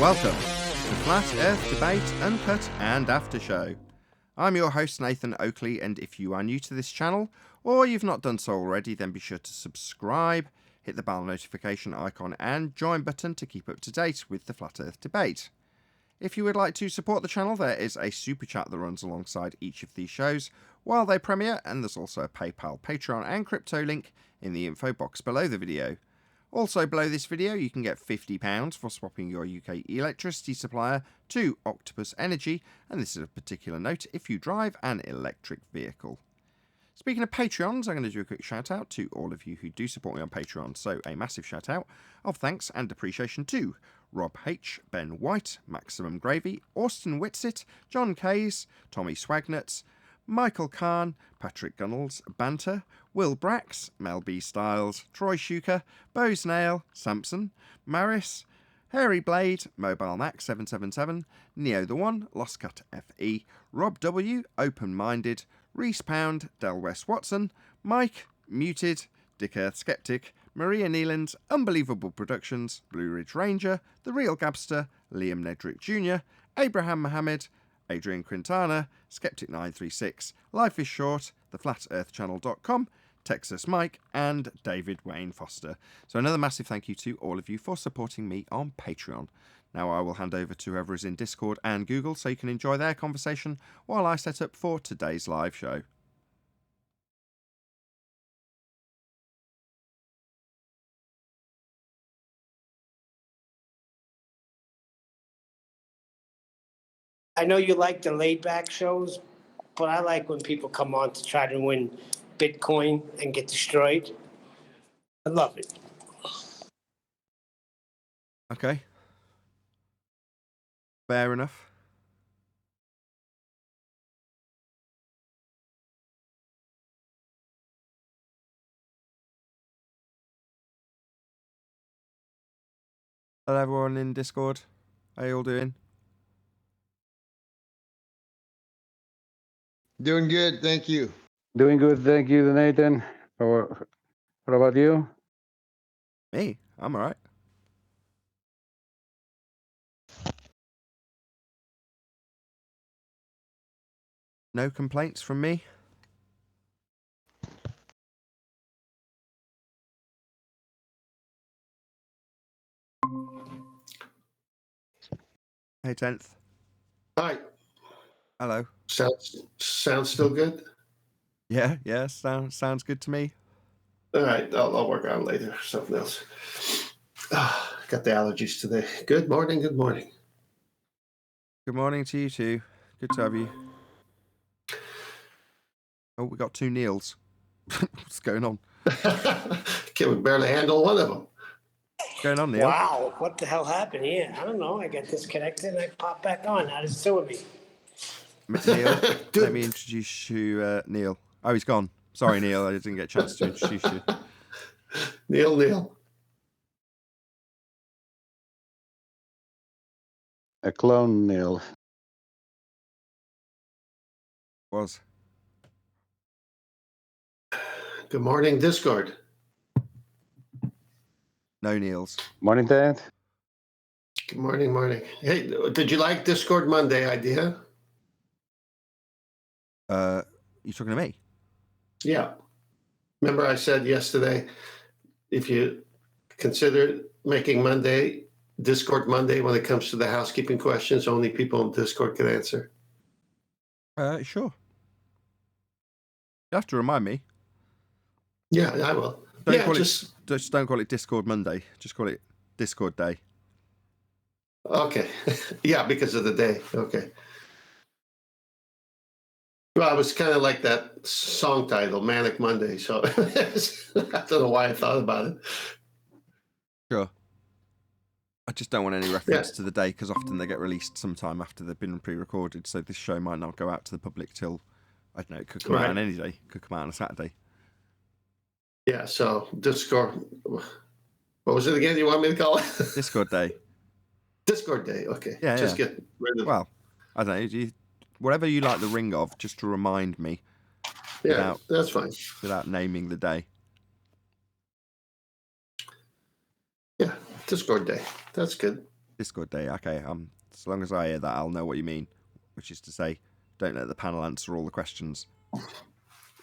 Welcome to Flat Earth Debate, Uncut and After Show. I'm your host Nathan Oakley, and if you are new to this channel, or you've not done so already, then be sure to subscribe, hit the bell notification icon and join button to keep up to date with the Flat Earth Debate. If you would like to support the channel, there is a super chat that runs alongside each of these shows while they premiere, and there's also a PayPal, Patreon and crypto link in the info box below the video. Also below this video you can get £50 for swapping your UK electricity supplier to Octopus Energy, and this is of particular note if you drive an electric vehicle. Speaking of Patreons, I'm going to do a quick shout out to all of you who do support me on Patreon, so a massive shout out of thanks and appreciation to Rob H, Ben White, Maximum Gravy, Austin Whitsit, John Kays, Tommy Swagnuts, Michael Kahn, Patrick Gunnels, Banter, Will Brax, Mel B Styles, Troy Shuker, Bose Nail, Samson, Maris, Hairy Blade, Mobile Mac 777, Neo the One, Lost Cut FE, Rob W, Open Minded, Reese Pound, Del West Watson, Mike, Muted, Dick Earth Skeptic, Maria Nealand, Unbelievable Productions, Blue Ridge Ranger, The Real Gabster, Liam Nedrick Jr., Abraham Mohammed, Adrian Quintana, Skeptic936, Life is Short, TheFlatEarthChannel.com, Texas Mike, and David Wayne Foster. So another massive thank you to all of you for supporting me on Patreon. Now I will hand over to whoever is in Discord and Google so you can enjoy their conversation while I set up for today's live show. I know you like the laid-back shows, but I like when people come on to try to win Bitcoin and get destroyed. I love it. Okay. Fair enough. Hello everyone in Discord. How you all doing? Doing good, thank you. Doing good, thank you, Nathan. What about you? Me? I'm alright. No complaints from me. Hey, 10th. Hi. Hello. Sounds still good? Yeah, sounds good to me. All right, I'll work on it later. Something else. Got the allergies today. Good morning, good morning. Good morning to you too. Good to have you. Oh, we got two Neils. What's going on? Can we barely handle one of them? What's going on, Neil? Wow, what the hell happened here? I don't know. I got disconnected and I popped back on. How does it do with me? Neil, let me introduce you, Neil. Oh, he's gone. Sorry, Neil, I didn't get a chance to introduce you. Neil. A clone, Neil. Was. Good morning, Discord. No Neils. Morning, Dad. Good morning. Hey, did you like Discord Monday idea? You talking to me? Yeah. Remember I said yesterday, if you consider making Discord Monday when it comes to the housekeeping questions, only people in Discord can answer. Sure. You have to remind me. Yeah, I will. Just don't call it Discord Monday. Just call it Discord Day. Okay. Yeah, because of the day. Okay. Well, it was kind of like that song title, Manic Monday. So I don't know why I thought about it. Sure. I just don't want any reference to the day because often they get released sometime after they've been pre-recorded. So this show might not go out to the public till, I don't know, it could come out on any day. It could come out on a Saturday. Yeah, so Discord. What was it again you want me to call it? Discord Day. Discord Day, okay. Yeah, just get rid of. Well, I don't know. Whatever you like the ring of, just to remind me. Yeah, that's fine. Without naming the day. Yeah, Discord Day. That's good. Discord day. Okay. As long as I hear that, I'll know what you mean. Which is to say, don't let the panel answer all the questions.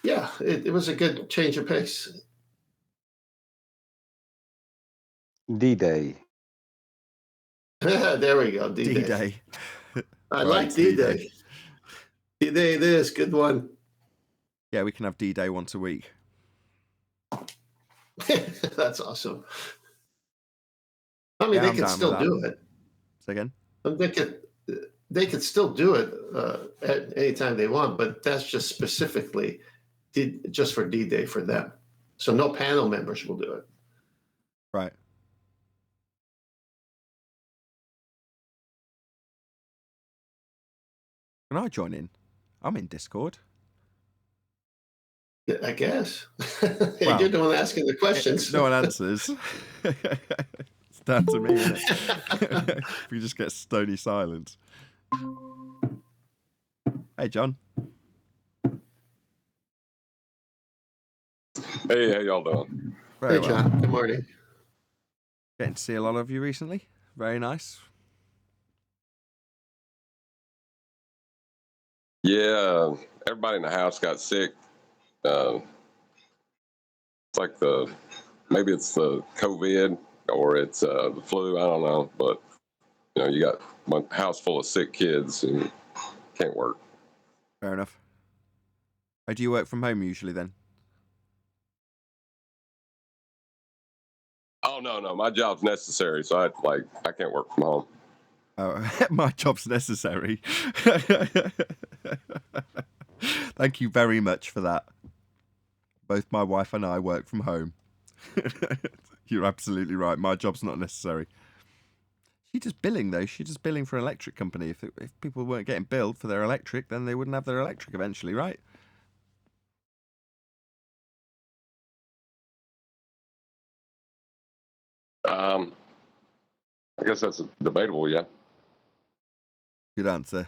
Yeah, it was a good change of pace. D-Day. There we go. D-Day. D-Day. I Right, like D-Day. D-Day it is. Good one. Yeah, we can have D-Day once a week. That's awesome. I mean, Yeah, they I'm could down still with that. do it. Say again? They could still do it at any time they want, but that's just specifically just for D-Day for them. So no panel members will do it. Right. Can I join in? I'm in Discord. Yeah, I guess. Well, you're the one asking the questions. No one answers. It's down to me, isn't it? If we just get stony silence. Hey, John. Hey, how y'all doing? Very Hey, well. John. Good morning. Getting to see a lot of you recently. Very nice. Yeah, everybody in the house got sick. It's like maybe it's the COVID or it's the flu. I don't know, but you got one house full of sick kids and can't work. Fair enough. Oh, do you work from home usually then? Oh no, my job's necessary, so I can't work from home. Oh, my job's necessary. Thank you very much for that. Both my wife and I work from home. You're absolutely right. My job's not necessary. She does billing, though. She does billing for an electric company. If people weren't getting billed for their electric, then they wouldn't have their electric eventually, right? I guess that's debatable, yeah. Good answer.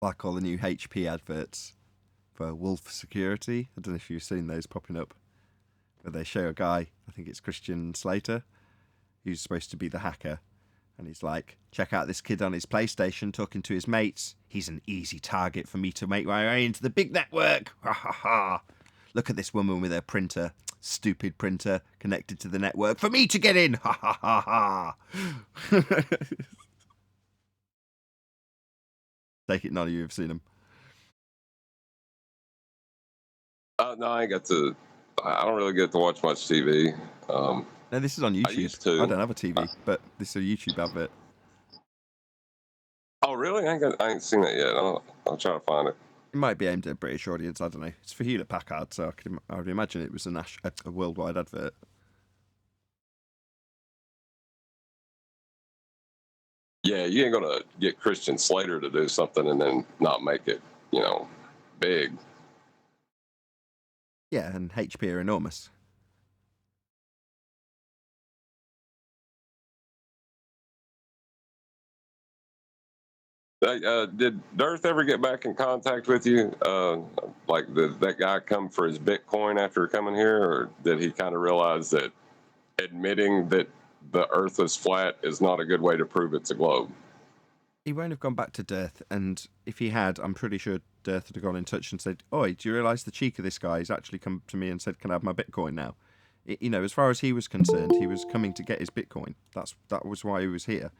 Like all the new HP adverts for Wolf Security. I don't know if you've seen those popping up. Where they show a guy, I think it's Christian Slater, who's supposed to be the hacker. And he's like, check out this kid on his PlayStation talking to his mates. He's an easy target for me to make my way into the big network. Ha ha ha. Look at this woman with her printer. Stupid printer connected to the network for me to get in. Ha ha ha ha. Take it none of you have seen them. No, I don't really get to watch much TV. No, this is on YouTube. I used to. I don't have a TV, but this is a YouTube advert. Oh, really? I ain't seen it yet. I'll try to find it. It might be aimed at a British audience. I don't know. It's for Hewlett Packard, so I would imagine it was a worldwide advert. Yeah, you ain't gonna get Christian Slater to do something and then not make it, big. Yeah, and HP are enormous. Did Dirth ever get back in contact with you? Did that guy come for his Bitcoin after coming here, or did he kind of realize that admitting that the Earth is flat is not a good way to prove it's a globe? He won't have gone back to Dirth, and if he had, I'm pretty sure Dirth would have gone in touch and said, "Oi, do you realise the cheek of this guy? He's actually come to me and said, can I have my Bitcoin now?" As far as he was concerned, he was coming to get his Bitcoin. That was why he was here.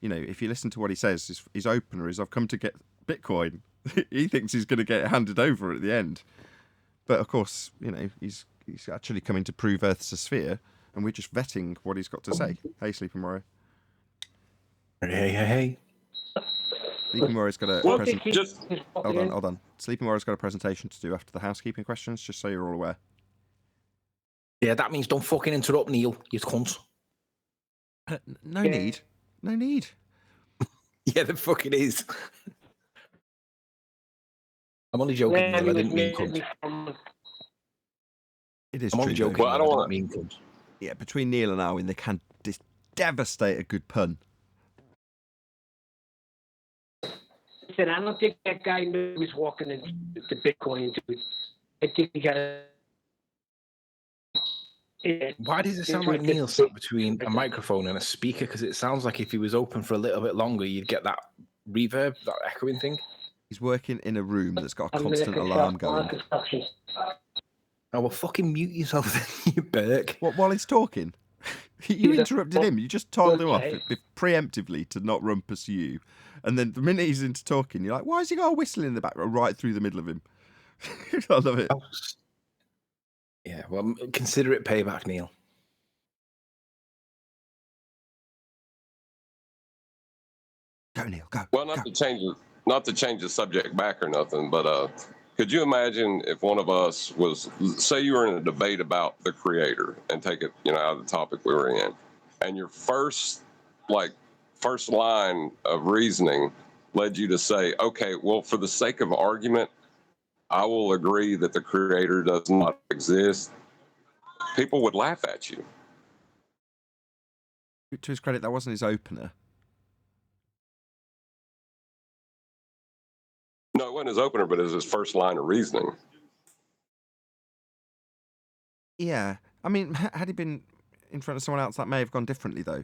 If you listen to what he says, his opener is, "I've come to get Bitcoin." He thinks he's going to get it handed over at the end. But of course, he's actually coming to prove Earth's a sphere, and we're just vetting what he's got to say. Hey, Sleeping Warrior. Hey. Sleeping Warrior's got a Hold on. Sleeping Warrior's got a presentation to do after the housekeeping questions, just so you're all aware. Yeah, that means don't fucking interrupt Neil, you cunt. No need. No need. Yeah, the fuck it is. I'm only joking, Neil. I didn't mean cunt. It is I'm only true, though. joking. Well, I Neil, don't want didn't mean cunt. Yeah, between Neil and Alwyn, they can devastate a good pun. said, I don't think that guy knew he was walking into the Bitcoin, dude. I think he got a. Why does it sound like Neil sat between a microphone and a speaker? Because it sounds like if he was open for a little bit longer, you'd get that reverb, that echoing thing. He's working in a room that's got a constant alarm going. Oh, well, fucking mute yourself then, you Burke. What, while he's talking? You interrupted him. You just told him off preemptively to not rumpus you. And then the minute he's into talking, you're like, why has he got a whistle in the background right through the middle of him? I love it. Yeah, well, consider it payback, Neil. Go, Neil, go. Well, go. not to change the subject back or nothing, but could you imagine if one of us was, say, you were in a debate about the creator, and take it, out of the topic we were in, and your first line of reasoning led you to say, okay, well, for the sake of argument, I will agree that the creator does not exist. People would laugh at you. To his credit, that wasn't his opener. No, it wasn't his opener, but it was his first line of reasoning. Yeah. I mean, had he been in front of someone else, that may have gone differently, though.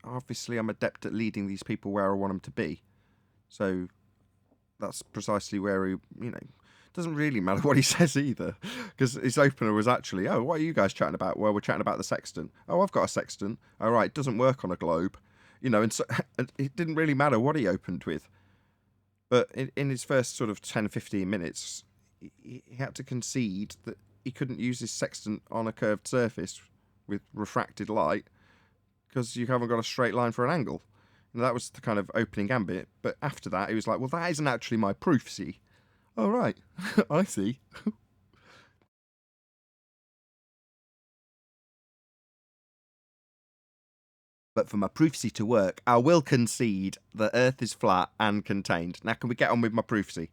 Obviously I'm adept at leading these people where I want them to be. So that's precisely where he, doesn't really matter what he says either. Because his opener was actually, oh, what are you guys chatting about? Well, we're chatting about the sextant. Oh, I've got a sextant. All right, it doesn't work on a globe. And so it didn't really matter what he opened with. But in his first sort of 10, 15 minutes, he had to concede that he couldn't use his sextant on a curved surface with refracted light because you haven't got a straight line for an angle. And that was the kind of opening gambit. But after that, he was like, well, that isn't actually my proof, see? Oh, right. I see. But for my proofsy to work, I will concede that Earth is flat and contained. Now, can we get on with my proofsy?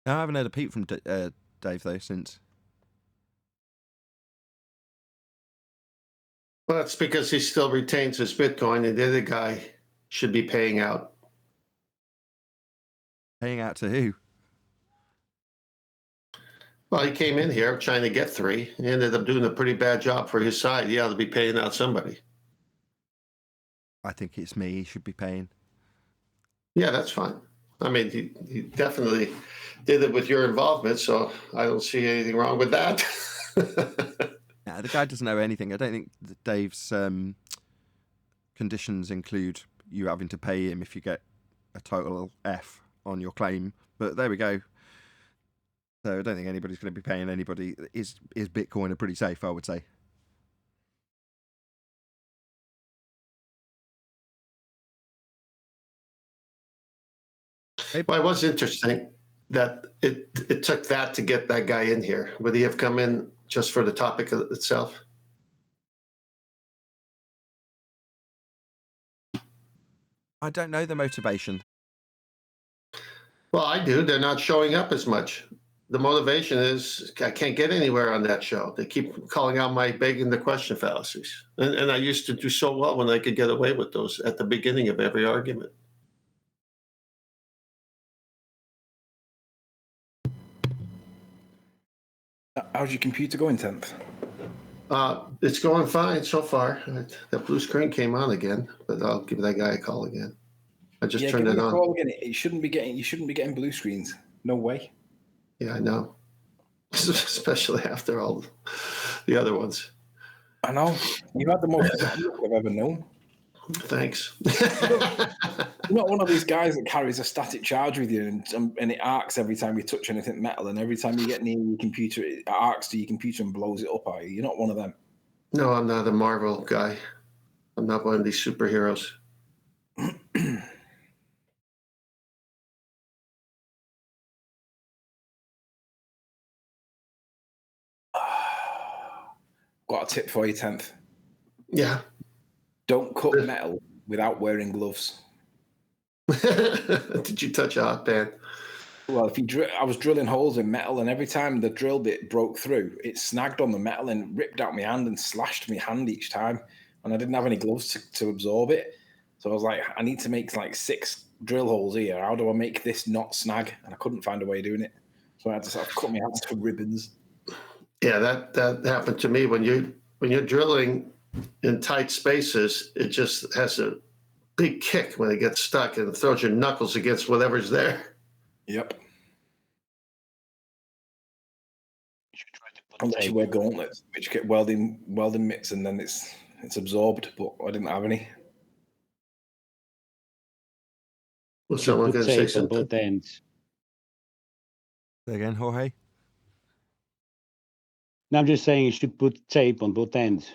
I haven't heard a peep from Dave, though, since. Well, that's because he still retains his Bitcoin, and the other guy should be paying out. Paying out to who? Well, he came in here trying to get 3. He ended up doing a pretty bad job for his side. He ought to be paying out somebody. I think it's me he should be paying. Yeah, that's fine. I mean, he definitely did it with your involvement, so I don't see anything wrong with that. Nah, the guy doesn't know anything. I don't think that Dave's conditions include you having to pay him if you get a total F on your claim. But there we go. So I don't think anybody's going to be paying anybody. Is Bitcoin are pretty safe, I would say. Well, it was interesting that it took that to get that guy in here. Would he have come in just for the topic itself? I don't know the motivation. Well, I do. They're not showing up as much. The motivation is I can't get anywhere on that show. They keep calling out my begging the question fallacies. And I used to do so well when I could get away with those at the beginning of every argument. How's your computer going, 10th? It's going fine so far. That blue screen came on again, but I'll give that guy a call again. I just turned it on. Call again. You shouldn't be getting blue screens. No way. Yeah, I know. Especially after all the other ones. I know. You've had the most look I've ever known. Thanks. You're not one of these guys that carries a static charge with you and it arcs every time you touch anything metal, and every time you get near your computer, it arcs to your computer and blows it up, are you? You're not one of them. No, I'm not a Marvel guy. I'm not one of these superheroes. Got a tip for you, 10th. Yeah. Don't cut metal without wearing gloves. Did you touch a hot pan? Well, I was drilling holes in metal, and every time the drill bit broke through, it snagged on the metal and ripped out my hand and slashed my hand each time. And I didn't have any gloves to absorb it. So I was like, I need to make like 6 drill holes here. How do I make this not snag? And I couldn't find a way of doing it. So I had to sort of cut my hands to ribbons. Yeah, that happened to me when you're drilling in tight spaces. It just has a big kick when it gets stuck and it throws your knuckles against whatever's there. Yep. Unless you wear gauntlets, which get welding mitts, and then it's absorbed. But I didn't have any. Was someone going to say something? Both ends. Say again, Jorge? No, I'm just saying you should put tape on both ends,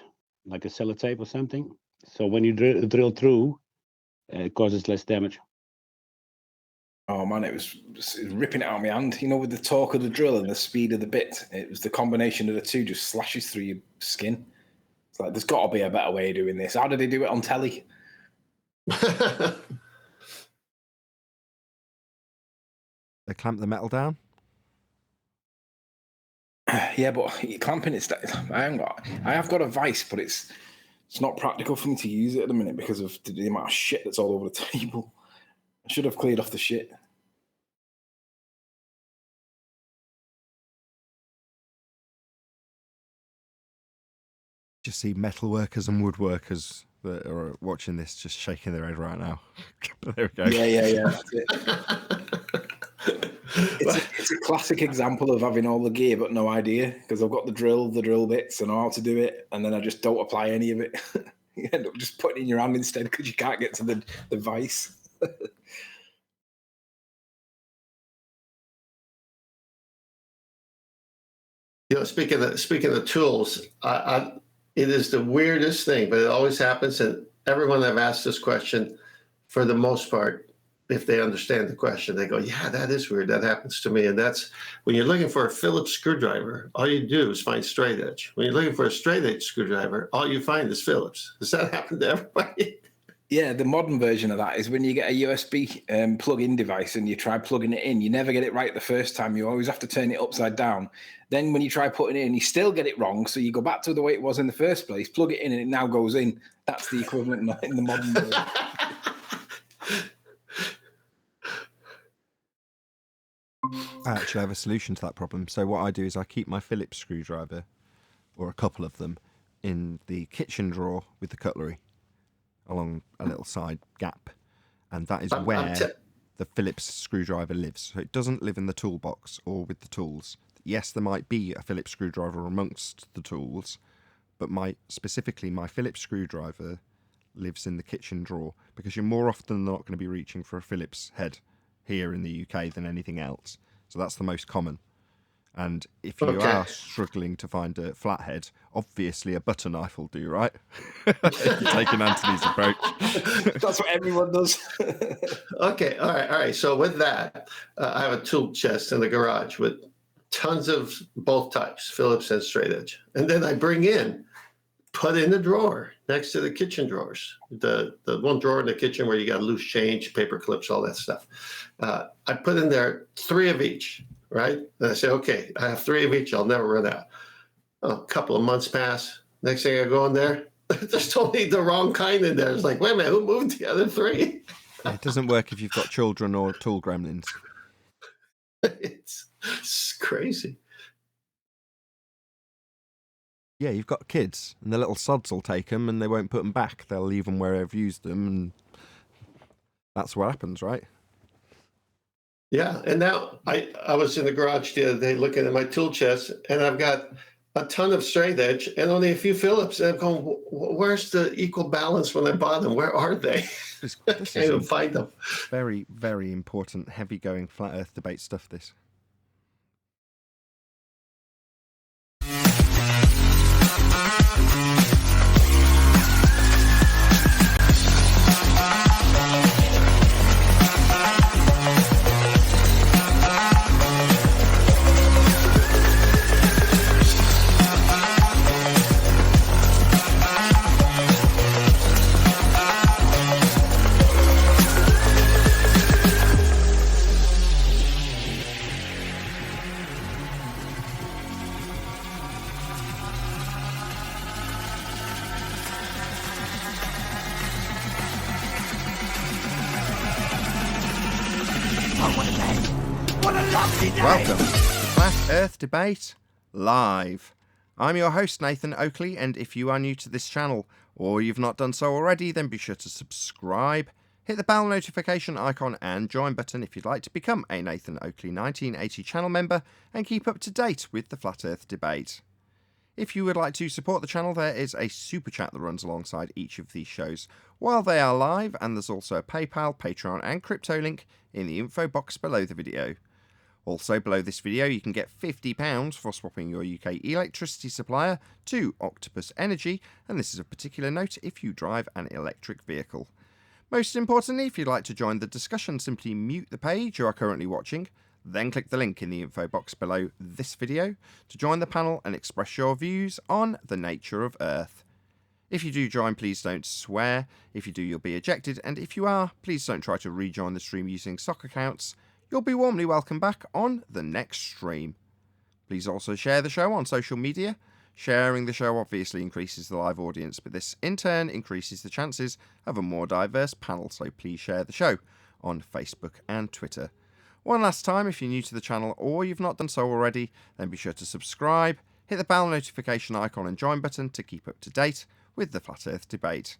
like a sellotape or something. So when you drill through, it causes less damage. Oh man, it was ripping it out of my hand. You know, with the torque of the drill and the speed of the bit, it was the combination of the two just slashes through your skin. It's like, there's got to be a better way of doing this. How did they do it on telly? They clamp the metal down? Yeah, but clamping it. I have got a vice, but it's not practical for me to use it at the minute because of the amount of shit that's all over the table. I should have cleared off the shit. Just see metal workers and woodworkers that are watching this just shaking their head right now. There we go. Yeah. That's it. It's a classic example of having all the gear but no idea, because I've got the drill bits and know how to do it, and then I just don't apply any of it. You end up just putting it in your hand instead because you can't get to the vice. You know, speaking of tools, it is the weirdest thing, but it always happens. And everyone I've asked this question, for the most part, if they understand the question, they go, yeah, that is weird. That happens to me. And that's when you're looking for a Phillips screwdriver, all you do is find straight edge. When you're looking for a straight edge screwdriver, all you find is Phillips. Does that happen to everybody? Yeah, the modern version of that is when you get a USB plug-in device and you try plugging it in, you never get it right the first time. You always have to turn it upside down. Then when you try putting it in, you still get it wrong. So you go back to the way it was in the first place, plug it in, and it now goes in. That's the equivalent in the modern version. I actually have a solution to that problem. So what I do is I keep my Phillips screwdriver, or a couple of them, in the kitchen drawer with the cutlery along a little side gap. And that is where the Phillips screwdriver lives. So it doesn't live in the toolbox or with the tools. Yes, there might be a Phillips screwdriver amongst the tools, but specifically my Phillips screwdriver lives in the kitchen drawer, because you're more often than not going to be reaching for a Phillips head here in the UK than anything else. So that's the most common. And if you are struggling to find a flathead, obviously a butter knife will do, right? Taking Anthony's approach. That's what everyone does. Okay, all right. So with that, I have a tool chest in the garage with tons of both types, Phillips and straight edge. And then I put in the drawer next to the kitchen drawers, the one drawer in the kitchen where you got loose change, paper clips, all that stuff. I put in there 3 of each, right? And I say, okay, I have 3 of each. I'll never run out. A couple of months pass. Next thing I go in there, there's totally the wrong kind in there. It's like, wait a minute, who moved the other 3? Yeah, it doesn't work if you've got children or tool gremlins. It's crazy. Yeah, you've got kids, and the little sods will take them, and they won't put them back. They'll leave them where they've used them, and that's what happens, right? Yeah, and now I was in the garage the other day looking at my tool chest, and I've got a ton of straight edge and only a few Phillips. And I'm going, where's the equal balance when I bought them? Where are they? I can't even find them. Very, very important, heavy-going flat Earth debate stuff, this. Welcome to Flat Earth Debate Live. I'm your host, Nathan Oakley, and if you are new to this channel, or you've not done so already, then be sure to subscribe, hit the bell notification icon and join button if you'd like to become a Nathan Oakley 1980 channel member and keep up to date with the Flat Earth Debate. If you would like to support the channel, there is a super chat that runs alongside each of these shows while they are live, and there's also a PayPal, Patreon and crypto link in the info box below the video. Also, below this video, you can get £50 for swapping your UK electricity supplier to Octopus Energy, and this is of particular note if you drive an electric vehicle. Most importantly, if you'd like to join the discussion, simply mute the page you are currently watching, then click the link in the info box below this video to join the panel and express your views on the nature of Earth. If you do join, please don't swear. If you do, you'll be ejected, and if you are, please don't try to rejoin the stream using sock accounts. You'll be warmly welcome back on the next stream. Please also share the show on social media. Sharing the show obviously increases the live audience, but this in turn increases the chances of a more diverse panel, so please share the show on Facebook and Twitter. One last time, if you're new to the channel or you've not done so already, then be sure to subscribe, hit the bell notification icon and join button to keep up to date with the Flat Earth Debate.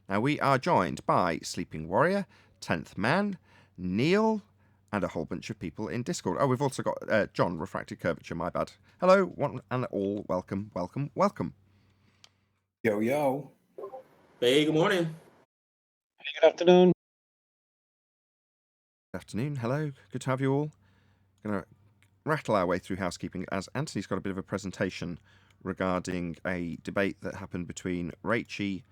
Now we are joined by Sleeping Warrior, 10th Man, Neil, and a whole bunch of people in Discord. Oh, we've also got John, Refracted Curvature, my bad. Hello, one and all, welcome, welcome, welcome. Yo, yo. Hey, good morning. Good afternoon. Good afternoon, hello, good to have you all. Going to rattle our way through housekeeping as Anthony's got a bit of a presentation regarding a debate that happened between Rachie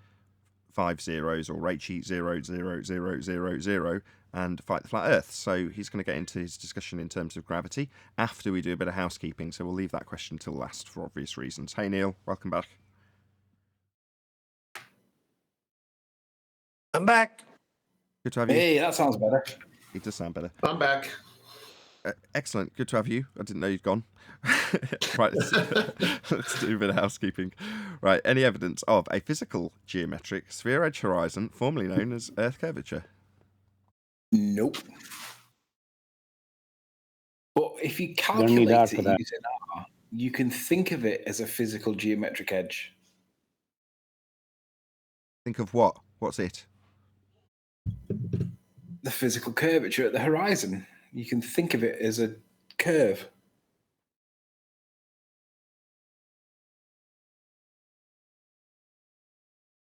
5 zeros or Rachie 00000 and Fight the Flat Earth. So he's going to get into his discussion in terms of gravity after we do a bit of housekeeping. So we'll leave that question till last for obvious reasons. Hey Neil, welcome back. I'm back. Good to have you. Hey, that sounds better. It does sound better. I'm back. Excellent. Good to have you. I didn't know you'd gone. Right, let's do a bit of housekeeping. Right, any evidence of a physical geometric sphere edge horizon, formerly known as Earth curvature? Nope. But if you need calculate art it for that. using R, you can think of it as a physical geometric edge. Think of what? What's it? The physical curvature at the horizon. You can think of it as a curve.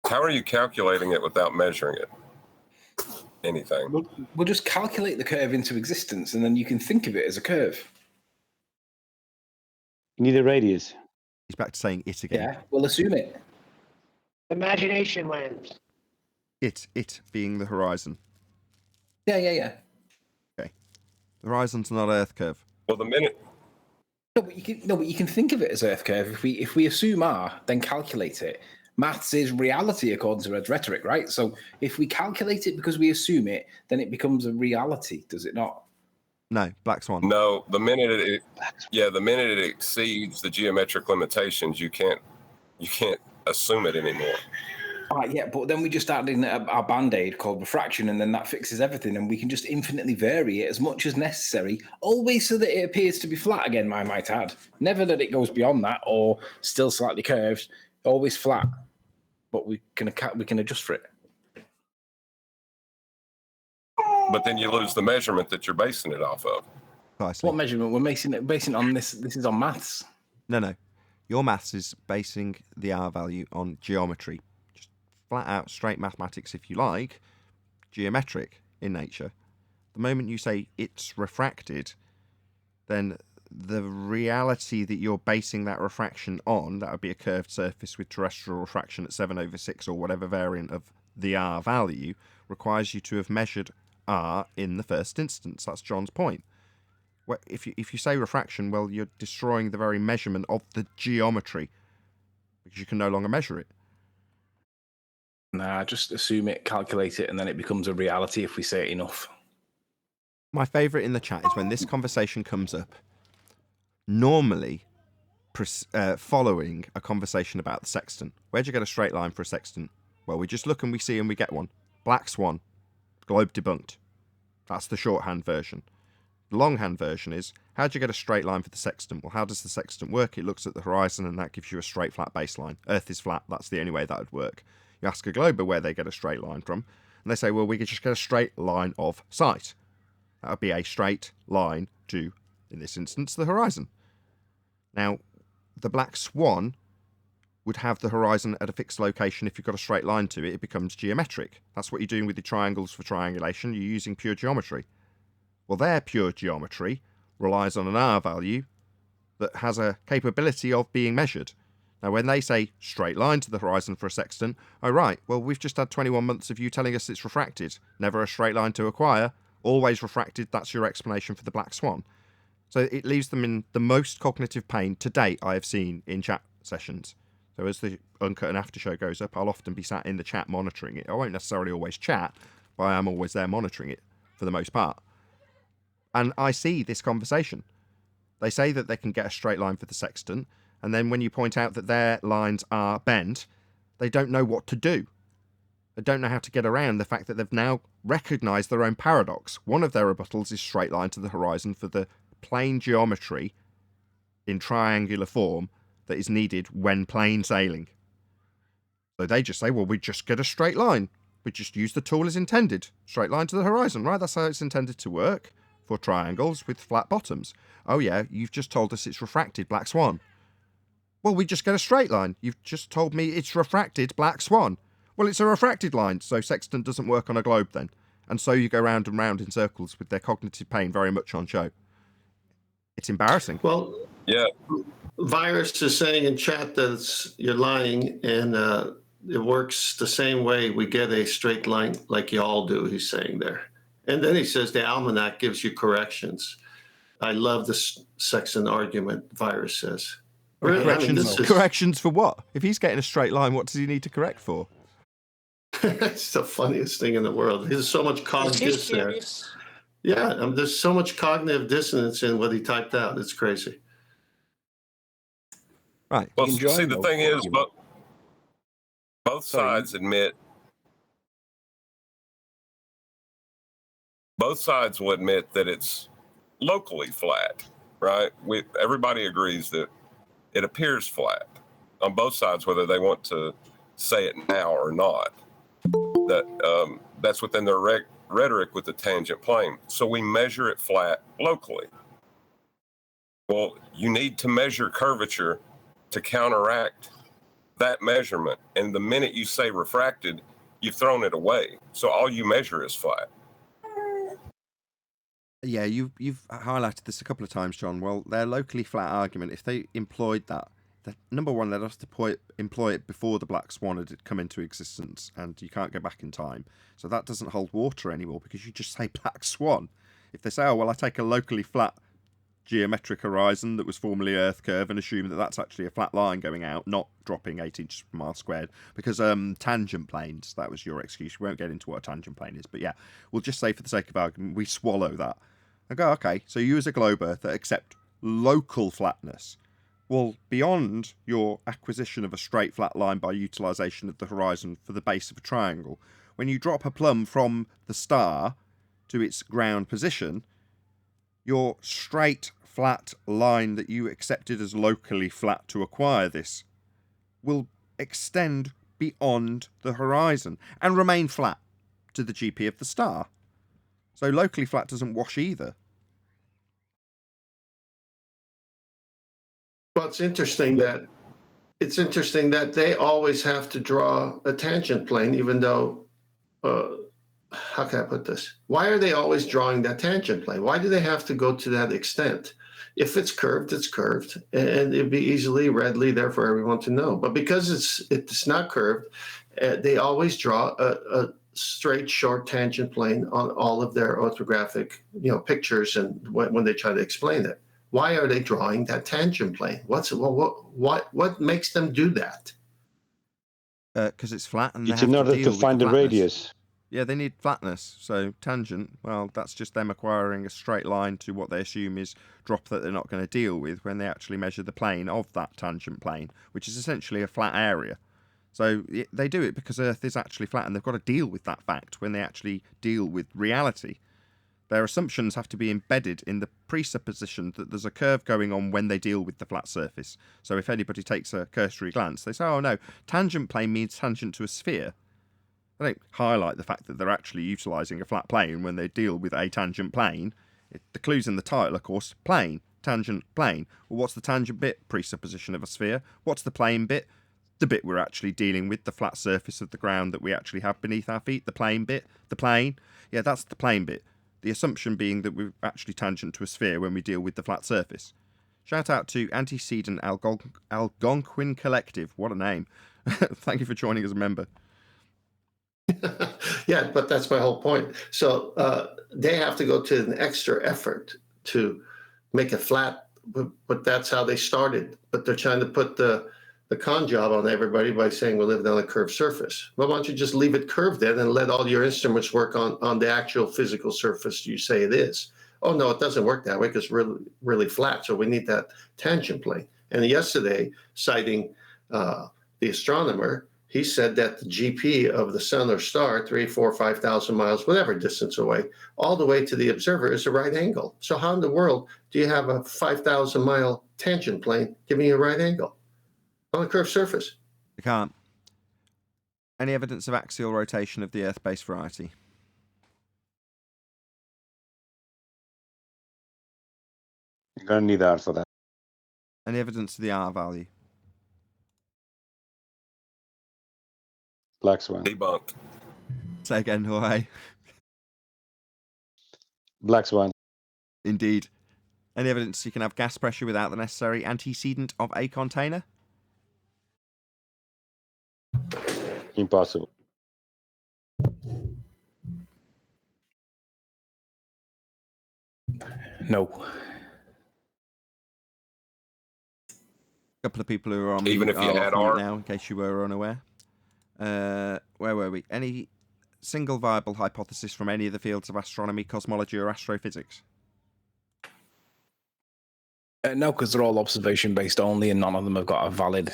How are you calculating it without measuring it? Anything. We'll just calculate the curve into existence, and then you can think of it as a curve. You need a radius. He's back to saying it again. Yeah, we'll assume it. Imagination lands. It being the horizon. Yeah. The horizon's not Earth curve. Well, the minute No, but you can think of it as Earth curve. If we assume R, then calculate it. Maths is reality according to Red's rhetoric, right? So if we calculate it because we assume it, then it becomes a reality, does it not? No, Black Swan. no, the minute it exceeds the geometric limitations, you can't assume it anymore. All right, yeah, but then we just added our band-aid called refraction, and then that fixes everything, and we can just infinitely vary it as much as necessary, always so that it appears to be flat again, I might add. Never that it goes beyond that or still slightly curved, always flat. But we can adjust for it. But then you lose the measurement that you're basing it off of. Precisely. What measurement? We're basing it on this. This is on maths. No. Your maths is basing the R value on geometry. Just flat out, straight mathematics, if you like, geometric in nature. The moment you say it's refracted, then the reality that you're basing that refraction on, that would be a curved surface with terrestrial refraction at 7/6 or whatever variant of the R value, requires you to have measured R in the first instance. That's John's point. If you say refraction, well, you're destroying the very measurement of the geometry because you can no longer measure it. Nah, just assume it, calculate it, and then it becomes a reality if we say it enough. My favourite in the chat is when this conversation comes up, normally following a conversation about the sextant. Where'd you get a straight line for a sextant? Well, we just look and we see and we get one. Black Swan. Globe debunked. That's the shorthand version. The longhand version is, how do you get a straight line for the sextant? Well, how does the sextant work? It looks at the horizon and that gives you a straight flat baseline. Earth is flat, that's the only way that would work. You ask a glober where they get a straight line from, and they say, well, we could just get a straight line of sight. That would be a straight line to, in this instance, the horizon. Now, the black swan would have the horizon at a fixed location. If you've got a straight line to it, it becomes geometric. That's what you're doing with the triangles for triangulation. You're using pure geometry. Well, their pure geometry relies on an R value that has a capability of being measured. Now, when they say straight line to the horizon for a sextant, oh, right, well, we've just had 21 months of you telling us it's refracted. Never a straight line to acquire. Always refracted. That's your explanation for the black swan. So it leaves them in the most cognitive pain to date I have seen in chat sessions. So as the Uncut and After show goes up, I'll often be sat in the chat monitoring it. I won't necessarily always chat, but I am always there monitoring it for the most part. And I see this conversation. They say that they can get a straight line for the sextant, and then when you point out that their lines are bent, they don't know what to do. They don't know how to get around the fact that they've now recognised their own paradox. One of their rebuttals is straight line to the horizon for the plane geometry in triangular form that is needed when plane sailing. So they just say, well, we just get a straight line. We just use the tool as intended. Straight line to the horizon, right? That's how it's intended to work for triangles with flat bottoms. Oh yeah, you've just told us it's refracted black swan. Well, we just get a straight line. You've just told me it's refracted black swan. Well, it's a refracted line, so sextant doesn't work on a globe then. And so you go round and round in circles with their cognitive pain very much on show. It's embarrassing. Well, Yeah. Virus is saying in chat that you're lying, and it works the same way. We get a straight line like you all do, he's saying there. And then he says the almanac gives you corrections. I love this sextant argument, Virus says. Corrections for what? If he's getting a straight line, what does he need to correct for? It's the funniest thing in the world. There's so much cognitive there. Yeah, there's so much cognitive dissonance in what he typed out. It's crazy. Right. Well, see, the thing is, both sides admit, both sides will admit that it's locally flat, right? Everybody agrees that it appears flat on both sides, whether they want to say it now or not. That's within their rhetoric with the tangent plane. So we measure it flat locally. Well, you need to measure curvature to counteract that measurement. And the minute you say refracted, you've thrown it away. So all you measure is flat. Yeah, you've highlighted this a couple of times, John. Well, their locally flat argument, if they employed that, number one, they'd have to employ it before the black swan had come into existence, and you can't go back in time. So that doesn't hold water anymore because you just say black swan. If they say, oh, well, I take a locally flat geometric horizon that was formerly Earth curve and assume that that's actually a flat line going out, not dropping 8 inches per mile squared, because tangent planes, that was your excuse. We won't get into what a tangent plane is, but yeah, we'll just say for the sake of argument, we swallow that. I go, okay, so you as a globe earther accept local flatness. Well, beyond your acquisition of a straight flat line by utilisation of the horizon for the base of a triangle, when you drop a plumb from the star to its ground position, your straight flat line that you accepted as locally flat to acquire this will extend beyond the horizon and remain flat to the GP of the star. So locally flat doesn't wash either. Well, it's interesting that they always have to draw a tangent plane, even though, how can I put this? Why are they always drawing that tangent plane? Why do they have to go to that extent? If it's curved, it's curved, and it'd be readily there for everyone to know. But because it's not curved, they always draw a straight, short tangent plane on all of their orthographic, pictures, and when they try to explain it. Why are they drawing that tangent plane? What makes them do that? Because it's flat, and It's in order to find the radius. Yeah, they need flatness. So tangent, well, that's just them acquiring a straight line to what they assume is drop that they're not going to deal with when they actually measure the plane of that tangent plane, which is essentially a flat area. So they do it because Earth is actually flat, and they've got to deal with that fact when they actually deal with reality. Their assumptions have to be embedded in the presupposition that there's a curve going on when they deal with the flat surface. So if anybody takes a cursory glance, they say, oh no, tangent plane means tangent to a sphere. They don't highlight the fact that they're actually utilising a flat plane when they deal with a tangent plane. The clue's in the title, of course, plane, tangent, plane. Well, what's the tangent bit? Presupposition of a sphere. What's the plane bit? The bit we're actually dealing with, the flat surface of the ground that we actually have beneath our feet, the plane bit, the plane. Yeah, that's the plane bit. The assumption being that we're actually tangent to a sphere when we deal with the flat surface. Shout out to Antecedent Algonquin Collective. What a name. Thank you for joining as a member. Yeah, but that's my whole point. So they have to go to an extra effort to make it flat, but that's how they started. But they're trying to put the con job on everybody by saying we live on a curved surface. Well, why don't you just leave it curved then and let all your instruments work on the actual physical surface you say it is? Oh, no, it doesn't work that way because it's really, really flat. So we need that tangent plane. And yesterday, citing the astronomer, he said that the GP of the sun or star, 3, 4, 5,000 miles, whatever distance away, all the way to the observer is a right angle. So how in the world do you have a 5,000 mile tangent plane giving you a right angle on a curved surface? You can't. Any evidence of axial rotation of the Earth-based variety? You're going to need R for that. Any evidence of the R value? Black Swan. Debunked. Say again, Jorge. Black Swan. Indeed. Any evidence you can have gas pressure without the necessary antecedent of a container? Impossible. No. A couple of people who are on Even mute if you are had off mute R? now, in case you were unaware. Where were we? Any single viable hypothesis from any of the fields of astronomy, cosmology, or astrophysics? No, because they're all observation based only, and none of them have got a valid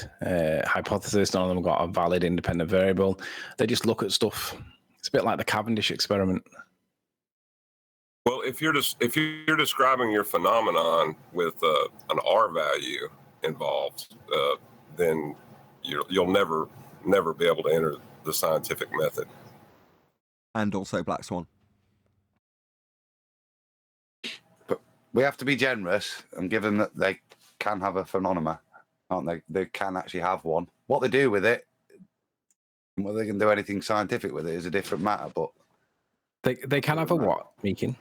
hypothesis. None of them have got a valid independent variable. They just look at stuff. It's a bit like the Cavendish experiment. Well, if you're describing your phenomenon with an R value involved, then you'll never be able to enter the scientific method. And also Black Swan. But we have to be generous and give them that they can have a phenomenon, aren't they? They can actually have one. What they do with it, whether they can do anything scientific with it, is a different matter. But They can have a what, Meekin?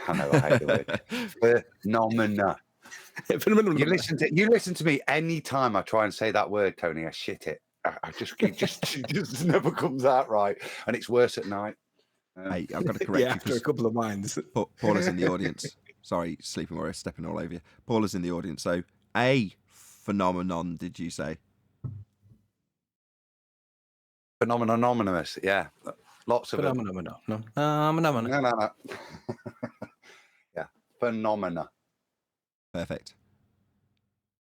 I know I hate the word phenomena. You listen to me any time I try and say that word, Tony. I shit it. It just never comes out right, and it's worse at night. Hey, I've got to correct you. After a couple of minds. Paula's in the audience. Sorry, Sleeping Warrior, stepping all over you. Paula's in the audience. So, a phenomenon, did you say? Phenomenonymous, yeah. Lots of Phenomena. No. Yeah, phenomena. Perfect.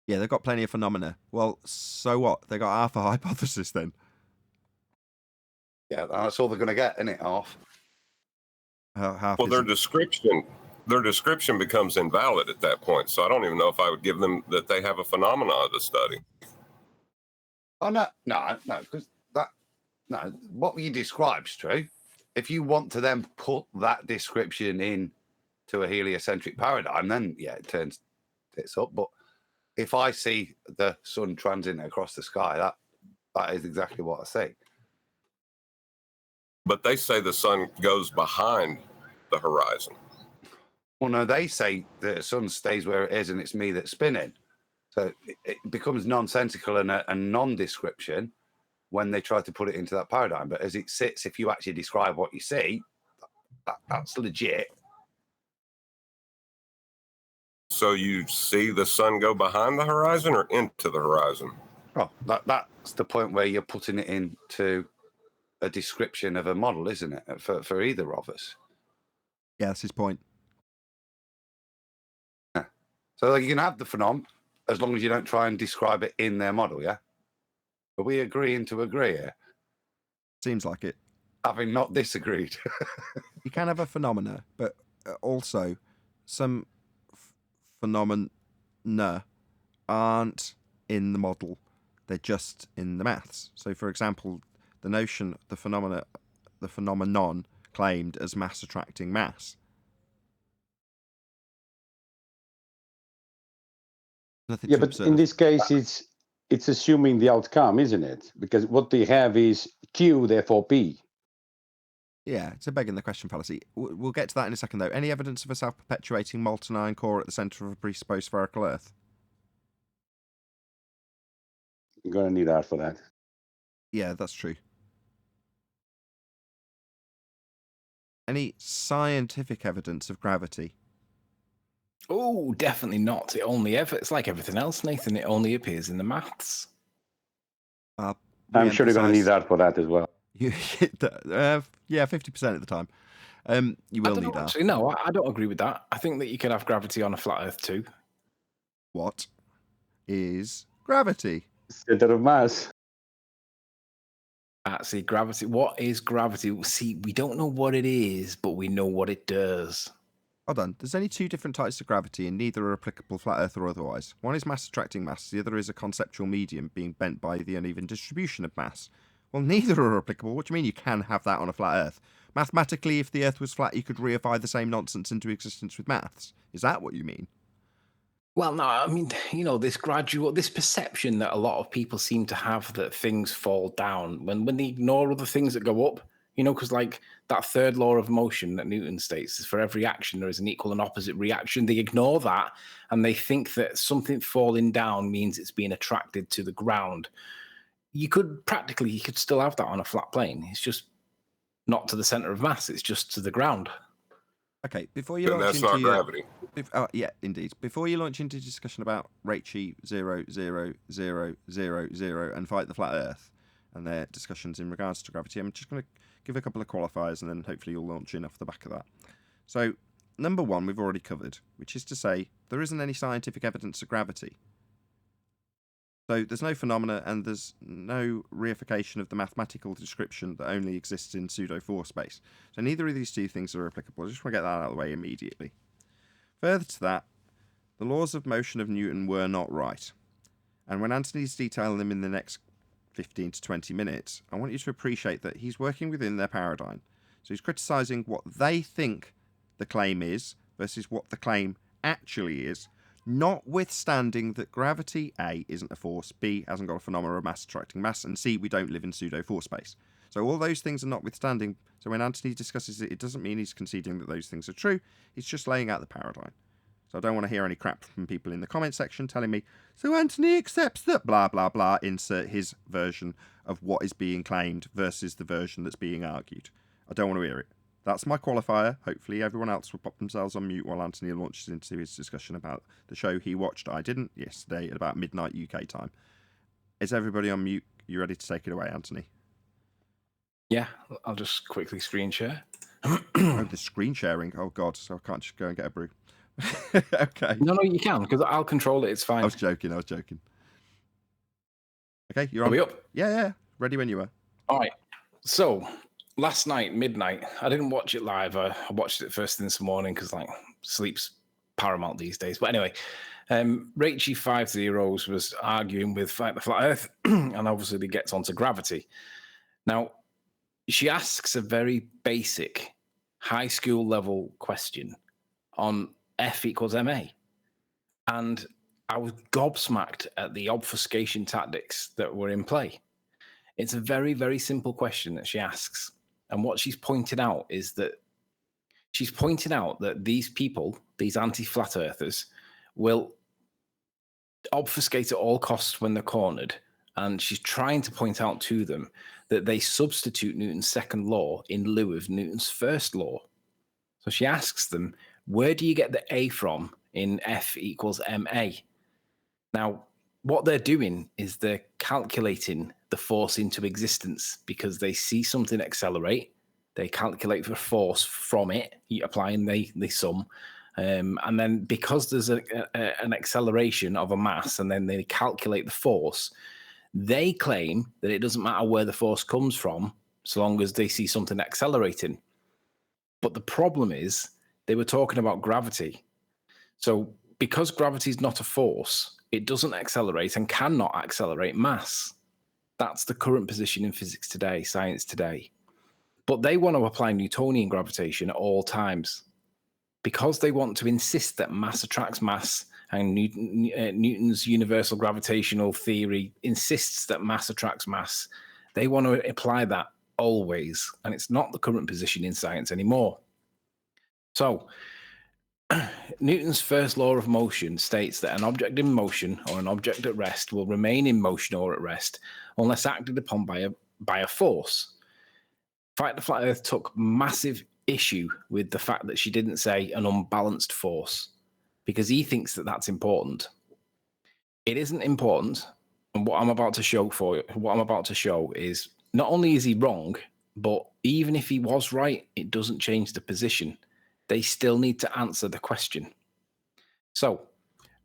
Yeah, they've got plenty of phenomena. Well, so what? They got half a hypothesis then. Yeah, that's all they're going to get, isn't it? Half. Half. Well, their description becomes invalid at that point. So I don't even know if I would give them that they have a phenomenon to study. Oh no, because what you describe's true. If you want to then put that description in to a heliocentric paradigm, then yeah, it turns tits up. But if I see the sun transiting across the sky, that is exactly what I see. But they say the sun goes behind the horizon. Well, no, they say the sun stays where it is and it's me that's spinning. So it becomes nonsensical and a non-description when they try to put it into that paradigm. But as it sits, if you actually describe what you see, that's legit. So you see the sun go behind the horizon or into the horizon? Oh, that's the point where you're putting it into a description of a model, isn't it? For either of us. Yeah, that's his point. Yeah. So you can have the phenomenon as long as you don't try and describe it in their model, yeah? Are we agreeing to agree here? Seems like it. Having not disagreed. You can have a phenomena, but also, some phenomena aren't in the model; they're just in the maths. So, for example, the notion, the phenomenon claimed as mass attracting mass. Nothing Yeah, to but observe. in this case, it's assuming the outcome, isn't it? Because what they have is Q, therefore P. Yeah, it's a begging the question fallacy. We'll get to that in a second, though. Any evidence of a self-perpetuating molten iron core at the centre of a presupposed spherical Earth? You're going to need art for that. Yeah, that's true. Any scientific evidence of gravity? Oh, definitely not. It's like everything else, Nathan. It only appears in the maths. I'm sure you're going to need art for that as well. Yeah, 50% of the time. You will need art. Actually, no, I don't agree with that. I think that you can have gravity on a flat Earth too. What is gravity? Center of mass. See, gravity. What is gravity? See, we don't know what it is, but we know what it does. Hold on. There's only two different types of gravity, and neither are applicable flat Earth or otherwise. One is mass attracting mass. The other is a conceptual medium being bent by the uneven distribution of mass. Well, neither are applicable. What do you mean you can have that on a flat Earth? Mathematically, if the Earth was flat, you could reify the same nonsense into existence with maths. Is that what you mean? Well, no, I mean, this perception that a lot of people seem to have that things fall down when they ignore other things that go up, because like that third law of motion that Newton states is for every action, there is an equal and opposite reaction. They ignore that and they think that something falling down means it's being attracted to the ground. You could still have that on a flat plane. It's just not to the center of mass. It's just to the ground. Okay, before you Then launch that's into not gravity. yeah, indeed. Before you launch into discussion about Raichi 0.0000 and Fight the Flat Earth and their discussions in regards to gravity, I'm just going to give a couple of qualifiers and then hopefully you'll launch in off the back of that. So, number one, we've already covered, which is to say there isn't any scientific evidence of gravity. So there's no phenomena and there's no reification of the mathematical description that only exists in pseudo-4 space. So neither of these two things are applicable. I just want to get that out of the way immediately. Further to that, the laws of motion of Newton were not right. And when Anthony's detailing them in the next 15 to 20 minutes, I want you to appreciate that he's working within their paradigm. So he's criticising what they think the claim is versus what the claim actually is, notwithstanding that gravity, A, isn't a force, B, hasn't got a phenomenon of mass attracting mass, and C, we don't live in pseudo-4 space. So all those things are notwithstanding. So when Anthony discusses it, it doesn't mean he's conceding that those things are true. He's just laying out the paradigm. So I don't want to hear any crap from people in the comment section telling me, so Anthony accepts that blah, blah, blah, insert his version of what is being claimed versus the version that's being argued. I don't want to hear it. That's my qualifier. Hopefully everyone else will pop themselves on mute while Anthony launches into his discussion about the show he watched. I didn't yesterday at about midnight UK time. Is everybody on mute? You ready to take it away, Anthony? Yeah, I'll just quickly screen share. Oh, the screen sharing. Oh, God. So I can't just go and get a brew. Okay. No, you can, because I'll control it. It's fine. I was joking. Okay, you're on. Are we up? Yeah. Ready when you are. All right. So last night, midnight, I didn't watch it live. I watched it first thing this morning because sleep's paramount these days. But anyway, Raichi 50 was arguing with Fight the Flat Earth, and obviously he gets onto gravity. Now, she asks a very basic high school level question on F equals MA. And I was gobsmacked at the obfuscation tactics that were in play. It's a very, very simple question that she asks. And what she's pointed out is that these people, these anti-flat earthers, will obfuscate at all costs when they're cornered. And she's trying to point out to them that they substitute Newton's second law in lieu of Newton's first law. So she asks them, where do you get the A from in F equals MA? Now, what they're doing is they're calculating the force into existence because they see something accelerate. They calculate the force from it, applying the sum. And then because there's an acceleration of a mass and then they calculate the force, they claim that it doesn't matter where the force comes from so long as they see something accelerating. But the problem is They were talking about gravity. So because gravity is not a force, it doesn't accelerate and cannot accelerate mass. That's the current position in physics today, science today. But they want to apply Newtonian gravitation at all times because they want to insist that mass attracts mass, and Newton's universal gravitational theory insists that mass attracts mass. They want to apply that always, and it's not the current position in science anymore. So Newton's first law of motion states that an object in motion or an object at rest will remain in motion or at rest unless acted upon by a force. Fight the Flat Earth took massive issue with the fact that she didn't say an unbalanced force, because he thinks that that's important. It isn't important, and what I'm about to show is not only is he wrong, but even if he was right, it doesn't change the position. They still need to answer the question. So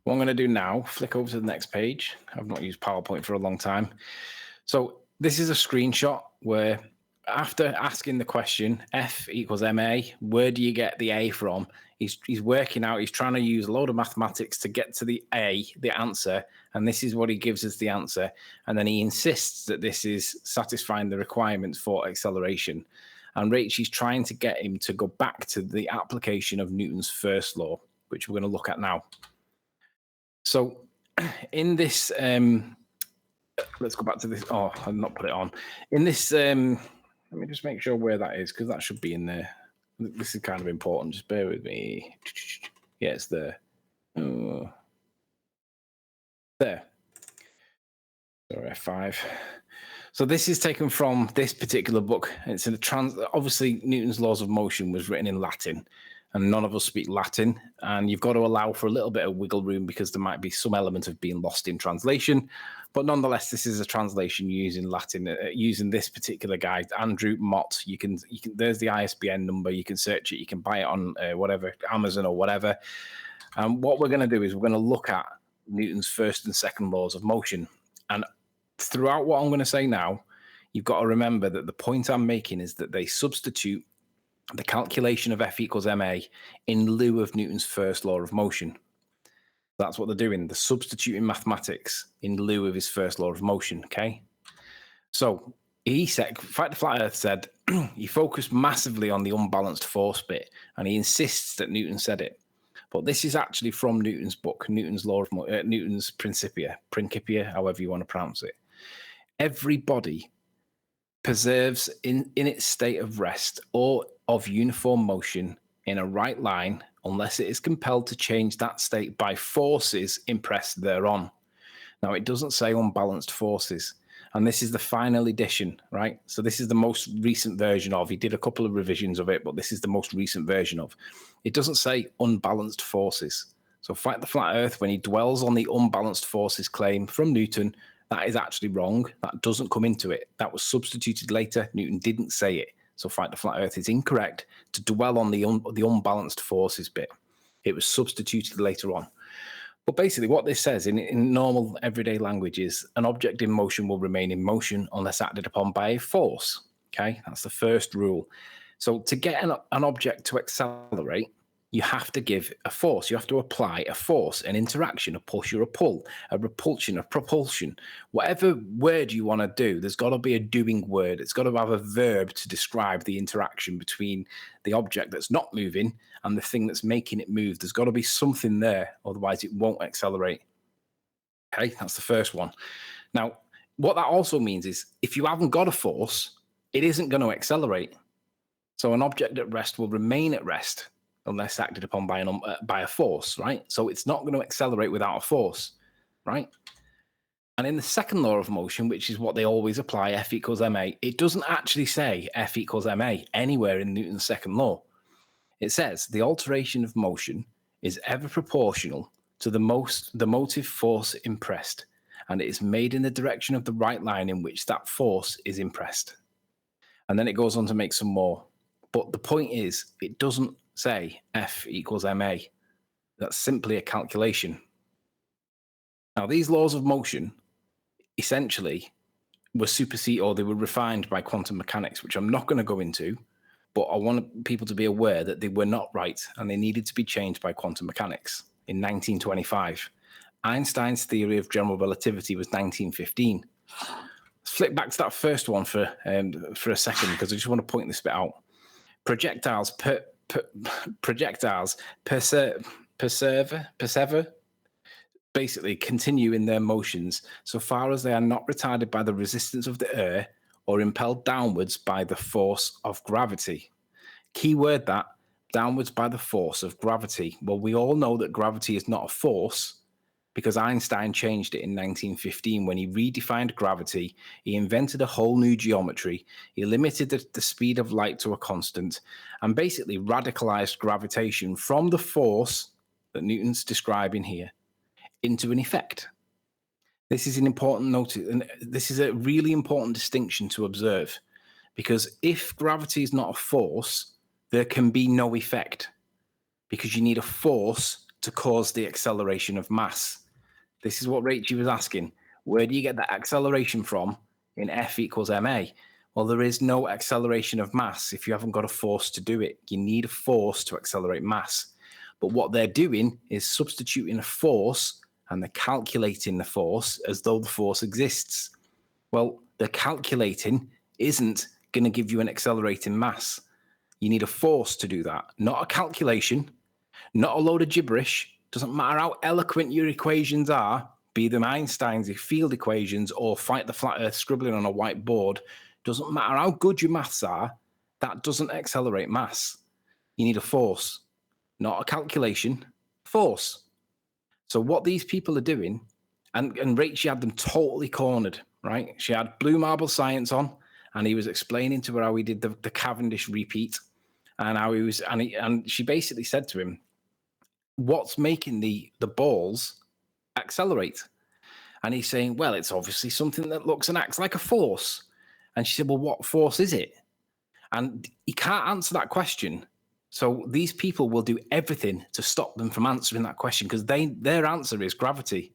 what I'm going to do now, flick over to the next page. I've not used PowerPoint for a long time. So this is a screenshot where after asking the question, F equals ma, where do you get the A from? He's working out, he's trying to use a load of mathematics to get to the A, the answer, and this is what he gives us the answer. And then he insists that this is satisfying the requirements for acceleration. And Rachel's trying to get him to go back to the application of Newton's first law, which we're going to look at now. So in this, let's go back to this. Oh, I've not put it on. In this, let me just make sure where that is, because that should be in there. This is kind of important. Just bear with me. Yeah, it's there. There. Sorry, F5. So this is taken from this particular book. It's in obviously Newton's laws of motion was written in Latin, and none of us speak Latin, and you've got to allow for a little bit of wiggle room because there might be some element of being lost in translation. But nonetheless, this is a translation using Latin, using this particular guy, Andrew Mott. You can there's the ISBN number. You can search it. You can buy it on whatever, Amazon or whatever. And what we're going to do is we're going to look at Newton's first and second laws of motion. And throughout what I'm going to say now, you've got to remember that the point I'm making is that they substitute the calculation of F equals ma in lieu of Newton's first law of motion. That's what they're doing. They're substituting mathematics in lieu of his first law of motion, okay? So he said, Fight the Flat Earth said, he focused massively on the unbalanced force bit, and he insists that Newton said it. But this is actually from Newton's book, Newton's law of Newton's Principia, however you want to pronounce it. Every body preserves in its state of rest or of uniform motion in a right line unless it is compelled to change that state by forces impressed thereon. Now, it doesn't say unbalanced forces, and this is the final edition, right? So this is the most recent version of, he did a couple of revisions of it, but this is the most recent version of. It doesn't say unbalanced forces. So Fight the Flat Earth, when he dwells on the unbalanced forces claim from Newton, that is actually wrong. That doesn't come into it. That was substituted later. Newton didn't say it. So Fight the Flat Earth is incorrect to dwell on the unbalanced forces bit. It was substituted later on. But basically what this says in normal everyday language is an object in motion will remain in motion unless acted upon by a force. Okay, that's the first rule. So to get an object to accelerate, you have to give a force. You have to apply a force, an interaction, a push or a pull, a repulsion, a propulsion. Whatever word you want to do, there's got to be a doing word. It's got to have a verb to describe the interaction between the object that's not moving and the thing that's making it move. There's got to be something there, otherwise it won't accelerate. Okay, that's the first one. Now, what that also means is if you haven't got a force, it isn't going to accelerate. So an object at rest will remain at rest unless acted upon by a force, right? So it's not going to accelerate without a force, right? And in the second law of motion, which is what they always apply, F equals ma, it doesn't actually say F equals ma anywhere in Newton's second law. It says the alteration of motion is ever proportional to the motive force impressed, and it is made in the direction of the right line in which that force is impressed. And then it goes on to make some more. But the point is, it doesn't say F equals ma. That's simply a calculation. Now, these laws of motion essentially were superseded, or they were refined by quantum mechanics, which I'm not going to go into, But I want people to be aware that they were not right and they needed to be changed by quantum mechanics in 1925. Einstein's theory of general relativity was 1915. Let's flip back to that first one for a second, because I just want to point this bit out. Projectiles persever, basically continue in their motions so far as they are not retarded by the resistance of the air or impelled downwards by the force of gravity. Key word that, downwards by the force of gravity. Well, we all know that gravity is not a force because Einstein changed it in 1915 when he redefined gravity. He invented a whole new geometry. He limited the speed of light to a constant and basically radicalized gravitation from the force that Newton's describing here into an effect. This is an important note, and this is a really important distinction to observe, because if gravity is not a force, there can be no effect, because you need a force to cause the acceleration of mass. This is what Rachel was asking. Where do you get that acceleration from in F equals ma? Well, there is no acceleration of mass if you haven't got a force to do it. You need a force to accelerate mass. But what they're doing is substituting a force, and they're calculating the force as though the force exists. Well, the calculating isn't going to give you an accelerating mass. You need a force to do that, not a calculation, not a load of gibberish. Doesn't matter how eloquent your equations are, be them Einstein's field equations or fight the flat earth scribbling on a whiteboard. Doesn't matter how good your maths are, that doesn't accelerate mass. You need a force, not a calculation, force. So what these people are doing, and Rachel had them totally cornered, right? She had Blue Marble Science on, and he was explaining to her how he did the Cavendish repeat, and how he was, and she basically said to him, what's making the balls accelerate? And he's saying, well, it's obviously something that looks and acts like a force. And she said, well, what force is it? And he can't answer that question. So these people will do everything to stop them from answering that question, because their answer is gravity.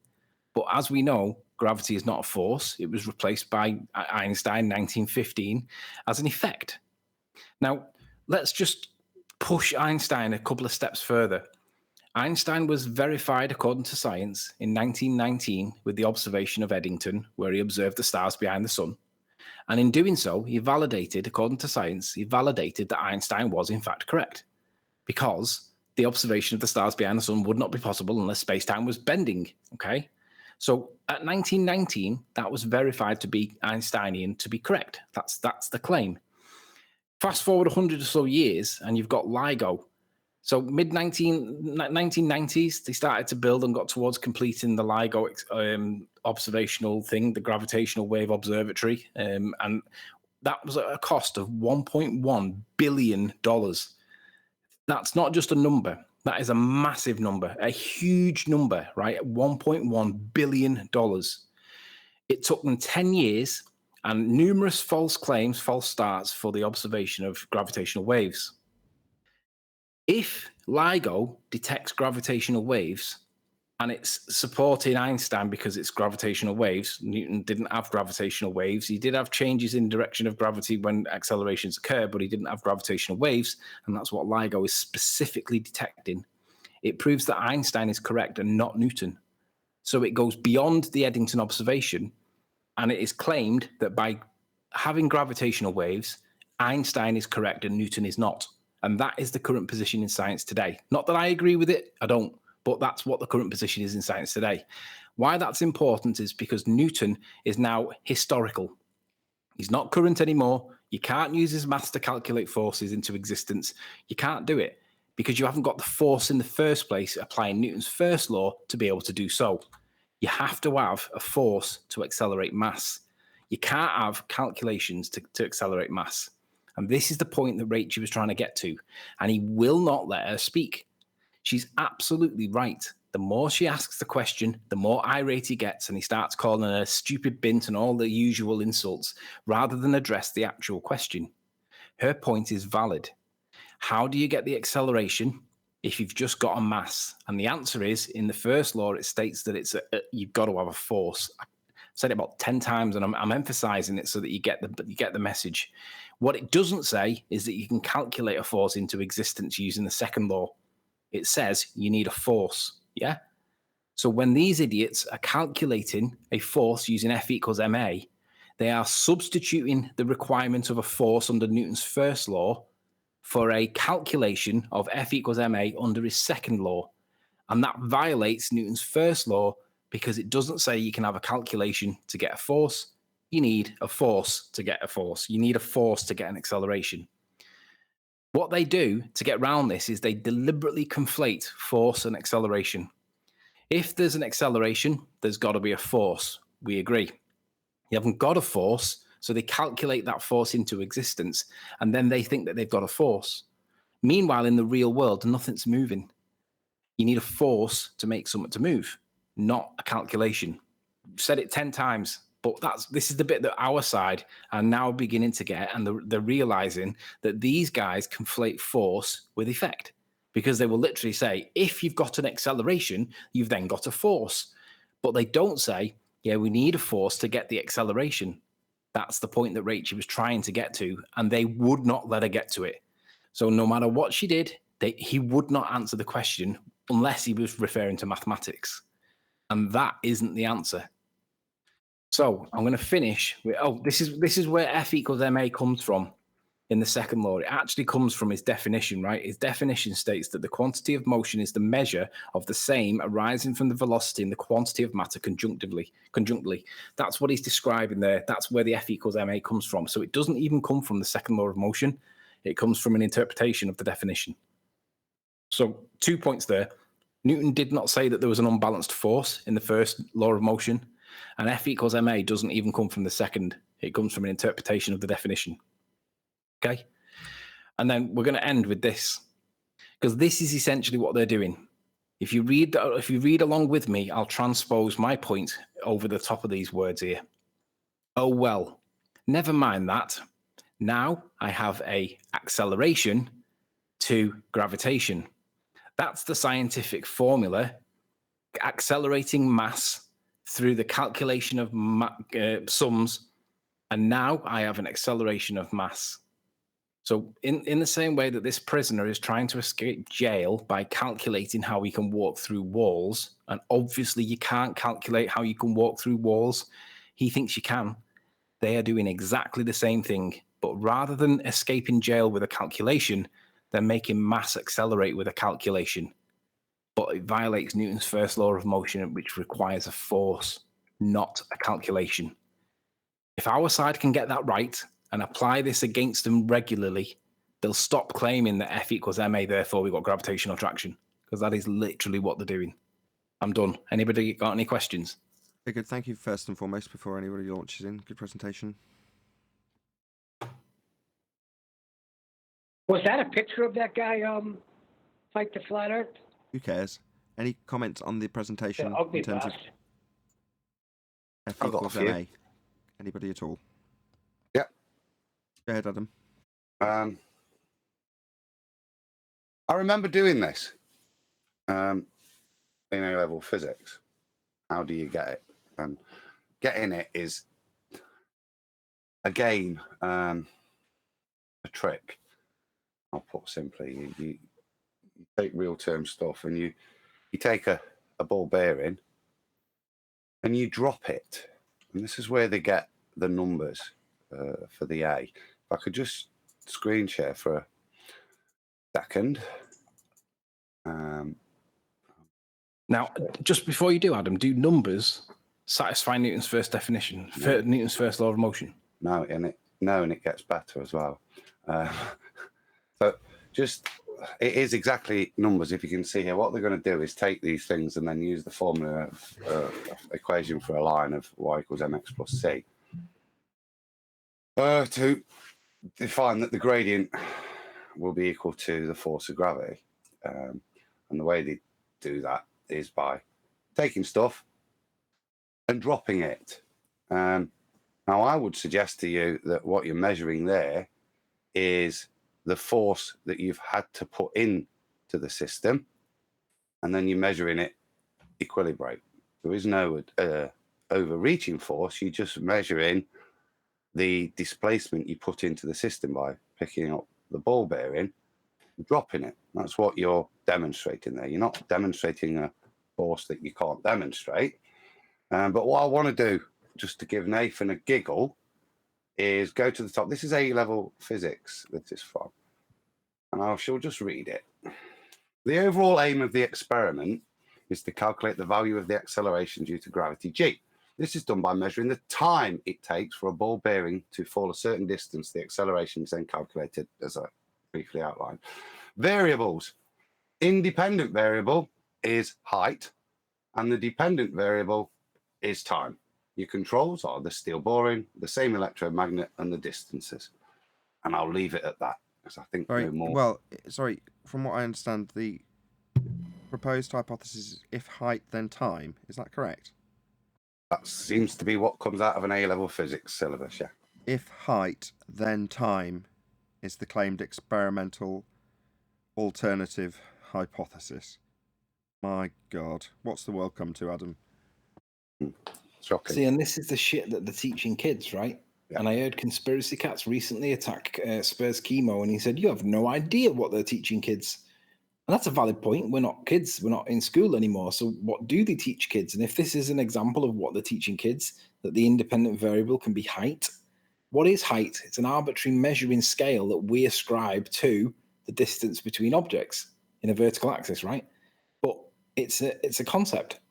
But as we know, gravity is not a force. It was replaced by Einstein 1915 as an effect. Now, let's just push Einstein a couple of steps further. Einstein was verified according to science in 1919 with the observation of Eddington, where he observed the stars behind the sun. And in doing so, he validated, according to science, he validated that Einstein was in fact correct, because the observation of the stars behind the sun would not be possible unless space-time was bending, okay? So at 1919, that was verified to be Einsteinian, to be correct. That's the claim. Fast forward 100 or so years, and you've got LIGO. So mid-1990s, they started to build and got towards completing the LIGO observational thing, the gravitational wave observatory. And that was at a cost of $1.1 billion. That's not just a number. That is a massive number, a huge number, right? $1.1 billion. It took them 10 years and numerous false claims, false starts for the observation of gravitational waves. If LIGO detects gravitational waves and it's supporting Einstein because it's gravitational waves, Newton didn't have gravitational waves. He did have changes in direction of gravity when accelerations occur, but he didn't have gravitational waves, and that's what LIGO is specifically detecting. It proves that Einstein is correct and not Newton. So it goes beyond the Eddington observation, and it is claimed that by having gravitational waves, Einstein is correct and Newton is not. And that is the current position in science today. Not that I agree with it, I don't, but that's what the current position is in science today. Why that's important is because Newton is now historical. He's not current anymore. You can't use his maths to calculate forces into existence. You can't do it because you haven't got the force in the first place applying Newton's first law to be able to do so. You have to have a force to accelerate mass. You can't have calculations to accelerate mass. And this is the point that Rachel was trying to get to. And he will not let her speak. She's absolutely right. The more she asks the question, the more irate he gets, and he starts calling her a stupid bint and all the usual insults, rather than address the actual question. Her point is valid. How do you get the acceleration if you've just got a mass? And the answer is, in the first law, it states that you've got to have a force. said it about 10 times, and I'm emphasizing it so that you get the message. What it doesn't say is that you can calculate a force into existence using the second law. It says you need a force. Yeah. So when these idiots are calculating a force using F equals ma, they are substituting the requirement of a force under Newton's first law for a calculation of F equals ma under his second law. And that violates Newton's first law because it doesn't say you can have a calculation to get a force. You need a force to get a force. You need a force to get an acceleration. What they do to get around this is they deliberately conflate force and acceleration. If there's an acceleration, there's got to be a force. We agree. You haven't got a force, so they calculate that force into existence, and then they think that they've got a force. Meanwhile, in the real world, nothing's moving. You need a force to make something to move, not a calculation. I've said it 10 times, but this is the bit that our side are now beginning to get, and they're realizing that these guys conflate force with effect, because they will literally say, if you've got an acceleration, you've then got a force. But they don't say, yeah, we need a force to get the acceleration. That's the point that Rachel was trying to get to, and they would not let her get to it. So no matter what she did, he would not answer the question unless he was referring to mathematics. And that isn't the answer. So I'm going to finish with, this is where F equals ma comes from in the second law. It actually comes from his definition, right? His definition states that the quantity of motion is the measure of the same arising from the velocity and the quantity of matter conjunctly. That's what he's describing there. That's where the F equals ma comes from. So it doesn't even come from the second law of motion. It comes from an interpretation of the definition. So 2 points there. Newton did not say that there was an unbalanced force in the first law of motion, and F equals ma doesn't even come from the second. It comes from an interpretation of the definition. Okay, and then we're going to end with this, because this is essentially what they're doing. If you read along with me, I'll transpose my point over the top of these words here. Oh well, never mind that. Now I have a acceleration to gravitation. That's the scientific formula. Accelerating mass through the calculation of sums, and now I have an acceleration of mass. So in the same way that this prisoner is trying to escape jail by calculating how he can walk through walls, and obviously you can't calculate how you can walk through walls, he thinks you can. They are doing exactly the same thing, but rather than escaping jail with a calculation, they're making mass accelerate with a calculation. But it violates Newton's first law of motion, which requires a force, not a calculation. If our side can get that right and apply this against them regularly, they'll stop claiming that F equals ma, therefore we've got gravitational attraction, because that is literally what they're doing. I'm done. Anybody got any questions? Very good. Thank you first and foremost before anybody launches in. Good presentation. Was that a picture of that guy, Fight the Flat Earth? Who cares? Any comments on the presentation Ugly in terms of bastard. F I've got a equals few. ma? Anybody at all? Yep. Go ahead, Adam. I remember doing this in A-level physics. How do you get it? And getting it is, again, a trick. I'll put simply, you take real-term stuff and you take a ball bearing and you drop it. And this is where they get the numbers for the A. If I could just screen share for a second. Now, just before you do, Adam, do numbers satisfy Newton's first definition, Newton's first law of motion? No, and it gets better as well. So just, it is exactly numbers. If you can see here, what they're going to do is take these things and then use the formula equation for a line of y equals mx plus c to define that the gradient will be equal to the force of gravity. And the way they do that is by taking stuff and dropping it. Now, I would suggest to you that what you're measuring there is the force that you've had to put in to the system, and then you're measuring it equilibrate. There is no overreaching force. You're just measuring the displacement you put into the system by picking up the ball bearing and dropping it. That's what you're demonstrating there. You're not demonstrating a force that you can't demonstrate. But what I want to do, just to give Nathan a giggle, is go to the top. This is A-level physics that is from. And I shall just read it. The overall aim of the experiment is to calculate the value of the acceleration due to gravity g. This is done by measuring the time it takes for a ball bearing to fall a certain distance. The acceleration is then calculated, as I briefly outlined. Variables. Independent variable is height, and the dependent variable is time. Your controls are the steel boring, the same electromagnet, and the distances. And I'll leave it at that, because I think no more. Well, sorry, from what I understand, the proposed hypothesis is if height, then time. Is that correct? That seems to be what comes out of an A-level physics syllabus, yeah. If height, then time is the claimed experimental alternative hypothesis. My God, what's the world come to, Adam? Shocking. See, and this is the shit that they're teaching kids, right? Yeah. And I heard Conspiracy Cats recently attack Spurs Chemo, and he said, you have no idea what they're teaching kids. And that's a valid point. We're not kids. We're not in school anymore. So what do they teach kids? And if this is an example of what they're teaching kids, that the independent variable can be height, what is height? It's an arbitrary measuring scale that we ascribe to the distance between objects in a vertical axis, right? But it's a concept.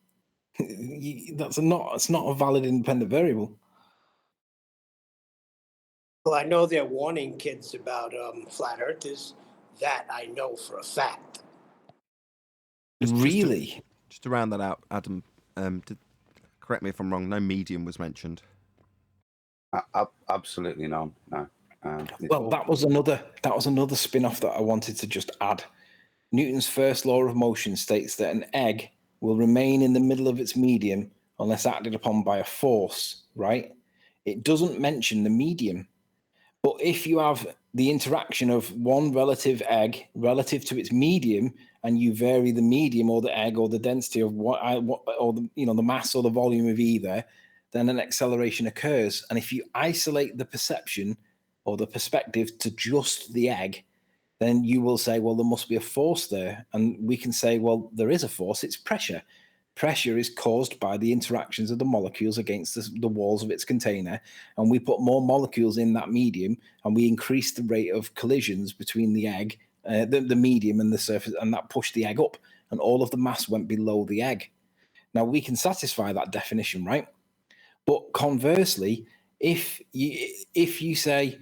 It's not a valid independent variable. Well, I know they're warning kids about flat earthers. That I know for a fact. Really? Just to round that out, Adam, correct me if I'm wrong, no medium was mentioned. Absolutely none. No. Well, that was another spin-off that I wanted to just add. Newton's first law of motion states that an egg will remain in the middle of its medium unless acted upon by a force, right? It doesn't mention the medium. But if you have the interaction of one relative egg relative to its medium, and you vary the medium or the egg or the density of the mass or the volume of either, then an acceleration occurs. And if you isolate the perception or the perspective to just the egg, then you will say, well, there must be a force there. And we can say, well, there is a force. It's pressure. Pressure is caused by the interactions of the molecules against the walls of its container. And we put more molecules in that medium, and we increase the rate of collisions between the egg, the medium and the surface, and that pushed the egg up. And all of the mass went below the egg. Now, we can satisfy that definition, right? But conversely, if you say,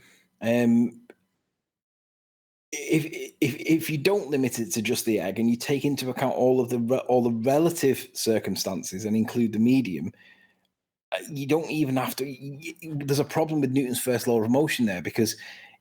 if you don't limit it to just the egg and you take into account all the relative circumstances and include the medium, you don't even have to. There's a problem with Newton's first law of motion there, because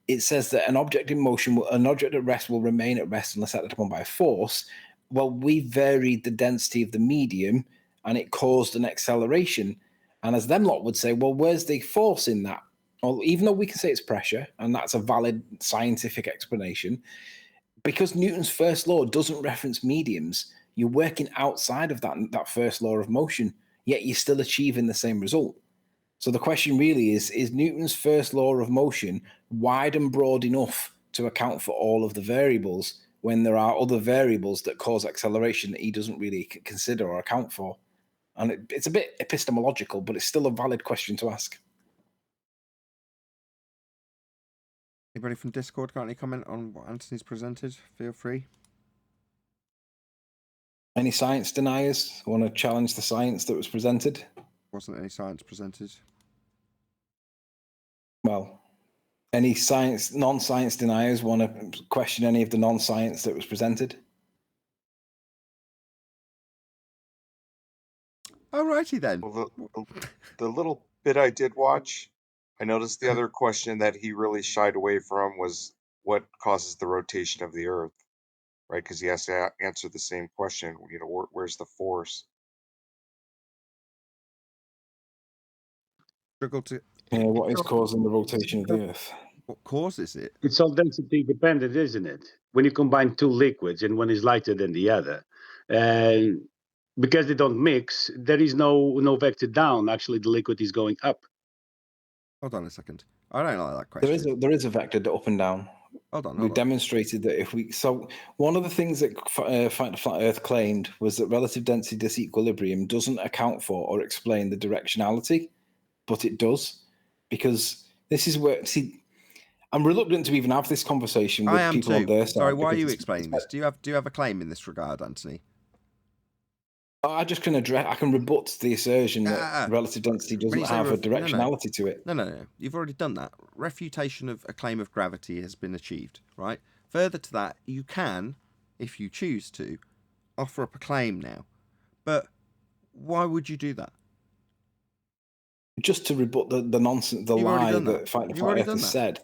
it says that an object in motion, an object at rest will remain at rest unless acted upon by a force. Well, we varied the density of the medium and it caused an acceleration. And as them lot would say, well, where's the force in that? Well, even though we can say it's pressure, and that's a valid scientific explanation, because Newton's first law doesn't reference mediums, you're working outside of that first law of motion, yet you're still achieving the same result. So the question really is Newton's first law of motion wide and broad enough to account for all of the variables when there are other variables that cause acceleration that he doesn't really consider or account for? And it's a bit epistemological, but it's still a valid question to ask. Anybody from Discord got any comment on what Anthony's presented? Feel free. Any science deniers want to challenge the science that was presented? Wasn't any science presented. Well, any non-science deniers want to question any of the non-science that was presented? Alrighty then. Well, the little bit I did watch, I noticed the other question that he really shied away from was what causes the rotation of the Earth, right? Because he has to answer the same question. Where's the force? Struggle to. What is causing the rotation of the Earth? What causes it? It's all density dependent, isn't it? When you combine two liquids and one is lighter than the other, because they don't mix, there is no vector down. Actually, the liquid is going up. Hold on a second. I don't like that question. There is a vector up and down. We Hold on. demonstrated that if we one of the things that Fight the Flat Earth claimed was that relative density disequilibrium doesn't account for or explain the directionality, but it does, because this is where I'm reluctant to even have this conversation with people on their side. Sorry, why are you explaining this? Do you have a claim in this regard, Anthony? I just can address. I can rebut the assertion that relative density doesn't have a directionality to it. No. You've already done that. Refutation of a claim of gravity has been achieved, right? Further to that, you can, if you choose to, offer up a claim now. But why would you do that? Just to rebut the nonsense, the lie that Fight the Flat Earth has said.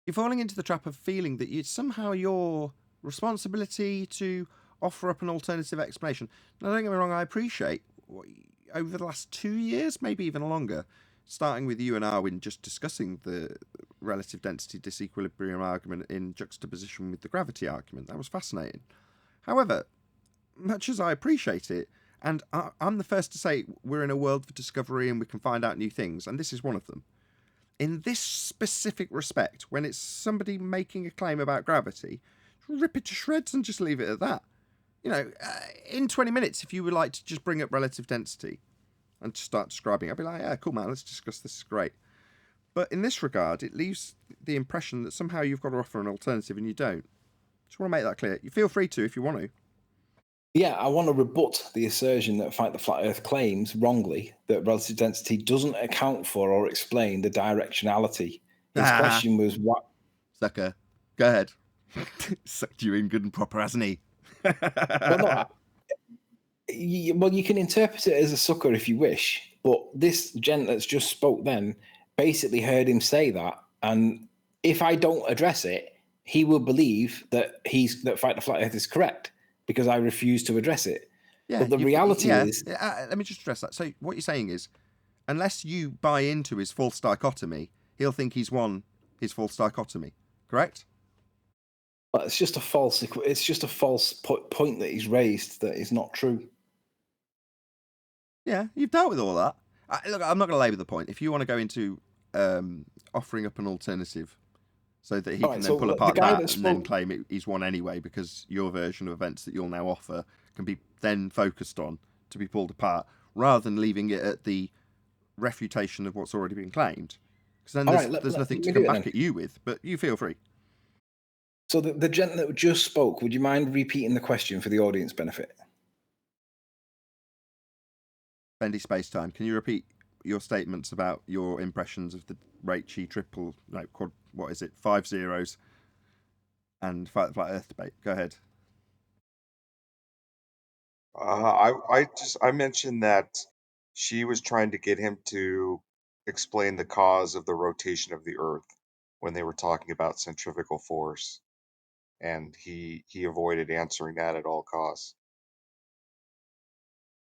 You're falling into the trap of feeling that it's somehow your responsibility to offer up an alternative explanation. Now, don't get me wrong, I appreciate over the last 2 years, maybe even longer, starting with you and Arwin just discussing the relative density disequilibrium argument in juxtaposition with the gravity argument. That was fascinating. However, much as I appreciate it, and I'm the first to say we're in a world of discovery and we can find out new things, and this is one of them. In this specific respect, when it's somebody making a claim about gravity, rip it to shreds and just leave it at that. You know, in 20 minutes, if you would like to just bring up relative density and just start describing it, I'd be like, yeah, cool, man, let's discuss this, is great. But in this regard, it leaves the impression that somehow you've got to offer an alternative and you don't. Just want to make that clear. You feel free to if you want to. Yeah, I want to rebut the assertion that Fight the Flat Earth claims wrongly that relative density doesn't account for or explain the directionality. His question was what? Sucker, go ahead. Sucked you in good and proper, hasn't he? Well, you can interpret it as a sucker if you wish, but this gent that's just spoke then basically heard him say that, and if I don't address it, he will believe that Fight the Flat Earth is correct because I refuse to address it. Yeah, but the reality is... let me just address that. So what you're saying is, unless you buy into his false dichotomy, he'll think he's won his false dichotomy, correct? But it's just a false point that he's raised that is not true. Yeah, you've dealt with all that. Look, I'm not going to labour the point. If you want to go into offering up an alternative so that he can then pull apart that and then claim he's won anyway because your version of events that you'll now offer can be then focused on to be pulled apart rather than leaving it at the refutation of what's already been claimed. Because then there's nothing to come back at you with, but you feel free. So the gent that just spoke, would you mind repeating the question for the audience benefit? Bendy Spacetime, can you repeat your statements about your impressions of the Raichi triple, quad, what is it, 5 zeros and Fight the Flat Earth debate? Go ahead. I mentioned that she was trying to get him to explain the cause of the rotation of the Earth when they were talking about centrifugal force. And he avoided answering that at all costs.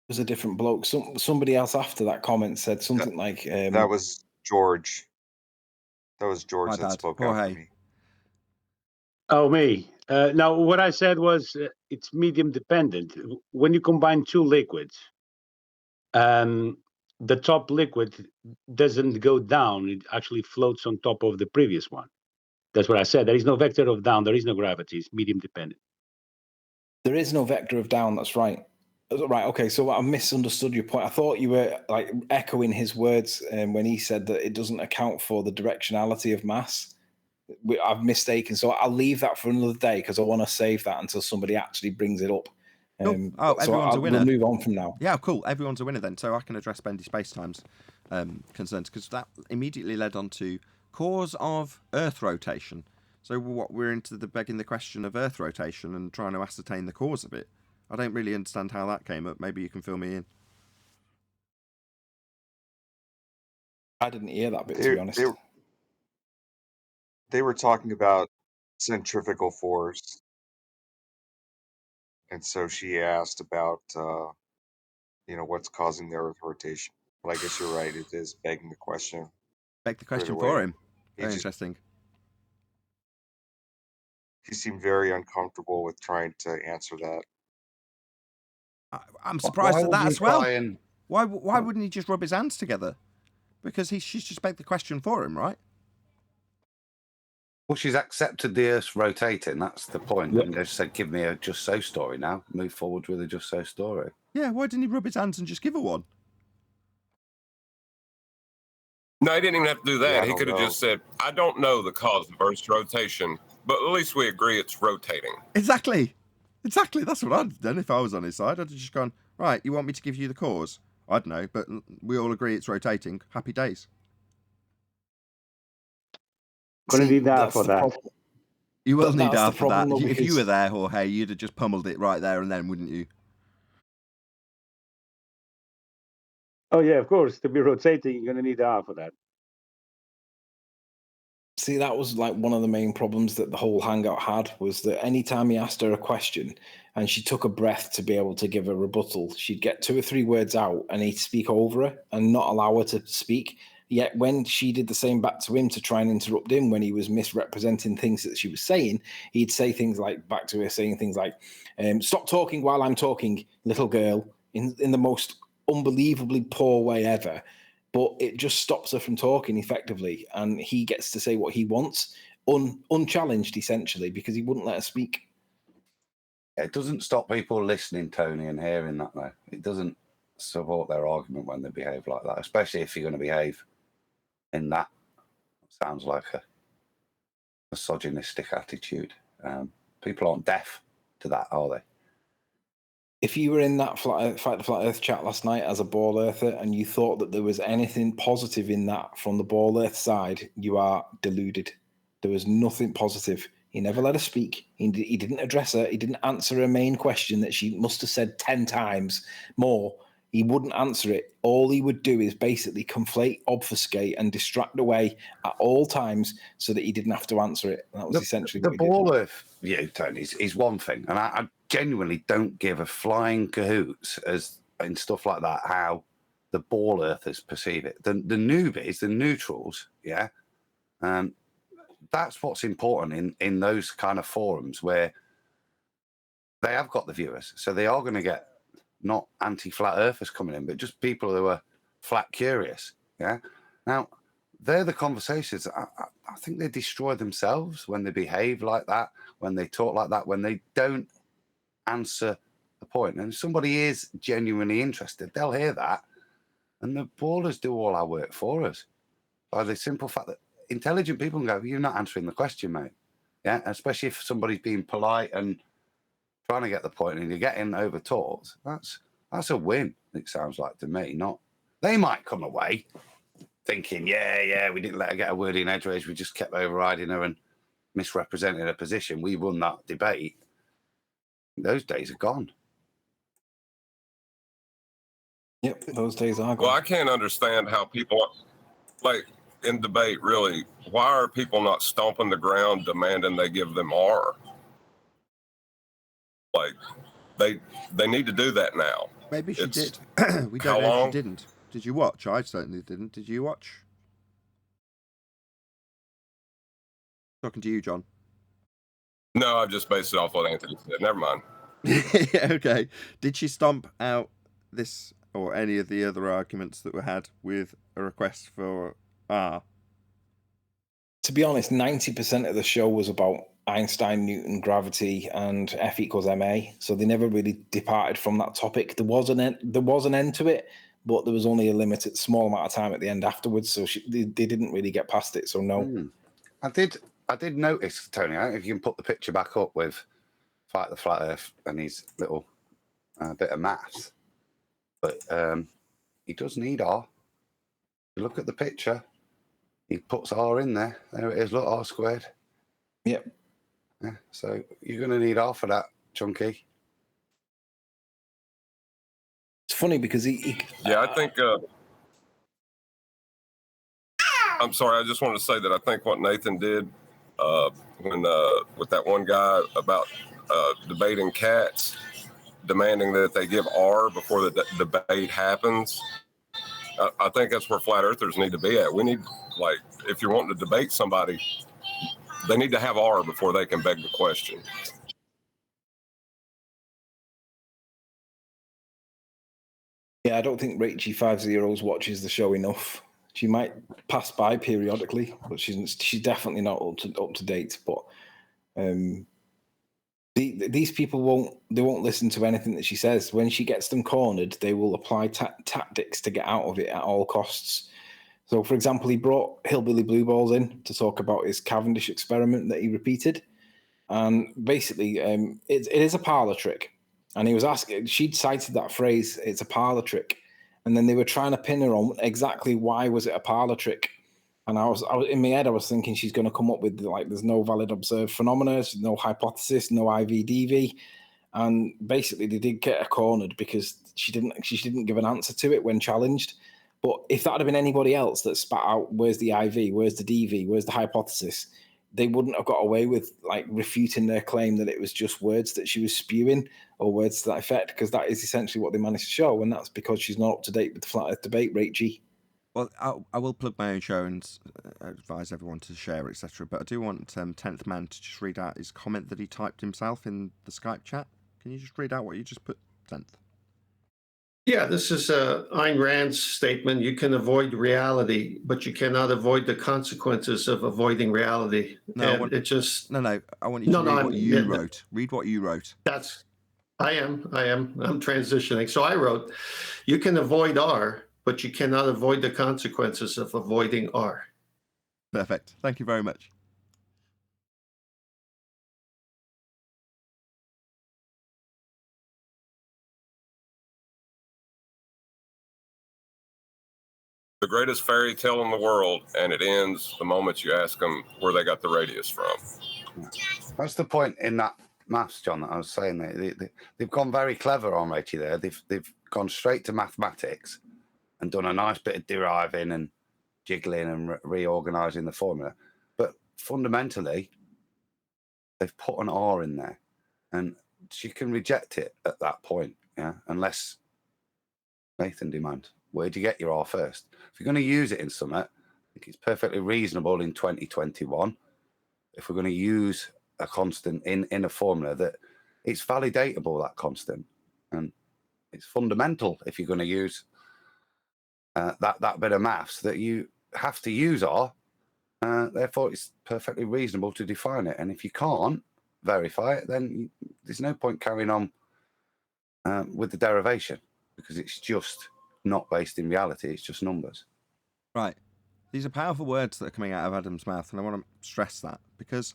It was a different bloke. Somebody else after that comment said something like... that was George. That was George that spoke after me. Oh, me. Now, what I said was it's medium dependent. When you combine two liquids, the top liquid doesn't go down. It actually floats on top of the previous one. That's what I said. There is no vector of down. There is no gravity. It's medium dependent. There is no vector of down. That's right. Right. Okay. So I misunderstood your point. I thought you were echoing his words when he said that it doesn't account for the directionality of mass. I've mistaken. So I'll leave that for another day because I want to save that until somebody actually brings it up. Cool. Everyone's a winner. We'll move on from now. Yeah, cool. Everyone's a winner then. So I can address Bendy Spacetime's concerns because that immediately led on to cause of Earth rotation. So we're into begging the question of Earth rotation and trying to ascertain the cause of it. I don't really understand how that came up. Maybe you can fill me in. I didn't hear that bit, to be honest. They were talking about centrifugal force. And so she asked about, what's causing the Earth rotation. But I guess you're right. It is begging the question. Beg the question for him. Very interesting. He seemed very uncomfortable with trying to answer that. I'm surprised at would that you as well. try and- Why wouldn't he just rub his hands together? Because she's just made the question for him, right? Well, she's accepted the Earth's rotating. That's the point. Yeah. And they said, give me a just so story now. Move forward with a just so story. Yeah, why didn't he rub his hands and just give her one? No, he didn't even have to do that. Yeah, I He don't could have know. just said, I don't know the cause of Earth's rotation, but at least we agree it's rotating. Exactly. That's what I'd done if I was on his side. I'd have just gone, right, you want me to give you the cause? I don't know, but we all agree it's rotating. Happy days. Gonna See, need that that's for the that. problem. You will But need that's the that for that. problem, though, If you because- were there, Jorge, you'd have just pummeled it right there and then, wouldn't you? Oh yeah, of course. To be rotating, you're gonna need R for that. See, that was like one of the main problems that the whole hangout had, was that anytime he asked her a question and she took a breath to be able to give a rebuttal, she'd get 2 or 3 words out and he'd speak over her and not allow her to speak. Yet when she did the same back to him to try and interrupt him when he was misrepresenting things that she was saying, he'd say things like, back to her, saying things like, stop talking while I'm talking, little girl, in the most unbelievably poor way ever. But it just stops her from talking effectively, and he gets to say what he wants, unchallenged, essentially, because he wouldn't let her speak. It doesn't stop people listening, Tony, and hearing that, though. It doesn't support their argument when they behave like that, especially if you're going to behave in that. Sounds like a misogynistic attitude. People aren't deaf to that, are they? If you were in that Fight the Flat Earth chat last night as a Ball Earther and you thought that there was anything positive in that from the Ball Earth side, you are deluded. There was nothing positive. He never let her speak. He didn't address her. He didn't answer her main question that she must have said 10 times more. He wouldn't answer it. All he would do is basically conflate, obfuscate, and distract away at all times so that he didn't have to answer it. And that was essentially the what he did. Ball Earth view, Tony, is one thing, and I genuinely don't give a flying cahoots as in stuff like that how the Ball Earthers perceive it. The newbies, the neutrals, yeah, that's what's important in those kind of forums where they have got the viewers, so they are going to get not anti-flat earthers coming in, but just people who are flat curious. Yeah. Now, they're the conversations. I think they destroy themselves when they behave like that, when they talk like that, when they don't answer the point. And if somebody is genuinely interested, they'll hear that. And the ballers do all our work for us by the simple fact that intelligent people can go, you're not answering the question, mate. Yeah. Especially if somebody's being polite and trying to get the point and you're getting over talked, that's a win, it sounds like to me. Not they might come away thinking, yeah, we didn't let her get a word in edgeways, we just kept overriding her and misrepresenting her position. We won that debate. Those days are gone. Yep, those days are gone. Well, I can't understand how people, like in debate, really, why are people not stomping the ground demanding they give them R? Like, they need to do that now. Maybe she It's- did. We how don't know if long? she didn't. Did you watch? I certainly didn't. Did you watch? Talking to you, John. No, I've just based it off what Anthony said. Never mind. Okay. Did she stomp out this or any of the other arguments that were had with a request for R? To be honest, 90% of the show was about Einstein, Newton, gravity, and F equals ma. So they never really departed from that topic. There was an end to it, but there was only a limited small amount of time at the end afterwards. So they didn't really get past it. So no. I did notice, Tony, I don't know if you can put the picture back up with Fight the Flat Earth and his little bit of maths, but he does need R. You look at the picture, he puts R in there. There it is, look, R squared. Yep. Yeah, so you're going to need R for that, Chunky. It's funny because Yeah, I think. I'm sorry. I just want to say that I think what Nathan did when with that one guy about debating cats, demanding that they give R before the debate happens. I think that's where flat earthers need to be at. We need, like, if you're wanting to debate somebody, they need to have R before they can beg the question. Yeah, I don't think Rachie 50 watches the show enough. She might pass by periodically, but she's definitely not up to date. But these people won't listen to anything that she says. When she gets them cornered, they will apply tactics to get out of it at all costs. So, for example, he brought Hillbilly Blue Balls in to talk about his Cavendish experiment that he repeated. And basically, it is a parlor trick. And he was asking, she'd cited that phrase, it's a parlor trick. And then they were trying to pin her on exactly why was it a parlor trick. And I was in my head, I was thinking she's going to come up with, like, there's no valid observed phenomena, there's no hypothesis, no IVDV. And basically they did get her cornered because she didn't give an answer to it when challenged. But if that had been anybody else that spat out, where's the IV, where's the DV, where's the hypothesis, they wouldn't have got away with, like, refuting their claim that it was just words that she was spewing or words to that effect, because that is essentially what they managed to show, and that's because she's not up to date with the flat earth debate, Rachie. Well, I will plug my own show and advise everyone to share, etc. But I do want 10th Man to just read out his comment that he typed himself in the Skype chat. Can you just read out what you just put, 10th? Yeah, this is Ayn Rand's statement. You can avoid reality, but you cannot avoid the consequences of avoiding reality. No, I want you to read what you wrote. Read what you wrote. I'm transitioning. So I wrote, you can avoid R, but you cannot avoid the consequences of avoiding R. Perfect. Thank you very much. The greatest fairy tale in the world, and it ends the moment you ask them where they got the radius from. That's the point in that maths, John, that I was saying. They've gone very clever on Rachie there. They've gone straight to mathematics and done a nice bit of deriving and jiggling and reorganizing the formula. But fundamentally, they've put an R in there, and she can reject it at that point, yeah, unless Nathan demands. Where'd you get your R first? If you're going to use it in something, I think it's perfectly reasonable in 2021, if we're going to use a constant in a formula, that it's validatable, that constant. And it's fundamental if you're going to use that bit of maths, that you have to use R. Therefore, it's perfectly reasonable to define it. And if you can't verify it, then there's no point carrying on with the derivation, because it's just not based in reality. It's just numbers. Right. These are powerful words that are coming out of Adam's mouth, and I want to stress that, because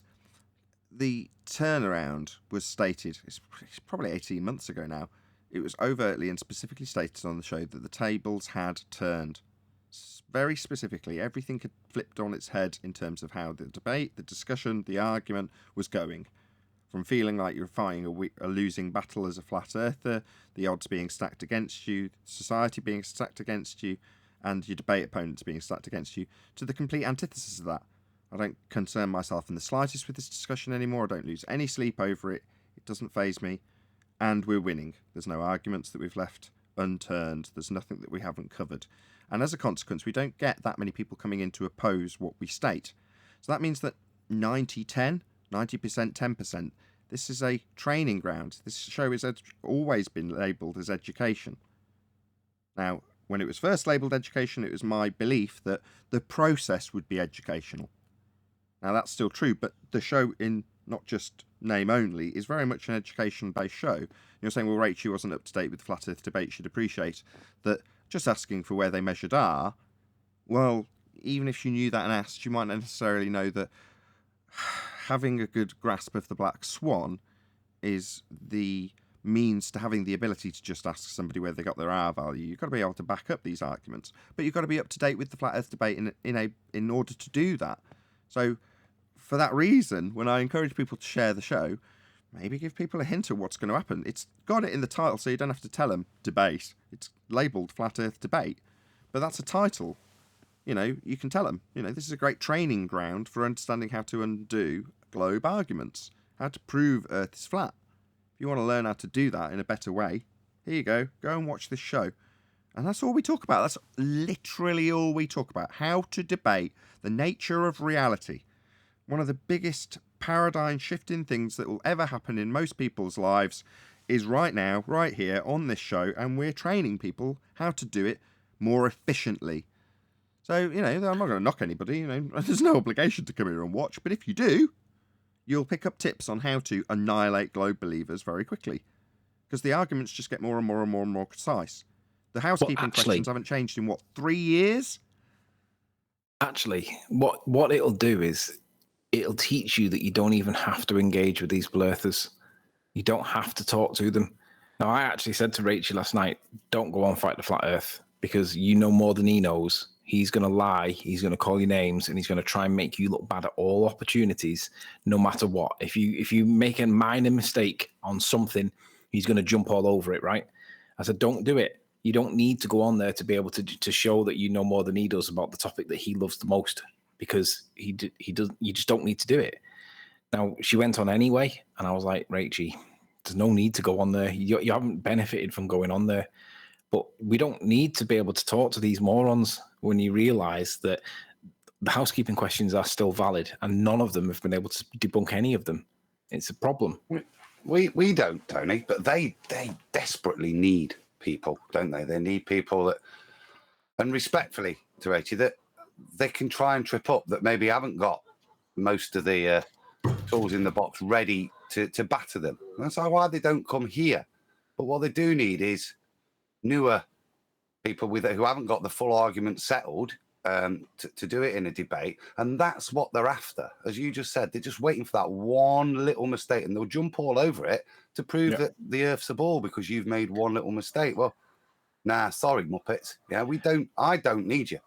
the turnaround was stated, it's probably 18 months ago now, it was overtly and specifically stated on the show that the tables had turned. Very specifically, everything had flipped on its head in terms of how the debate, the discussion, the argument was going. From feeling like you're fighting a losing battle as a flat earther, the odds being stacked against you, society being stacked against you, and your debate opponents being stacked against you, to the complete antithesis of that. I don't concern myself in the slightest with this discussion anymore. I don't lose any sleep over it. It doesn't faze me. And we're winning. There's no arguments that we've left unturned. There's nothing that we haven't covered. And as a consequence, we don't get that many people coming in to oppose what we state. So that means that 90-10, 90%, 10%, this is a training ground. This show has always been labelled as education. Now, when it was first labelled education, it was my belief that the process would be educational. Now, that's still true, but the show, in not just name only, is very much an education-based show. You're saying, well, Rachel wasn't up to date with the flat earth debate. She'd appreciate that. Just asking for where they measured R, well, even if you knew that and asked, you might not necessarily know that having a good grasp of the black swan is the means to having the ability to just ask somebody where they got their R value. You've got to be able to back up these arguments, but you've got to be up to date with the flat earth debate in order to do that. So for that reason, when I encourage people to share the show, maybe give people a hint of what's going to happen. It's got it in the title, so you don't have to tell them debate. It's labelled Flat Earth Debate, but that's a title. You know, you can tell them, you know, this is a great training ground for understanding how to undo globe arguments, how to prove Earth is flat. If you want to learn how to do that in a better way, here you go. Go and watch this show. And that's all we talk about. That's literally all we talk about. How to debate the nature of reality. One of the biggest paradigm shifting things that will ever happen in most people's lives is right now, right here on this show, and we're training people how to do it more efficiently. So, I'm not going to knock anybody, there's no obligation to come here and watch, but if you do, you'll pick up tips on how to annihilate globe believers very quickly. Because the arguments just get more and more and more and more concise. The housekeeping questions haven't changed in, 3 years? Actually, what it'll do is it'll teach you that you don't even have to engage with these blurthers. You don't have to talk to them. Now, I actually said to Rachel last night, don't go on Fight the Flat Earth, because you know more than he knows. He's going to lie, he's going to call you names, and he's going to try and make you look bad at all opportunities, no matter what. If you make a minor mistake on something, he's going to jump all over it, right? I said, don't do it. You don't need to go on there to be able to show that you know more than he does about the topic that he loves the most, because he does. You just don't need to do it. Now, she went on anyway, and I was like, Rachie, there's no need to go on there. You haven't benefited from going on there. But we don't need to be able to talk to these morons when you realize that the housekeeping questions are still valid, and none of them have been able to debunk any of them. It's a problem. We don't, Tony, but they desperately need people, don't they? They need people that, and respectfully to Rachel, that they can try and trip up, that maybe haven't got most of the tools in the box ready to batter them. That's why they don't come here. But what they do need is newer people who haven't got the full argument settled to do it in a debate. And that's what they're after. As you just said, they're just waiting for that one little mistake, and they'll jump all over it to prove that the Earth's a ball because you've made one little mistake. Well, nah, sorry, Muppets. Yeah, I don't need you.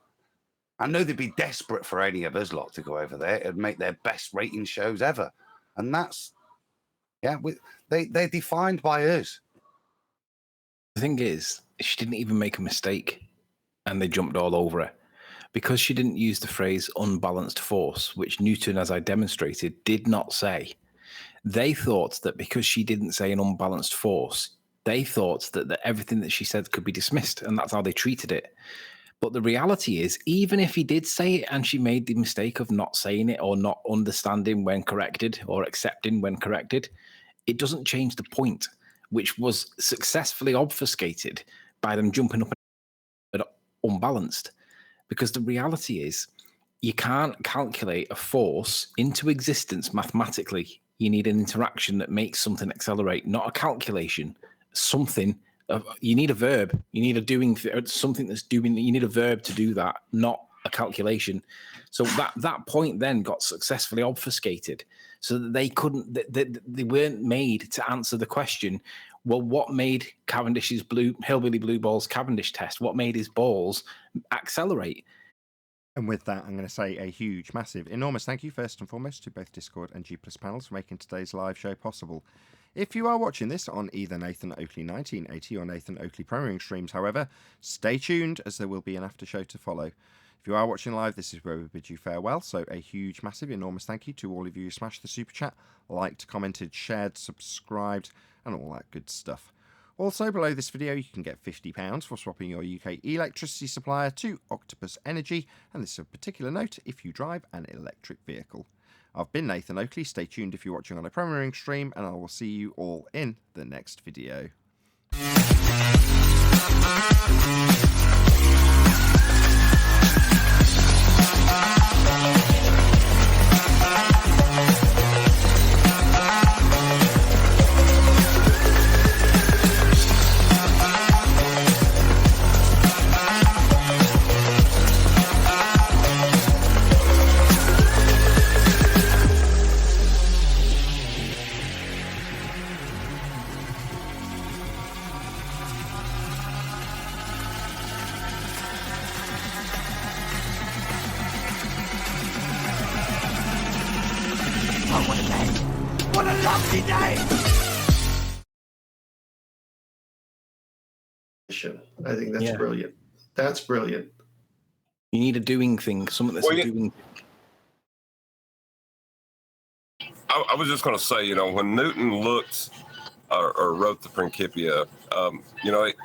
I know they'd be desperate for any of us lot to go over there and make their best rating shows ever. And that's, they're defined by us. The thing is, she didn't even make a mistake, and they jumped all over her. Because she didn't use the phrase unbalanced force, which Newton, as I demonstrated, did not say. They thought that because she didn't say an unbalanced force, they thought that everything that she said could be dismissed, and that's how they treated it. But the reality is, even if he did say it and she made the mistake of not saying it or not understanding when corrected or accepting when corrected, it doesn't change the point, which was successfully obfuscated by them jumping up and unbalanced. Because the reality is, you can't calculate a force into existence mathematically. You need an interaction that makes something accelerate, not a calculation. Something, you need a verb. You need a doing, something that's doing, you need a verb to do that, not a calculation. So that point then got successfully obfuscated, so that they couldn't, they weren't made to answer the question, well, what made Cavendish's Hillbilly Blue Balls Cavendish test? What made his balls accelerate? And with that, I'm going to say a huge, massive, enormous thank you, first and foremost, to both Discord and G+ panels for making today's live show possible. If you are watching this on either Nathan Oakley 1980 or Nathan Oakley Premiering streams, however, stay tuned, as there will be an after show to follow. If you are watching live, this is where we bid you farewell. So a huge, massive, enormous thank you to all of you who smashed the super chat, liked, commented, shared, subscribed, and all that good stuff. Also, below this video, you can get £50 for swapping your UK electricity supplier to Octopus Energy, and this is of particular note if you drive an electric vehicle. I've been Nathan Oakley. Stay tuned if you're watching on a premiering stream, and I will see you all in the next video. I think that's brilliant. That's brilliant. You need a doing thing, something that's doing. I was just going to say, when Newton looked or wrote the Principia,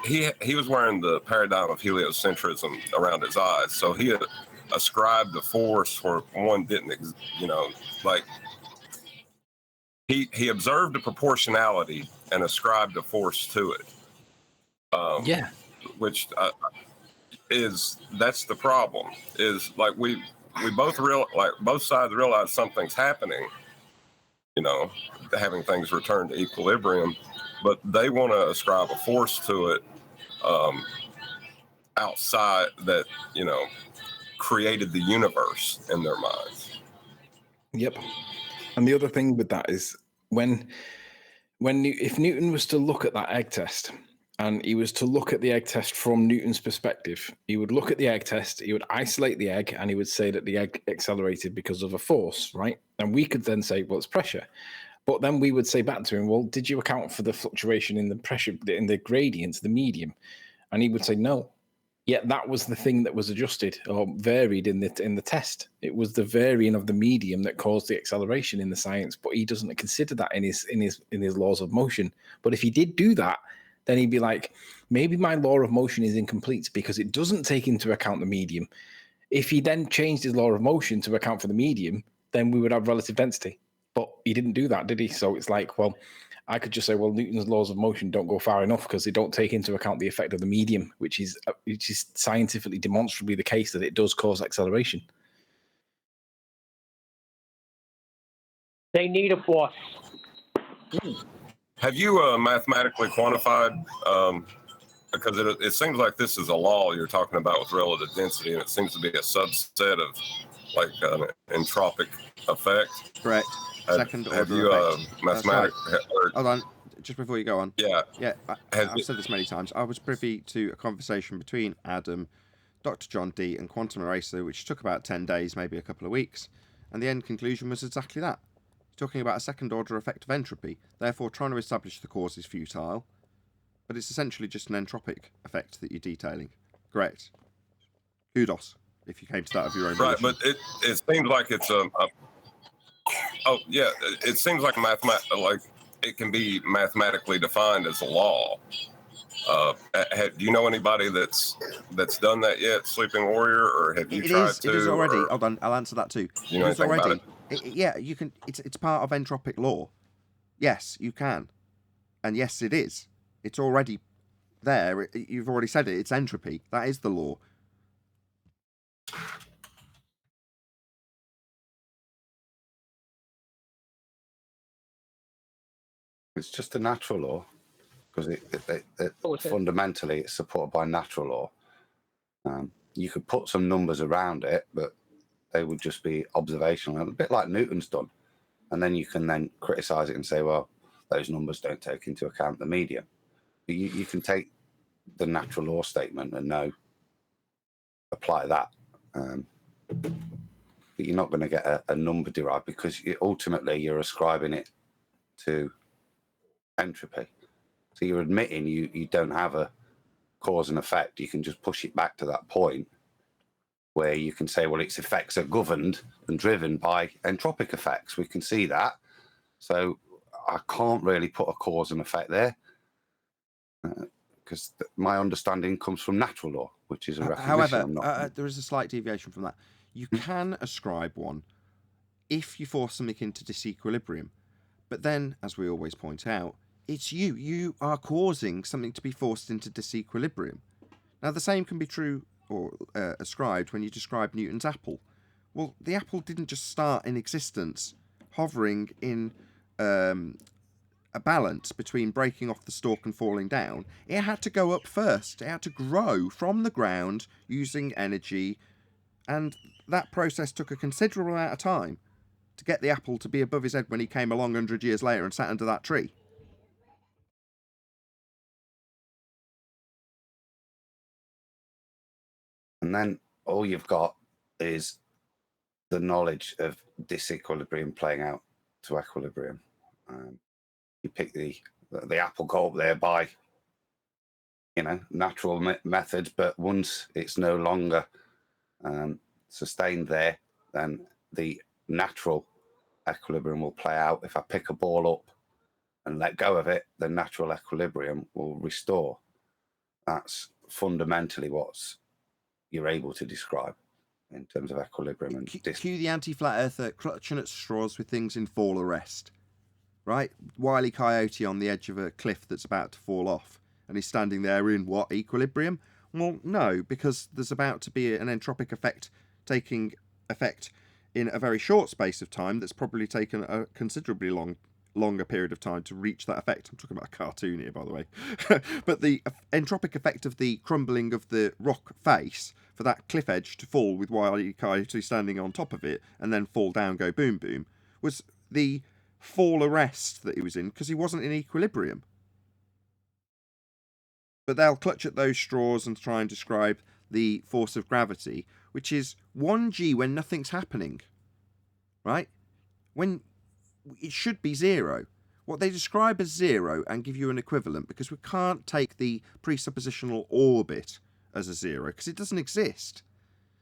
he was wearing the paradigm of heliocentrism around his eyes. So he had ascribed the force where one didn't, he observed a proportionality and ascribed a force to it. Yeah. Which that's the problem. Is like we both both sides realize something's happening. You know, having things return to equilibrium, but they want to ascribe a force to it outside that, you know, created the universe in their minds. Yep. And the other thing with that is if Newton was to look at that egg test, and he was to look at the egg test from Newton's perspective, he would look at the egg test, he would isolate the egg, and he would say that the egg accelerated because of a force, right? And we could then say, well, it's pressure. But then we would say back to him, well, did you account for the fluctuation in the pressure, in the gradients, the medium? And he would say, no. Yet that was the thing that was adjusted or varied in the test. It was the varying of the medium that caused the acceleration in the science, but he doesn't consider that in his laws of motion. But if he did do that, then he'd be like, maybe my law of motion is incomplete because it doesn't take into account the medium. If he then changed his law of motion to account for the medium, then we would have relative density. But he didn't do that, did he? So it's like, well, I could just say, well, Newton's laws of motion don't go far enough because they don't take into account the effect of the medium, which is scientifically demonstrably the case that it does cause acceleration. They need a force. Have you mathematically quantified, because it seems like this is a law you're talking about with relative density, and it seems to be a subset of like an entropic effect. Correct. Second order have you effect. mathematically? Right. Hold on, just before you go on. Yeah. Yeah, I've said this many times. I was privy to a conversation between Adam, Dr. John D, and Quantum Eraser, which took about 10 days, maybe a couple of weeks, and the end conclusion was exactly that. Talking about a second order effect of entropy, therefore trying to establish the cause is futile, but it's essentially just an entropic effect that you're detailing. Correct. Kudos, if you came to that of your own Right, volition. but it seems like it's it seems like like it can be mathematically defined as a law. Do you know anybody that's done that yet, Sleeping Warrior, or have you tried to? It is already. Or, Hold on, I'll answer that too. You know it is anything already. about Yeah, you can. It's part of entropic law. Yes, you can, and yes, it is. It's already there. You've already said it. It's entropy. That is the law. It's just a natural law because fundamentally it's supported by natural law. You could put some numbers around it, but they would just be observational, a bit like Newton's done. And then you can then criticize it and say, well, those numbers don't take into account the medium. But you can take the natural law statement and apply that. But you're not going to get a number derived because ultimately you're ascribing it to entropy. So you're admitting you don't have a cause and effect. You can just push it back to that point where you can say, well, its effects are governed and driven by entropic effects. We can see that. So I can't really put a cause and effect there because my understanding comes from natural law, which is a recognition. However, there is a slight deviation from that. You can ascribe one if you force something into disequilibrium. But then, as we always point out, it's you. You are causing something to be forced into disequilibrium. Now, the same can be true or ascribed when you describe Newton's apple. Well, the apple didn't just start in existence hovering in a balance between breaking off the stalk and falling down. It had to go up first. It had to grow from the ground using energy, and that process took a considerable amount of time to get the apple to be above his head when he came along 100 years later and sat under that tree. And then all you've got is the knowledge of disequilibrium playing out to equilibrium. You pick the apple go up there by, natural methods, but once it's no longer sustained there, then the natural equilibrium will play out. If I pick a ball up and let go of it, the natural equilibrium will restore. That's fundamentally what you're able to describe in terms of equilibrium. And cue the anti-flat earther clutching at straws with things in fall arrest. right? Wile E. Coyote on the edge of a cliff that's about to fall off, and he's standing there in what, equilibrium? Well, no, because there's about to be an entropic effect taking effect in a very short space of time that's probably taken a considerably longer period of time to reach that effect. I'm talking about a cartoon here, by the way. But the entropic effect of the crumbling of the rock face for that cliff edge to fall with Wile E. Coyote standing on top of it and then fall down, go boom boom, was the fall arrest that he was in because he wasn't in equilibrium. But they'll clutch at those straws and try and describe the force of gravity, which is 1g when nothing's happening, right? When it should be 0. What they describe as 0 and give you an equivalent, because we can't take the presuppositional orbit as a 0 because it doesn't exist.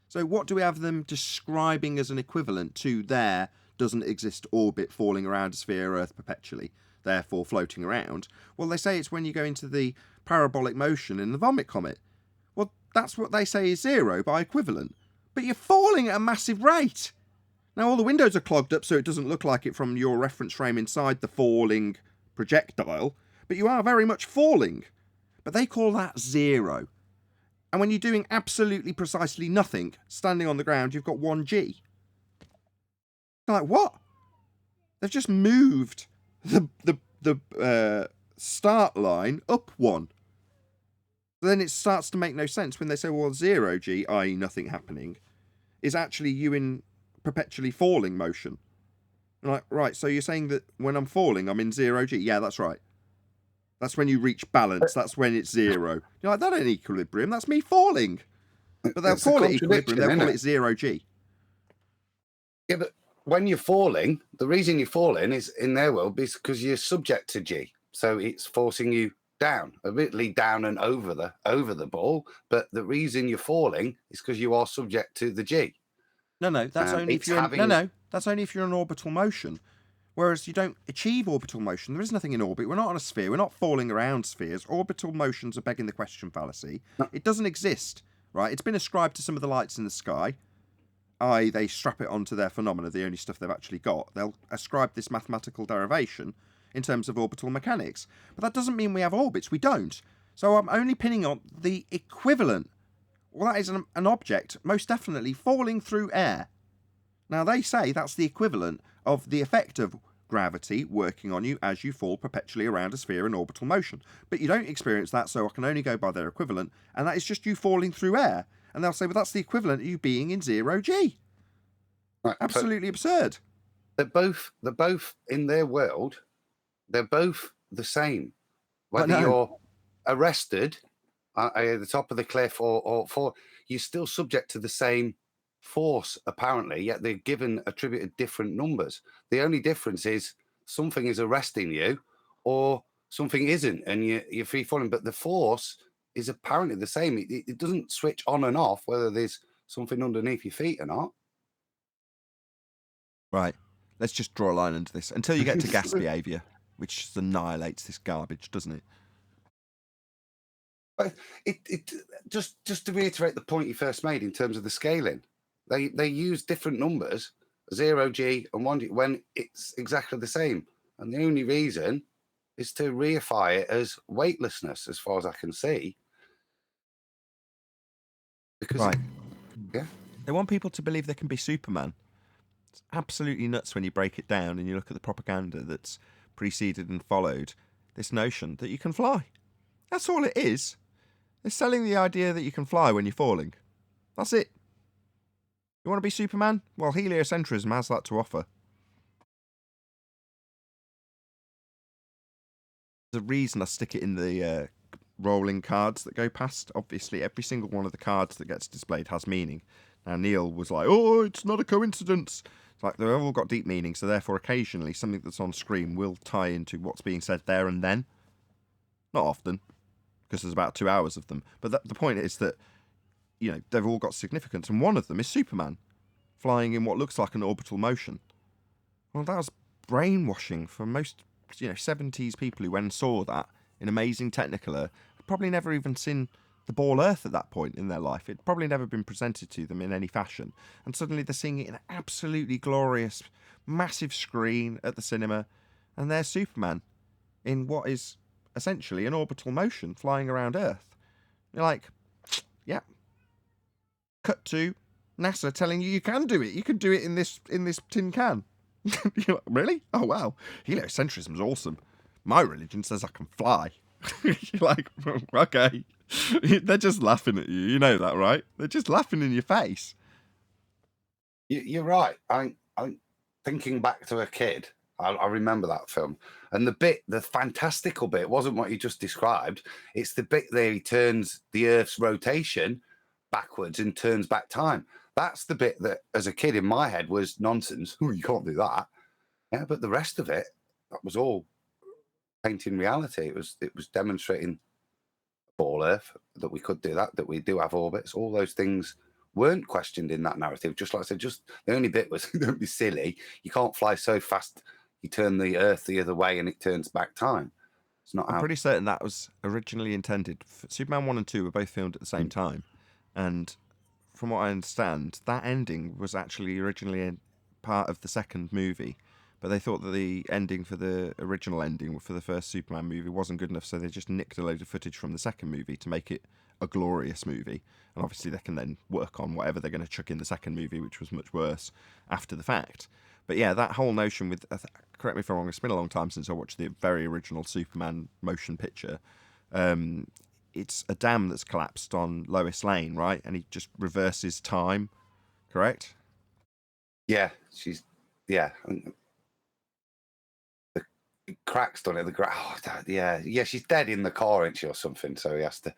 So what do we have them describing as an equivalent to their doesn't exist orbit falling around a sphere Earth perpetually, therefore floating around? Well, they say it's when you go into the parabolic motion in the vomit comet. Well, that's what they say is 0 by equivalent. But you're falling at a massive rate. Now, all the windows are clogged up so it doesn't look like it from your reference frame inside the falling projectile, but you are very much falling. But they call that 0. And when you're doing absolutely precisely nothing, standing on the ground, you've got 1g. Like, what? They've just moved the start line up 1. Then it starts to make no sense when they say, well, 0g, i.e. nothing happening, is actually you in perpetually falling motion. And like, right, so you're saying that when I'm falling, I'm in 0g? Yeah, that's right. That's when you reach balance. That's when it's 0. You're like, that ain't equilibrium. That's me falling. But they'll call it equilibrium. They'll call it 0g. Yeah, but when you're falling, the reason you're falling is in their world is because you're subject to G. So it's forcing you down, admittedly down and over the ball. But the reason you're falling is because you are subject to the G. No, that's only if you're that's only if you're in orbital motion. Whereas you don't achieve orbital motion. There is nothing in orbit. We're not on a sphere. We're not falling around spheres. Orbital motions are begging the question fallacy. It doesn't exist, right? It's been ascribed to some of the lights in the sky. They strap it onto their phenomena, the only stuff they've actually got. They'll ascribe this mathematical derivation in terms of orbital mechanics. But that doesn't mean we have orbits. We don't. So I'm only pinning on the equivalent. Well, that is an object, most definitely, falling through air. Now, they say that's the equivalent of the effect of gravity working on you as you fall perpetually around a sphere in orbital motion. But you don't experience that, so I can only go by their equivalent, and that is just you falling through air. And they'll say, well, that's the equivalent of you being in 0g. Right, absolutely absurd. They're both in their world, they're both the same. Whether you're arrested at the top of the cliff or fall, you're still subject to the same force, apparently, yet they're attributed different numbers. The only difference is something is arresting you or something isn't, and you're free falling, but the force is apparently the same. It doesn't switch on and off whether there's something underneath your feet or not. Right, let's just draw a line under this until you get to gas behaviour, which just annihilates this garbage, doesn't it? But it just to reiterate the point you first made in terms of the scaling, they use different numbers, 0g and 1g, when it's exactly the same. And the only reason is to reify it as weightlessness, as far as I can see. Because they want people to believe they can be Superman. It's absolutely nuts when you break it down and you look at the propaganda that's preceded and followed this notion that you can fly. That's all it is. They're selling the idea that you can fly when you're falling. That's it. You want to be Superman? Well, heliocentrism has that to offer. There's a reason I stick it in the rolling cards that go past. Obviously, every single one of the cards that gets displayed has meaning. Now, Neil was like, oh, it's not a coincidence. It's like, they've all got deep meaning, so therefore, occasionally, something that's on screen will tie into what's being said there and then. Not often, because there's about 2 hours of them. But the point is that, you know, they've all got significance, and one of them is Superman, flying in what looks like an orbital motion. Well, that was brainwashing for most, 70s people who went and saw that in amazing Technicolor. Probably never even seen the ball Earth at that point in their life. It'd probably never been presented to them in any fashion. And suddenly they're seeing it in an absolutely glorious, massive screen at the cinema, and there's Superman in what is essentially an orbital motion flying around Earth. You're like, yeah. Cut to NASA telling you can do it. You can do it in this tin can. You're like, really? Oh wow, heliocentrism is awesome. My religion says I can fly. You're like, okay. They're just laughing at you. You know that, right? They're just laughing in your face. You're right. I'm thinking back to a kid. I remember that film. And the fantastical bit wasn't what you just described. It's the bit there he turns the Earth's rotation backwards and turns back time. That's the bit that, as a kid in my head, was nonsense. Oh, you can't do that. Yeah, but the rest of it, that was all painting reality. It was demonstrating ball Earth, that we could do that we do have orbits. All those things weren't questioned in that narrative. Just like I said, just the only bit was, don't be silly. You can't fly so fast. You turn the Earth the other way and it turns back time. It's not. I'm pretty certain that was originally intended. Superman 1 and 2 were both filmed at the same time, and from what I understand, that ending was actually originally a part of the second movie, but they thought that the ending for the original ending for the first Superman movie wasn't good enough, so they just nicked a load of footage from the second movie to make it a glorious movie. And obviously they can then work on whatever they're going to chuck in the second movie, which was much worse after the fact. But yeah, that whole notion with, correct me if I'm wrong, it's been a long time since I watched the very original Superman motion picture. It's a dam that's collapsed on Lois Lane, right? And he just reverses time, correct? Yeah, the cracks done it. Yeah, she's dead in the car, isn't she, or something? So he has to,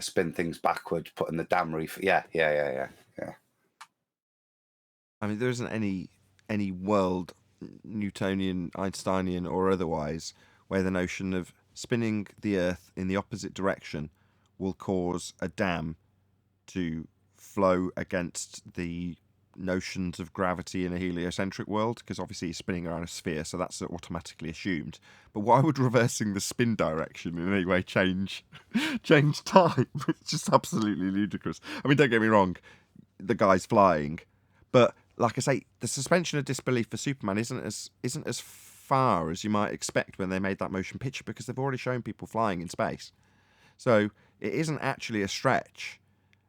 spin things backwards, putting the dam reef. Yeah. I mean, there isn't any world, Newtonian, Einsteinian, or otherwise, where the notion of spinning the Earth in the opposite direction will cause a dam to flow against the notions of gravity in a heliocentric world, because obviously he's spinning around a sphere, so that's automatically assumed. But why would reversing the spin direction in any way change time? It's just absolutely ludicrous. I mean, don't get me wrong, the guy's flying, but like I say, the suspension of disbelief for Superman isn't as far as you might expect when they made that motion picture, because they've already shown people flying in space. So it isn't actually a stretch.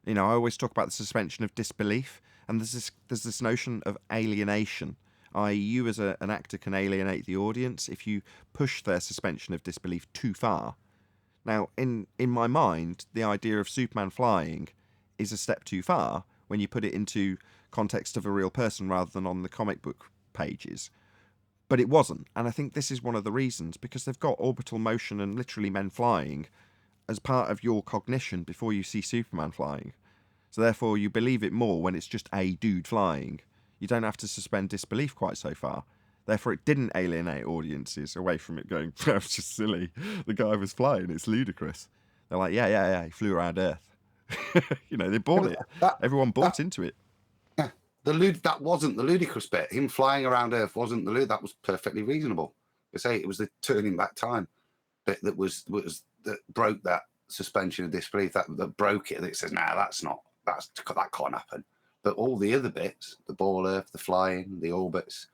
I always talk about the suspension of disbelief, and there's this notion of alienation, i.e. you as an actor can alienate the audience if you push their suspension of disbelief too far. Now, in my mind, the idea of Superman flying is a step too far when you put it into context of a real person rather than on the comic book pages. But it wasn't, and I think this is one of the reasons, because they've got orbital motion and literally men flying as part of your cognition before you see Superman flying. So therefore you believe it more when it's just a dude flying. You don't have to suspend disbelief quite so far. Therefore it didn't alienate audiences away from it going, that's just silly. The guy was flying, it's ludicrous. They're like, yeah, he flew around Earth. They bought it. Everyone bought into it. That wasn't the ludicrous bit. Him flying around Earth wasn't the that was perfectly reasonable. I say it was the turning back time bit that that broke that suspension of disbelief, that broke it. That says, that can't happen. But all the other bits, the ball Earth, the flying, the orbits,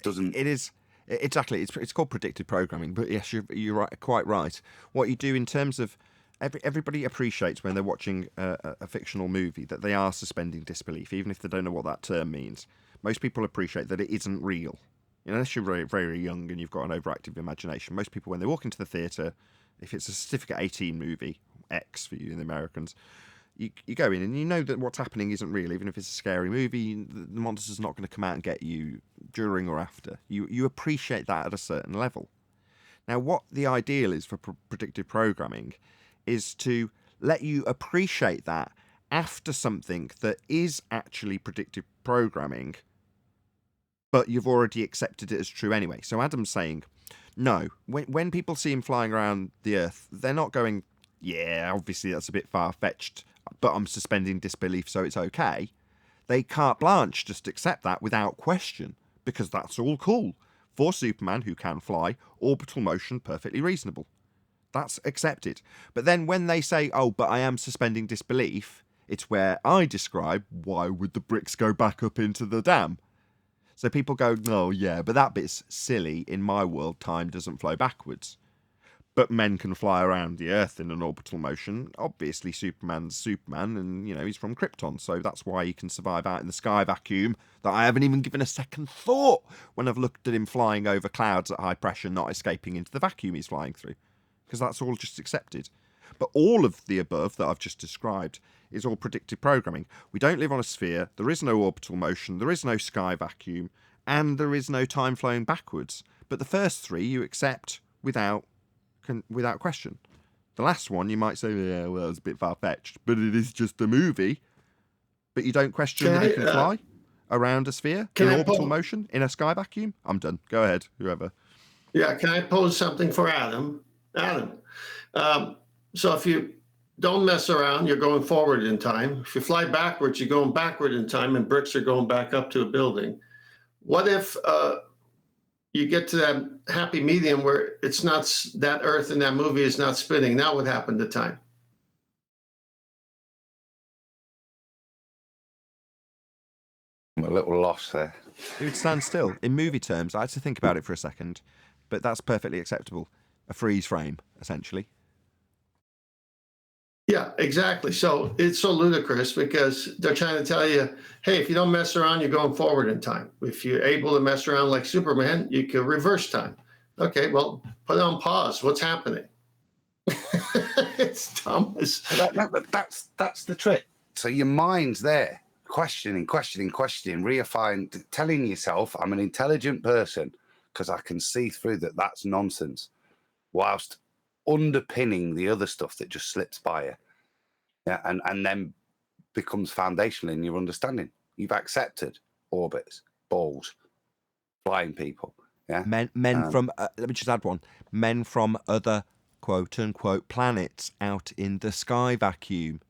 doesn't. It is exactly. It's called predictive programming. But yes, you're right, quite right. What you do in terms of everybody appreciates when they're watching a fictional movie that they are suspending disbelief, even if they don't know what that term means. Most people appreciate that it isn't real. Unless you're very, very young and you've got an overactive imagination. Most people, when they walk into the theatre, if it's a certificate 18 movie, X for you in the Americans, you go in and you know that what's happening isn't real. Even if it's a scary movie, the monster's not going to come out and get you during or after. You appreciate that at a certain level. Now, what the ideal is for predictive programming is to let you appreciate that after something that is actually predictive programming, but you've already accepted it as true anyway. So Adam's saying, no, when people see him flying around the Earth, they're not going, yeah, obviously that's a bit far-fetched, but I'm suspending disbelief, so it's okay. They carte blanche just accept that without question, because that's all cool. For Superman, who can fly, orbital motion, perfectly reasonable. That's accepted. But then when they say, oh, but I am suspending disbelief, it's where I describe, why would the bricks go back up into the dam? So people go, oh yeah, but that bit's silly. In my world, time doesn't flow backwards. But men can fly around the Earth in an orbital motion. Obviously, Superman's Superman, and, he's from Krypton, so that's why he can survive out in the sky vacuum that I haven't even given a second thought when I've looked at him flying over clouds at high pressure, not escaping into the vacuum he's flying through. Because that's all just accepted. But all of the above that I've just described is all predictive programming. We don't live on a sphere, there is no orbital motion, there is no sky vacuum, and there is no time flowing backwards. But the first three you accept without question. The last one you might say, yeah, well, it's a bit far-fetched, but it is just a movie. But you don't question that it can fly around a sphere in orbital motion in a sky vacuum. I'm done. Go ahead, whoever. Yeah, can I pose something for Adam? Adam, so if you don't mess around, you're going forward in time. If you fly backwards, you're going backward in time, and bricks are going back up to a building. What if you get to that happy medium where it's not, that Earth in that movie is not spinning? Now what happened to time? I'm a little lost there. It would stand still. In movie terms, I had to think about it for a second, but that's perfectly acceptable. A freeze frame, essentially. Yeah, exactly. So it's so ludicrous because they're trying to tell you, hey, if you don't mess around, you're going forward in time. If you're able to mess around like Superman, you can reverse time. Okay, well, put it on pause. What's happening? It's dumb as... That's the trick. So your mind's there, questioning, reifying, telling yourself, I'm an intelligent person because I can see through that that's nonsense, whilst underpinning the other stuff that just slips by you, yeah, and then becomes foundational in your understanding. You've accepted orbits, balls, flying people, yeah. Men from let me just add one. Men from other quote unquote planets out in the sky vacuum,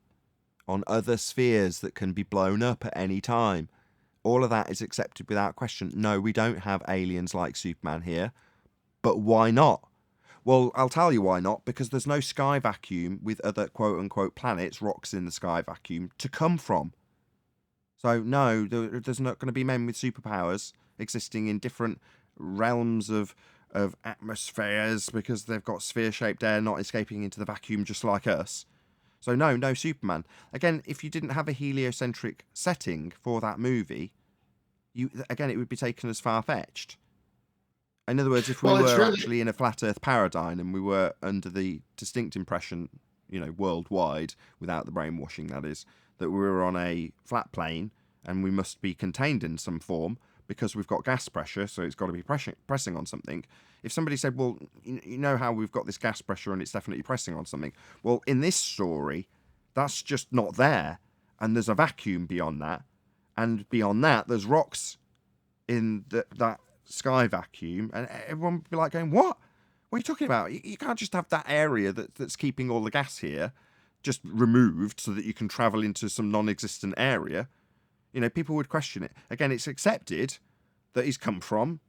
on other spheres that can be blown up at any time. All of that is accepted without question. No, we don't have aliens like Superman here, but why not? Well, I'll tell you why not, because there's no sky vacuum with other quote-unquote planets, rocks in the sky vacuum, to come from. So, no, there's not going to be men with superpowers existing in different realms of atmospheres because they've got sphere-shaped air not escaping into the vacuum just like us. So, no Superman. Again, if you didn't have a heliocentric setting for that movie, it would be taken as far-fetched. In other words, if we were actually in a flat Earth paradigm and we were under the distinct impression, worldwide, without the brainwashing that is, that we were on a flat plane and we must be contained in some form because we've got gas pressure, so it's got to be pressing on something. If somebody said, well, you know how we've got this gas pressure and it's definitely pressing on something. Well, in this story, that's just not there. And there's a vacuum beyond that. And beyond that, there's rocks in that sky vacuum, and everyone would be like going, what are you talking about? You can't just have that area that's keeping all the gas here just removed so that you can travel into some non-existent area. People would question it. Again, it's accepted that he's come from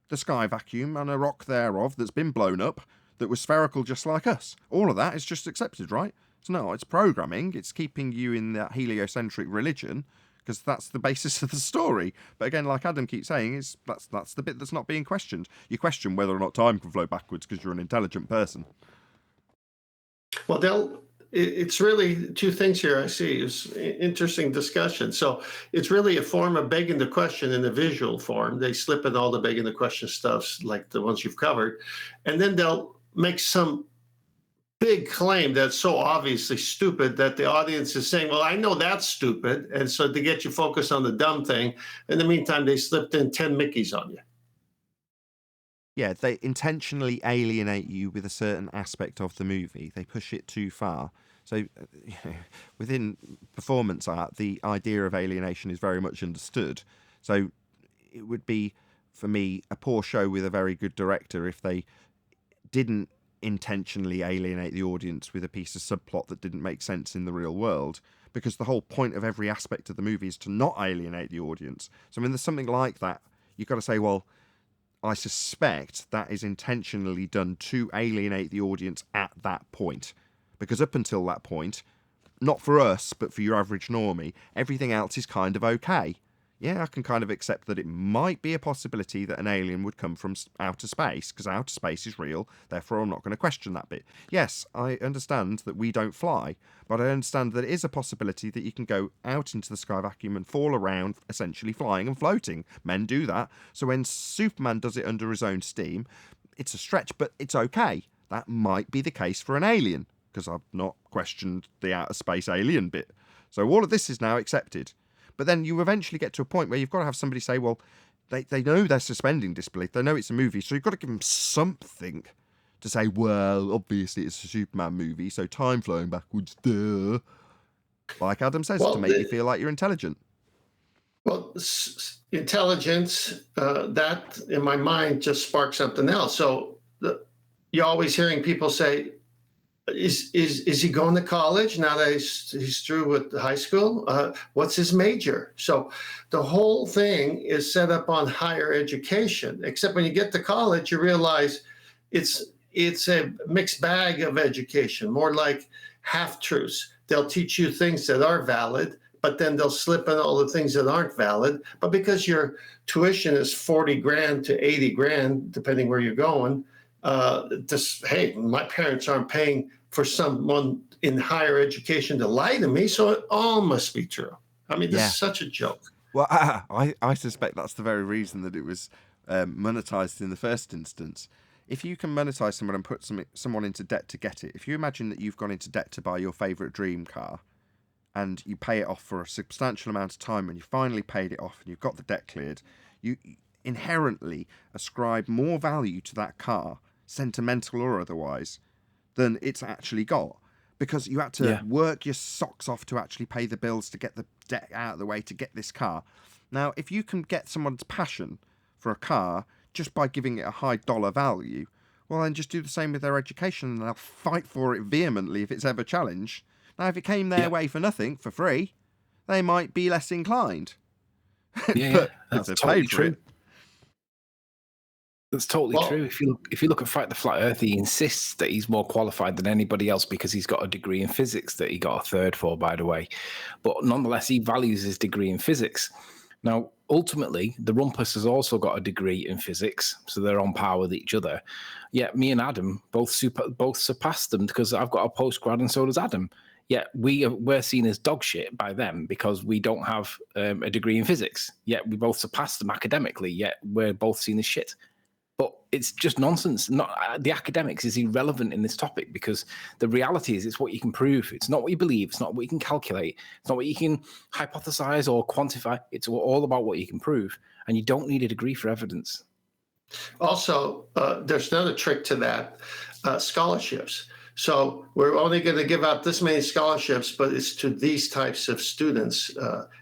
the sky vacuum and a rock thereof that's been blown up that was spherical just like us. All of that is just accepted, right? So no, it's programming. It's keeping you in that heliocentric religion because that's the basis of the story. But again, like Adam keeps saying, that's the bit that's not being questioned. You question whether or not time can flow backwards because you're an intelligent person. Well, it's really two things here I see. It's interesting discussion. So it's really a form of begging the question in a visual form. They slip in all the begging the question stuffs like the ones you've covered. And then they'll make some big claim that's so obviously stupid that the audience is saying, well, I know that's stupid. And so to get you focused on the dumb thing, in the meantime, they slipped in 10 Mickeys on you. Yeah, they intentionally alienate you with a certain aspect of the movie. They push it too far. So within performance art, the idea of alienation is very much understood. So it would be, for me, a poor show with a very good director if they didn't intentionally alienate the audience with a piece of subplot that didn't make sense in the real world, because the whole point of every aspect of the movie is to not alienate the audience. So when there's something like that, you've got to say, well, I suspect that is intentionally done to alienate the audience at that point, because up until that point, not for us but for your average normie, everything else is kind of okay. yeah, I can kind of accept that it might be a possibility that an alien would come from outer space, because outer space is real, therefore I'm not going to question that bit. Yes, I understand that we don't fly, but I understand that it is a possibility that you can go out into the sky vacuum and fall around, essentially flying and floating. Men do that. So when Superman does it under his own steam, it's a stretch, but it's okay. That might be the case for an alien, because I've not questioned the outer space alien bit. So all of this is now accepted. But then you eventually get to a point where you've got to have somebody say, well, they know they're suspending disbelief. They know it's a movie. So you've got to give them something to say, well, obviously it's a Superman movie, so time flowing backwards, duh. Like Adam says, to make you feel like you're intelligent. Well, intelligence, that in my mind just sparks something else. So you're always hearing people say, is he going to college now that he's through with high school? What's his major? So the whole thing is set up on higher education, except when you get to college, you realize it's a mixed bag of education, more like half-truths. They'll teach you things that are valid, but then they'll slip in all the things that aren't valid. But because your tuition is 40 grand to 80 grand, depending where you're going, hey, my parents aren't paying for someone in higher education to lie to me, so it all must be true. I mean, this is such a joke. Well, I suspect that's the very reason that it was monetized in the first instance. If you can monetize someone and put someone into debt to get it, if you imagine that you've gone into debt to buy your favorite dream car, and you pay it off for a substantial amount of time, and you finally paid it off, and you've got the debt cleared, you inherently ascribe more value to that car, sentimental or otherwise, than it's actually got, because you had to work your socks off to actually pay the bills to get the debt out of the way to get this car. Now, if you can get someone's passion for a car just by giving it a high dollar value, well, then just do the same with their education, and they'll fight for it vehemently if it's ever challenged. Now, if it came their way for nothing, for free, they might be less inclined. Yeah, that's totally true. That's totally true. If you look at the Flat Earth, he insists that he's more qualified than anybody else because he's got a degree in physics that he got a third for, by the way. But nonetheless, he values his degree in physics. Now, ultimately, the Rumpus has also got a degree in physics, so they're on par with each other. Yet me and Adam both surpassed them because I've got a postgrad and so does Adam. Yet we're seen as dog shit by them because we don't have a degree in physics. Yet we both surpassed them academically, yet we're both seen as shit. But it's just nonsense. The academics is irrelevant in this topic because the reality is it's what you can prove. It's not what you believe. It's not what you can calculate. It's not what you can hypothesize or quantify. It's all about what you can prove. And you don't need a degree for evidence. Also, there's another trick to that, scholarships. So we're only going to give out this many scholarships, but it's to these types of students.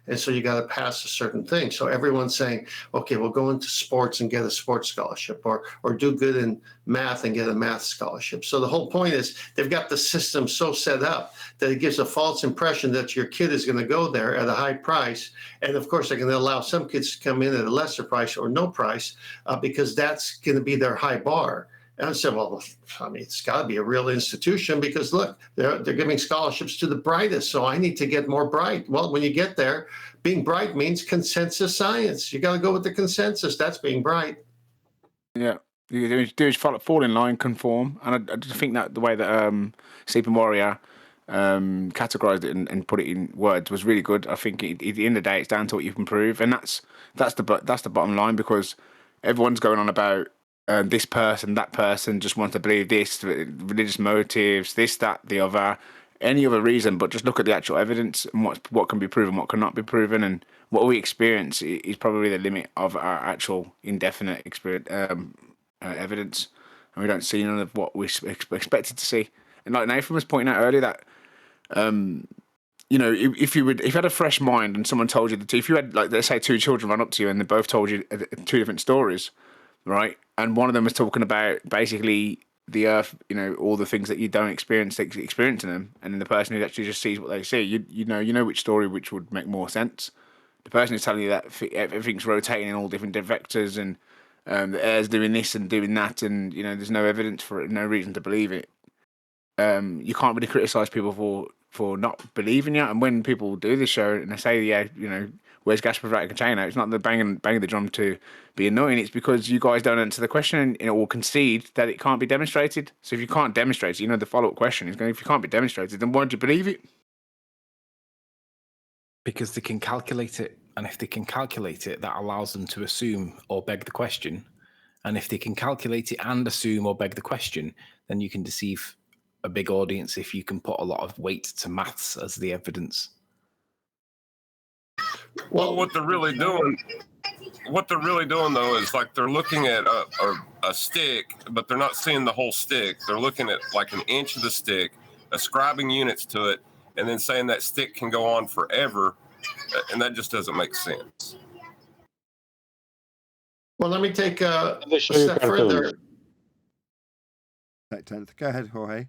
And so you got to pass a certain thing. So everyone's saying, okay, we'll go into sports and get a sports scholarship or do good in math and get a math scholarship. So the whole point is they've got the system so set up that it gives a false impression that your kid is going to go there at a high price. And of course, they're going to allow some kids to come in at a lesser price or no price because that's going to be their high bar. And I said, well, I mean, it's got to be a real institution because, look, they're giving scholarships to the brightest, so I need to get more bright. Well, when you get there, being bright means consensus science. You got to go with the consensus. That's being bright. Yeah. You do is fall in line, conform. And I just think that the way that Sleeping Warrior categorized it and put it in words was really good. I think at the end of the day, it's down to what you can prove. And that's the bottom line because everyone's going on about this person, that person just wants to believe this, religious motives, this, that, the other, any other reason, but just look at the actual evidence and what can be proven, what cannot be proven, and what we experience is probably the limit of our actual indefinite evidence, and we don't see none of what we expected to see. And like Nathan was pointing out earlier, that you know, if you had a fresh mind and someone told you if you had, like, let's say, two children run up to you and they both told you two different stories, right? And one of them was talking about basically the Earth, you know, all the things that you don't experiencing them, and then the person who actually just sees what they see, you know which story which would make more sense. The person who's telling you that everything's rotating in all different vectors and the air's doing this and doing that, and you know there's no evidence for it, no reason to believe it. You can't really criticize people for not believing you. And when people do this show and they say, yeah, you know, where's gas preventative container? It's not the banging the drum to be annoying. It's because you guys don't answer the question and it will concede that it can't be demonstrated. So if you can't demonstrate it, the follow-up question is going, if you can't be demonstrated, then why don't you believe it? Because they can calculate it. And if they can calculate it, that allows them to assume or beg the question. And if they can calculate it and assume or beg the question, then you can deceive a big audience if you can put a lot of weight to maths as the evidence. Well, what they're really doing though is like they're looking at a stick, but they're not seeing the whole stick. They're looking at like an inch of the stick, ascribing units to it, and then saying that stick can go on forever, and that just doesn't make sense. Well, let me take a They show you step further. Sextants. Go ahead, Jorge.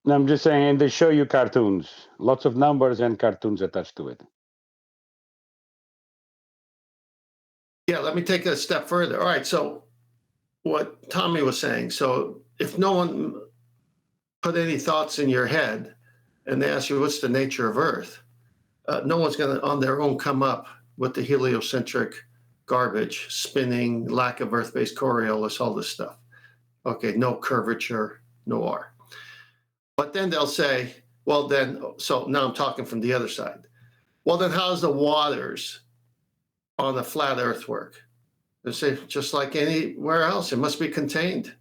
No, I'm just saying, and they show you cartoons, lots of numbers and cartoons attached to it. Yeah, let me take a step further. All right, so what Tommy was saying, so if no one put any thoughts in your head and they ask you what's the nature of Earth, no one's going to on their own come up with the heliocentric garbage, spinning, lack of Earth-based Coriolis, all this stuff. Okay, no curvature, no R. But then they'll say, well then, so now I'm talking from the other side. Well then how's the waters on the flat Earth work? They say, just like anywhere else, it must be contained.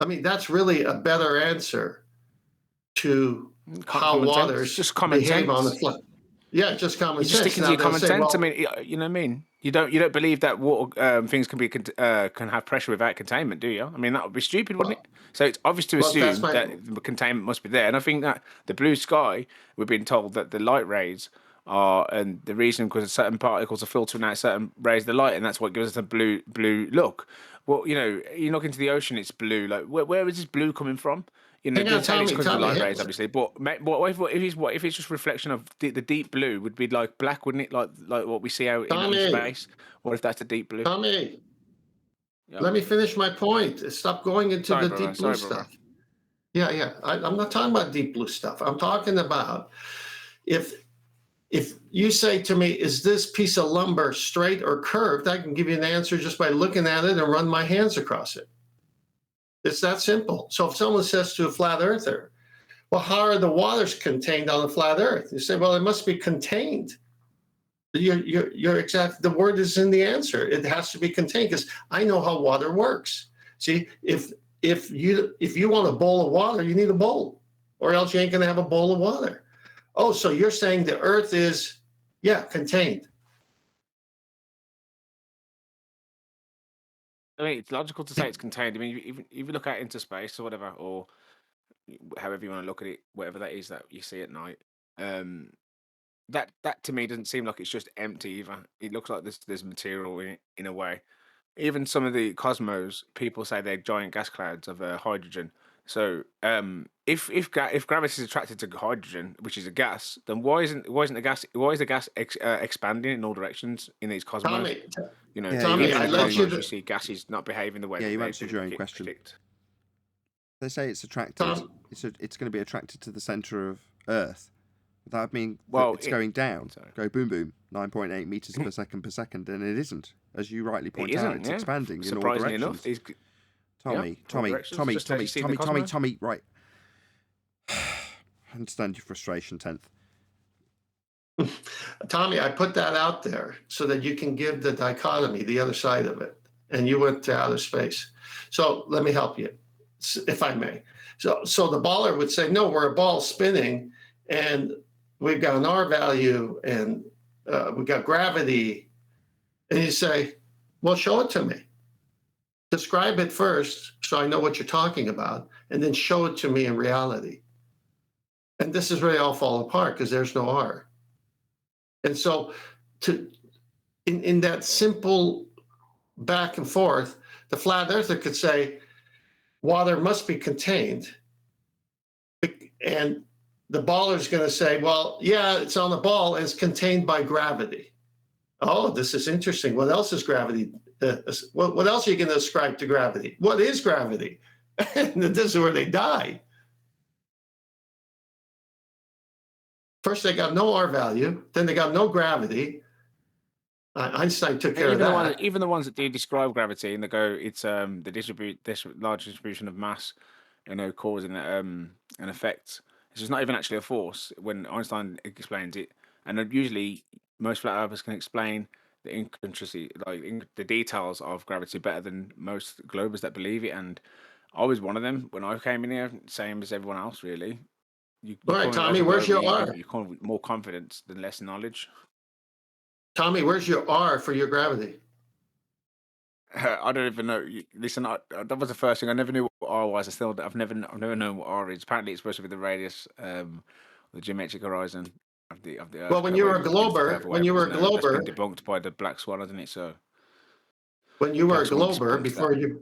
I mean, that's really a better answer to how waters just common behave sense. on the flat. Yeah, just common You're just sense. sticking Now to your they'll common say, sense. well, I mean, you know what I mean? You don't believe that water things can have pressure without containment, do you? I mean, that would be stupid, wouldn't it? So it's obvious to assume that the containment must be there. And I think that the blue sky, we've been told that the light rays are, and the reason because certain particles are filtering out certain rays of the light, and that's what gives us a blue look. Well, you look into the ocean, it's blue. Like, where is this blue coming from? Hang on, It's because of the light Tommy, rays, obviously. But if it's just reflection of the deep blue, would be like black, wouldn't it? Like what we see out in space. What if that's the deep blue? Tommy, let me finish my point. Stop going into the deep blue stuff. Yeah. I'm not talking about deep blue stuff. I'm talking about if you say to me, is this piece of lumber straight or curved? I can give you an answer just by looking at it and run my hands across it. It's that simple. So if someone says to a flat earther, well, how are the waters contained on the flat earth? You say, well, it must be contained. You're exact. The word is in the answer. It has to be contained because I know how water works. See, if you want a bowl of water, you need a bowl, or else you ain't gonna have a bowl of water. Oh, so you're saying the earth is, contained. I mean, it's logical to say it's contained. I mean, if you look out into space or whatever, or however you want to look at it, whatever that is that you see at night, that to me doesn't seem like it's just empty either. It looks like there's material in it in a way. Even some of the cosmos, people say they're giant gas clouds of hydrogen. So if gravity is attracted to hydrogen, which is a gas, then why is the gas expanding in all directions in these cosmos? Tommy, I let you see gases not behaving the way. Yeah, that you they answered your own question. predict. They say it's attracted. It's going to be attracted to the center of Earth. That mean it's going down. Go boom boom, 9.8 meters per second, and it isn't. As you rightly point out, it's expanding in all directions. Tommy, right. I understand your frustration, 10th. Tommy, I put that out there so that you can give the dichotomy, the other side of it, and you went to outer space. So let me help you, if I may. So the baller would say, no, we're a ball spinning, and we've got an R value, and we've got gravity. And you say, well, show it to me. Describe it first so I know what you're talking about, and then show it to me in reality. And this is where they all fall apart because there's no R. And so in that simple back and forth, the flat earther could say, water must be contained. And the baller's going to say, well, yeah, it's on the ball and it's contained by gravity. Oh, this is interesting. What else is gravity? What else are you going to ascribe to gravity? What is gravity? And this is where they die. First, they got no R value. Then they got no gravity. Einstein took care of that. Even the ones that do describe gravity and they go, it's the large distribution of mass, causing an effect. It's just not even actually a force when Einstein explains it. And then usually most flat earthers can explain the intricacy, the details of gravity better than most globers that believe it. And I was one of them when I came in here, same as everyone else, really. All right, Tommy, where's your R? You come with more confidence than less knowledge. Tommy, where's your R for your gravity? I don't even know. Listen, that was the first thing. I never knew what R was. I've never known what R is. Apparently, it's supposed to be the radius, the geometric horizon of the Earth. Well, when you were a glober, that's been debunked by the black swan, hasn't it? So when you were a glober before you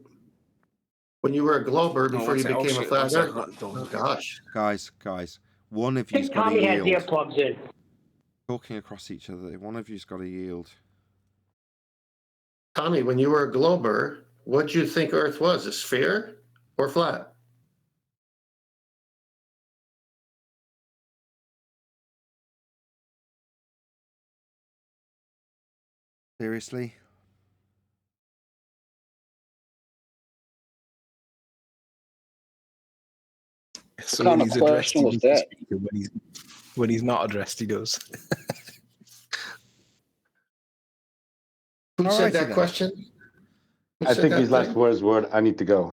became a flat earther. Oh gosh, guys, one of you's got to Tommy has yield. earplugs in. Talking across each other, one of you's got to yield. Tommy, when you were a glober, what do you think Earth was? A sphere or flat? Seriously? So What when kind he's of addressed, he question was needs to that? speak, and when he's not addressed, he does. Who said that question? I think his last words were, "I need to go."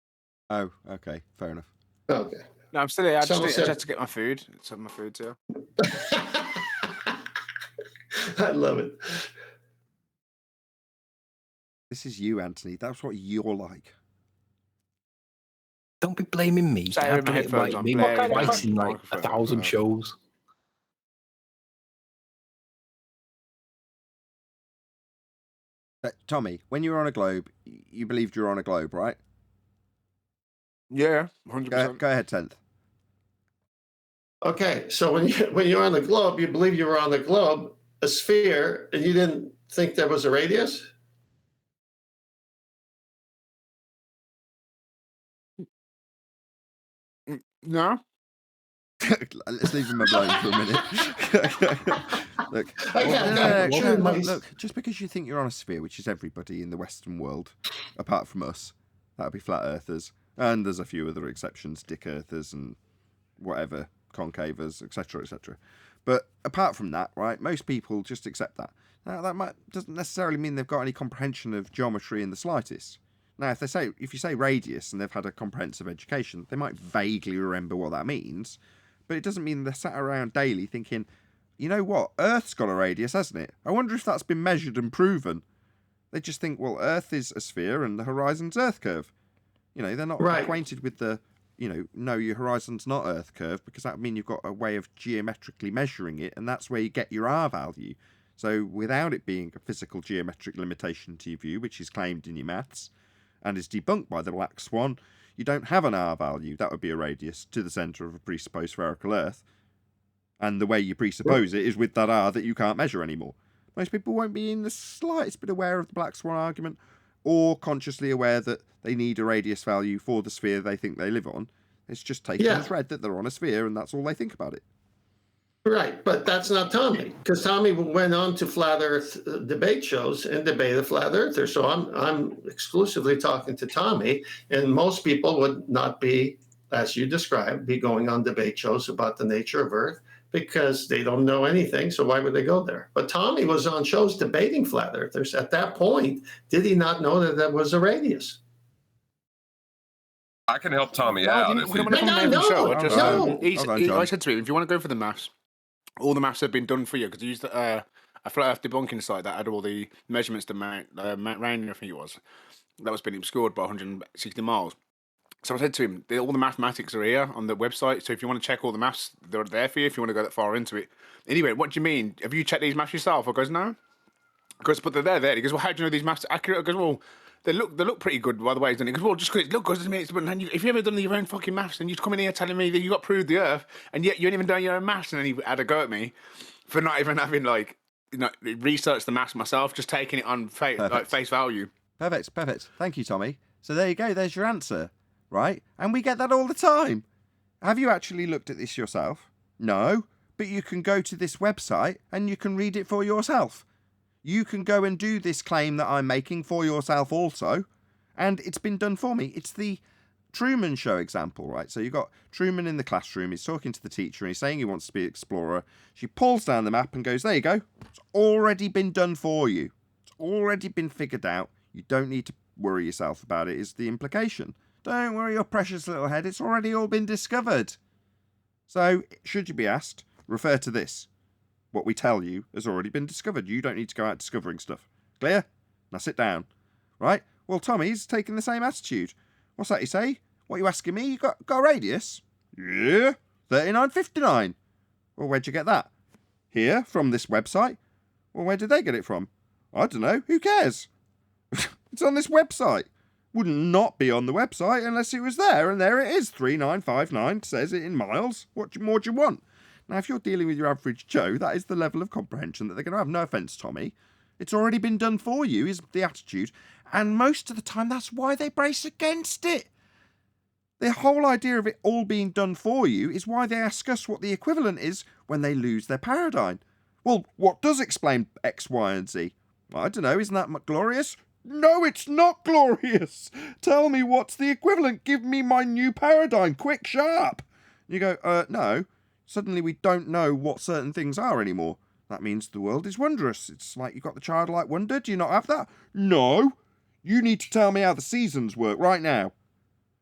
Oh, okay, fair enough. Okay. No, I'm still here. I Someone just said- had to get my food. Let's have my food too. I love it. This is you, Anthony. That's what you're like. Don't be blaming me. Sorry, I've my done it headphones like on. me Blaring twice in the like microphone. 1,000 shows. Tommy, when you were on a globe, you believed you were on a globe, right? Yeah, 100%. Go ahead, 10th. Okay, so when you're on the globe, you believe you were on the globe, a sphere, and you didn't think there was a radius? No. Let's leave him alone for a minute. Look, just because you think you're on a sphere, which is everybody in the Western world, apart from us, that would be flat earthers, and there's a few other exceptions, dick earthers and whatever, concavers, etc., etc. But apart from that, right, most people just accept that. Now, that doesn't necessarily mean they've got any comprehension of geometry in the slightest. Now, if you say radius and they've had a comprehensive education, they might vaguely remember what that means, but it doesn't mean they're sat around daily thinking, you know what, Earth's got a radius, hasn't it? I wonder if that's been measured and proven. They just think, well, Earth is a sphere and the horizon's Earth curve. They're not acquainted with the, no, your horizon's not Earth curve, because that would mean you've got a way of geometrically measuring it, and that's where you get your R value. So without it being a physical geometric limitation to your view, which is claimed in your maths, and is debunked by the black swan, you don't have an R value. That would be a radius to the centre of a presupposed spherical Earth. And the way you presuppose it is with that R that you can't measure anymore. Most people won't be in the slightest bit aware of the black swan argument, or consciously aware that they need a radius value for the sphere they think they live on. It's just taken as read that they're on a sphere, and that's all they think about it. Right, but that's not Tommy, because Tommy went on to flat Earth debate shows and debated flat earthers. So I'm exclusively talking to Tommy, and most people would not be, as you described, be going on debate shows about the nature of Earth because they don't know anything. So why would they go there? But Tommy was on shows debating flat earthers. At that point, did he not know that there was a radius? I can help Tommy No, out. I didn't want to come on the show. I said to him, if you want to go for the maths, all the maths have been done for you, because he used a flat Earth debunking site that had all the measurements to Mount Rainier, I think it was. That was being obscured by 160 miles. So I said to him, all the mathematics are here on the website, so if you want to check all the maths, they're there for you if you want to go that far into it. Anyway, what do you mean? Have you checked these maths yourself? I goes, no. I goes, but they're there. He goes, well, how do you know these maths are accurate? I goes, well, they look pretty good by the way. He goes, well, just because it looks good, if you ever done your own fucking maths, and you come in here telling me that you got proved the Earth, and yet you ain't even done your own maths, and then he had a go at me for not even having researched the maths myself, just taking it on face value. Perfect. Thank you, Tommy. So there you go. There's your answer, right? And we get that all the time. Have you actually looked at this yourself? No. but you can go to this website and you can read it for yourself. You can go and do this claim that I'm making for yourself also, and it's been done for me. It's the Truman Show example, right? So you've got Truman in the classroom, he's talking to the teacher, and he's saying he wants to be an explorer. She pulls down the map and goes, there you go. It's already been done for you. It's already been figured out. You don't need to worry yourself about it, is the implication. Don't worry your precious little head, it's already all been discovered. So, should you be asked, refer to this. What we tell you has already been discovered. You don't need to go out discovering stuff. Clear? Now sit down. Right? Well, Tommy's taking the same attitude. What's that you say? What are you asking me? You got a radius? Yeah, 3959. Well, where'd you get that? Here, from this website. Well, where did they get it from? I don't know. Who cares? It's on this website. Wouldn't not be on the website unless it was there, and there it is. 3959 says it in miles. What more do you want? Now, if you're dealing with your average Joe, that is the level of comprehension that they're going to have. No offence, Tommy. It's already been done for you, is the attitude. And most of the time, that's why they brace against it. The whole idea of it all being done for you is why they ask us what the equivalent is when they lose their paradigm. Well, what does explain X, Y, and Z? I don't know. Isn't that glorious? No, it's not glorious. Tell me what's the equivalent. Give me my new paradigm. Quick, sharp. You go, no. Suddenly we don't know what certain things are anymore. That means the world is wondrous. It's like you've got the childlike wonder. Do you not have that? No. You need to tell me how the seasons work right now.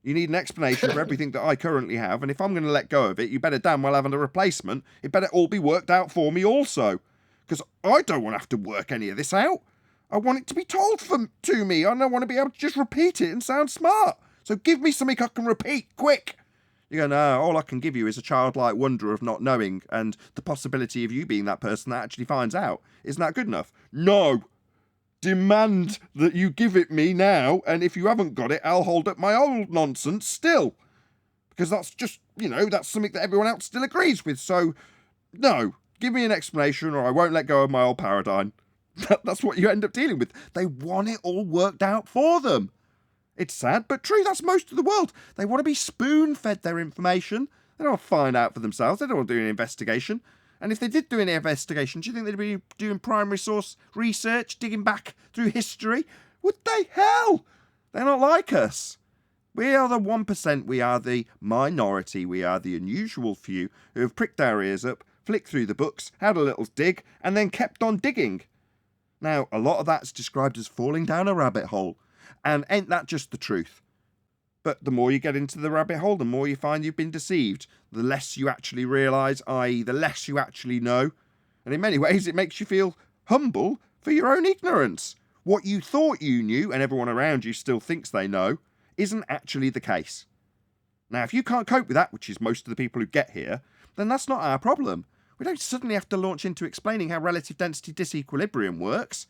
You need an explanation for everything that I currently have, and if I'm going to let go of it, you better damn well have a replacement. It better all be worked out for me also. Because I don't want to have to work any of this out. I want it to be told to me. I don't want to be able to just repeat it and sound smart. So give me something I can repeat, quick. You go, no, all I can give you is a childlike wonder of not knowing and the possibility of you being that person that actually finds out. Isn't that good enough? No. Demand that you give it me now, and if you haven't got it, I'll hold up my old nonsense still. Because that's just, that's something that everyone else still agrees with. So, no, give me an explanation or I won't let go of my old paradigm. That's what you end up dealing with. They want it all worked out for them. It's sad, but true. That's most of the world. They want to be spoon-fed their information. They don't want to find out for themselves. They don't want to do an investigation. And if they did do any investigation, do you think they'd be doing primary source research, digging back through history? Would they? Hell! They're not like us. We are the 1%. We are the minority. We are the unusual few who have pricked our ears up, flicked through the books, had a little dig, and then kept on digging. Now, a lot of that's described as falling down a rabbit hole. And ain't that just the truth? But the more you get into the rabbit hole, the more you find you've been deceived. The less you actually realise, i.e. the less you actually know. And in many ways, it makes you feel humble for your own ignorance. What you thought you knew, and everyone around you still thinks they know, isn't actually the case. Now, if you can't cope with that, which is most of the people who get here, then that's not our problem. We don't suddenly have to launch into explaining how relative density disequilibrium works.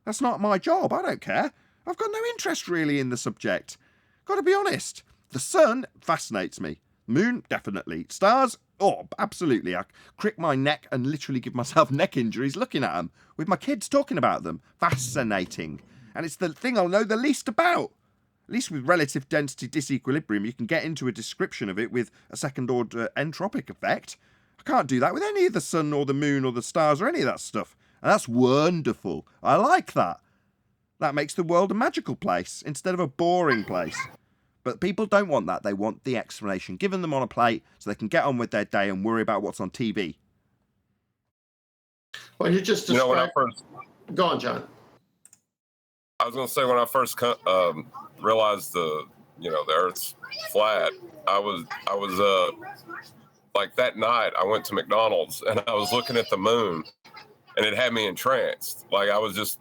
That's not my job. I don't care. I've got no interest really in the subject. Got to be honest. The sun fascinates me. Moon, definitely. Stars, oh, absolutely. I crick my neck and literally give myself neck injuries looking at them, with my kids talking about them. Fascinating. And it's the thing I'll know the least about. At least with relative density disequilibrium, you can get into a description of it with a second-order entropic effect. I can't do that with any of the sun or the moon or the stars or any of that stuff. And that's wonderful. I like that. That makes the world a magical place instead of a boring place. But people don't want that. They want the explanation given them on a plate so they can get on with their day and worry about what's on TV. Well, you just described... when I first... Go on, John. I was going to say, when I first realized the Earth's flat, I was like that night I went to McDonald's and I was looking at the moon and it had me entranced. Like I was just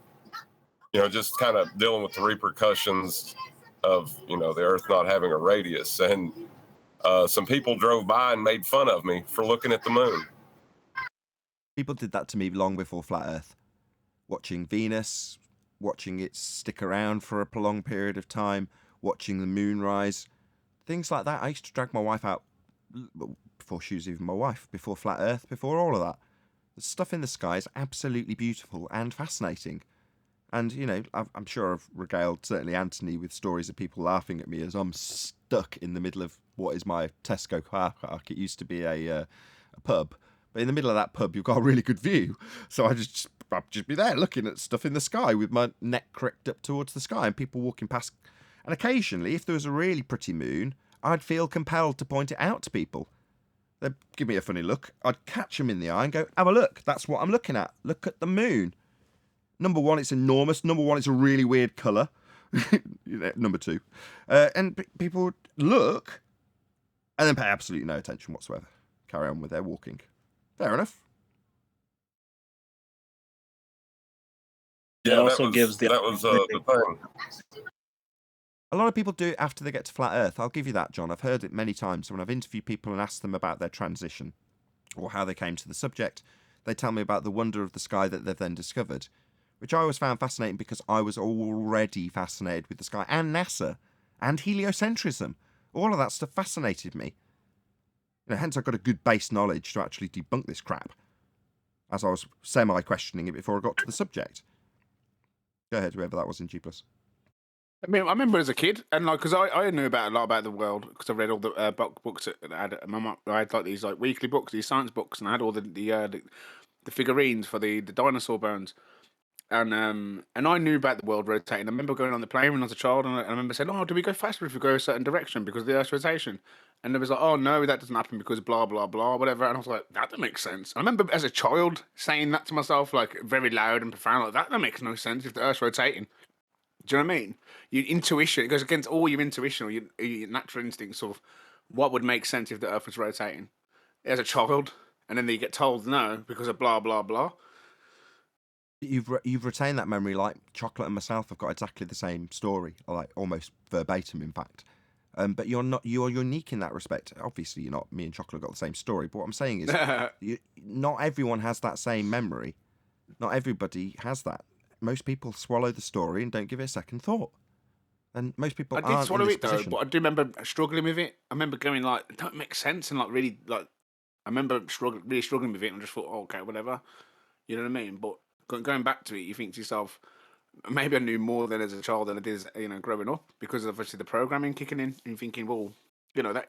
kind of dealing with the repercussions of, the Earth not having a radius. And some people drove by and made fun of me for looking at the moon. People did that to me long before Flat Earth. Watching Venus, watching it stick around for a prolonged period of time, watching the moon rise, things like that. I used to drag my wife out before she was even my wife, before Flat Earth, before all of that. The stuff in the sky is absolutely beautiful and fascinating. And, I'm sure I've regaled certainly Anthony with stories of people laughing at me as I'm stuck in the middle of what is my Tesco car park. It used to be a pub. But in the middle of that pub, you've got a really good view. So I'd just be there looking at stuff in the sky with my neck cracked up towards the sky and people walking past. And occasionally, if there was a really pretty moon, I'd feel compelled to point it out to people. They'd give me a funny look. I'd catch them in the eye and go, have a look. That's what I'm looking at. Look at the moon. Number one, it's enormous. Number one, it's a really weird colour. Number two. And people would look and then pay absolutely no attention whatsoever. Carry on with their walking. Fair enough. Yeah, it also gives the thing. A lot of people do it after they get to flat Earth. I'll give you that, John. I've heard it many times. When I've interviewed people and asked them about their transition or how they came to the subject, they tell me about the wonder of the sky that they've then discovered, which I always found fascinating because I was already fascinated with the sky and NASA and heliocentrism. All of that stuff fascinated me. Hence I got a good base knowledge to actually debunk this crap as I was semi-questioning it before I got to the subject. Go ahead, whoever that was in G+. I mean, I remember as a kid, and like, because I knew about a lot about the world because I read all the books that I had. I had like these like weekly books, these science books, and I had all the figurines for the dinosaur bones, and I knew about the world rotating. I remember going on the plane when I was a child, and I remember saying, "Oh, do we go faster if we go a certain direction because of the Earth's rotation?" And it was like, "Oh no, that doesn't happen because blah blah blah, whatever." And I was like, "That doesn't make sense." I remember as a child saying that to myself, like very loud and profound, like that makes no sense if the Earth's rotating. Do you know what I mean? Your intuition, it goes against all your intuition or your natural instincts of what would make sense if the Earth was rotating as a child, and then you get told no because of blah blah blah. You've retained that memory. Like Chocolate and myself have got exactly the same story, like almost verbatim, in fact. But you're unique in that respect. Obviously, you're not. Me and Chocolate got the same story. But what I'm saying is, not everyone has that same memory. Not everybody has that. Most people swallow the story and don't give it a second thought. And most people I did aren't swallow in this it though, position. but I do remember struggling with it. I remember going like, it don't make sense, and like really like, I remember really struggling with it, and I just thought, oh, okay, whatever. You know what I mean? But going back to it, you think to yourself, maybe I knew more than as a child than I did as, growing up because of obviously the programming kicking in and thinking, well, that,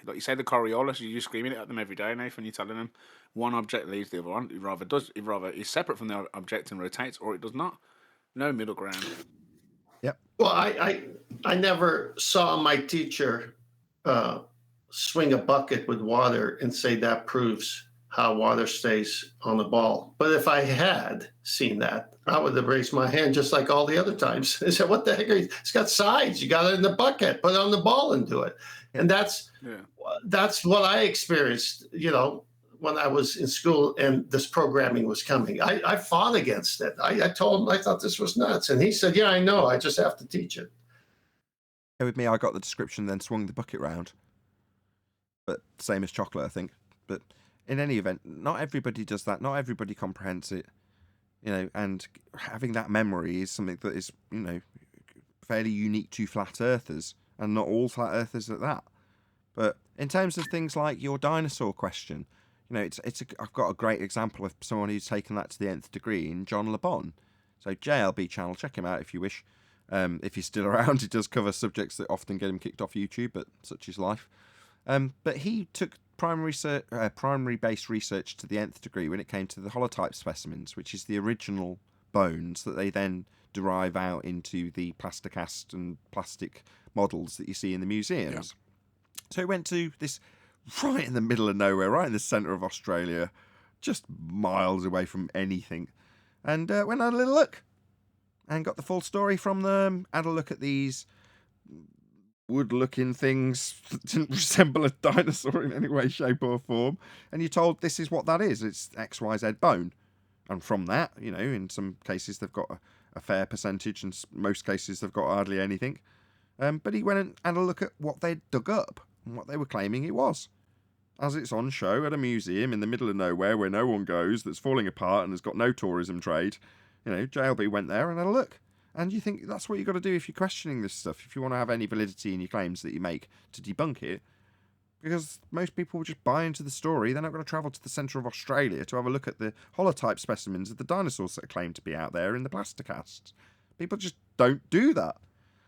like you say, the Coriolis, you're screaming it at them every day, Nathan. You're telling them one object leaves the other one. It rather is separate from the object and rotates, or it does not. No middle ground. Yep. Well, I never saw my teacher swing a bucket with water and say that proves how water stays on the ball. But if I had seen that, I would have raised my hand just like all the other times. I said, what the heck? It's got sides. You got it in the bucket, put it on the ball and do it. And that's what I experienced, when I was in school and this programming was coming. I fought against it. I told him I thought this was nuts. And he said, yeah, I know. I just have to teach it. With me, I got the description, then swung the bucket round. But same as Chocolate, I think. But in any event, not everybody does that. Not everybody comprehends it. And having that memory is something that is, fairly unique to flat earthers, and not all flat earthers at that. But in terms of things like your dinosaur question, I've got a great example of someone who's taken that to the nth degree in John Le Bon. So JLB channel, check him out if you wish. If he's still around, he does cover subjects that often get him kicked off YouTube, but such is life. But he took primary-based research to the nth degree when it came to the holotype specimens, which is the original bones that they then derive out into the plasticast and plastic models that you see in the museums. Yeah. So he went to this right in the middle of nowhere, right in the centre of Australia, just miles away from anything, and went and had a little look and got the full story from them, had a look at these wood-looking things that didn't resemble a dinosaur in any way, shape or form, and you're told this is what that is. It's XYZ bone. And from that, in some cases they've got a fair percentage, and most cases they've got hardly anything. But he went and had a look at what they'd dug up and what they were claiming it was. As it's on show at a museum in the middle of nowhere where no one goes, that's falling apart and has got no tourism trade, JLB went there and had a look. And you think that's what you've got to do if you're questioning this stuff, if you want to have any validity in your claims that you make to debunk it. Because most people will just buy into the story. They're not going to travel to the centre of Australia to have a look at the holotype specimens of the dinosaurs that are claimed to be out there in the plasticasts. People just don't do that.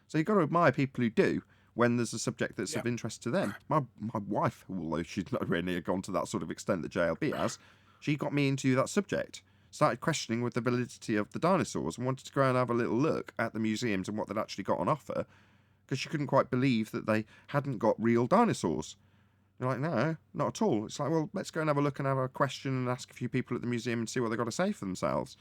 So you've got to admire people who do. when there's a subject that's of interest to them. My wife, although she's not really gone to that sort of extent that JLB has, she got me into that subject. Started questioning with the validity of the dinosaurs and wanted to go and have a little look at the museums and what they'd actually got on offer, because she couldn't quite believe that they hadn't got real dinosaurs. You're like, no, not at all. It's like, well, let's go and have a look and have a question and ask a few people at the museum and see what they've got to say for themselves.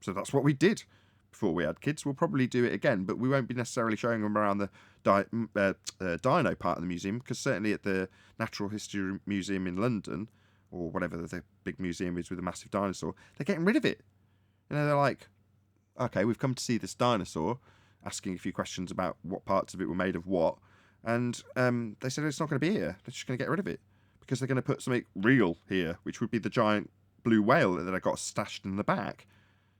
So that's what we did before we had kids. We'll probably do it again, but we won't be necessarily showing them around the dino part of the museum, because certainly at the Natural History Museum in London, or whatever the big museum is with a massive dinosaur, they're getting rid of it. You know, they're like, okay, we've come to see this dinosaur, asking a few questions about what parts of it were made of what, and they said it's not going to be here. They're just going to get rid of it because they're going to put something real here, which would be the giant blue whale that I got stashed in the back.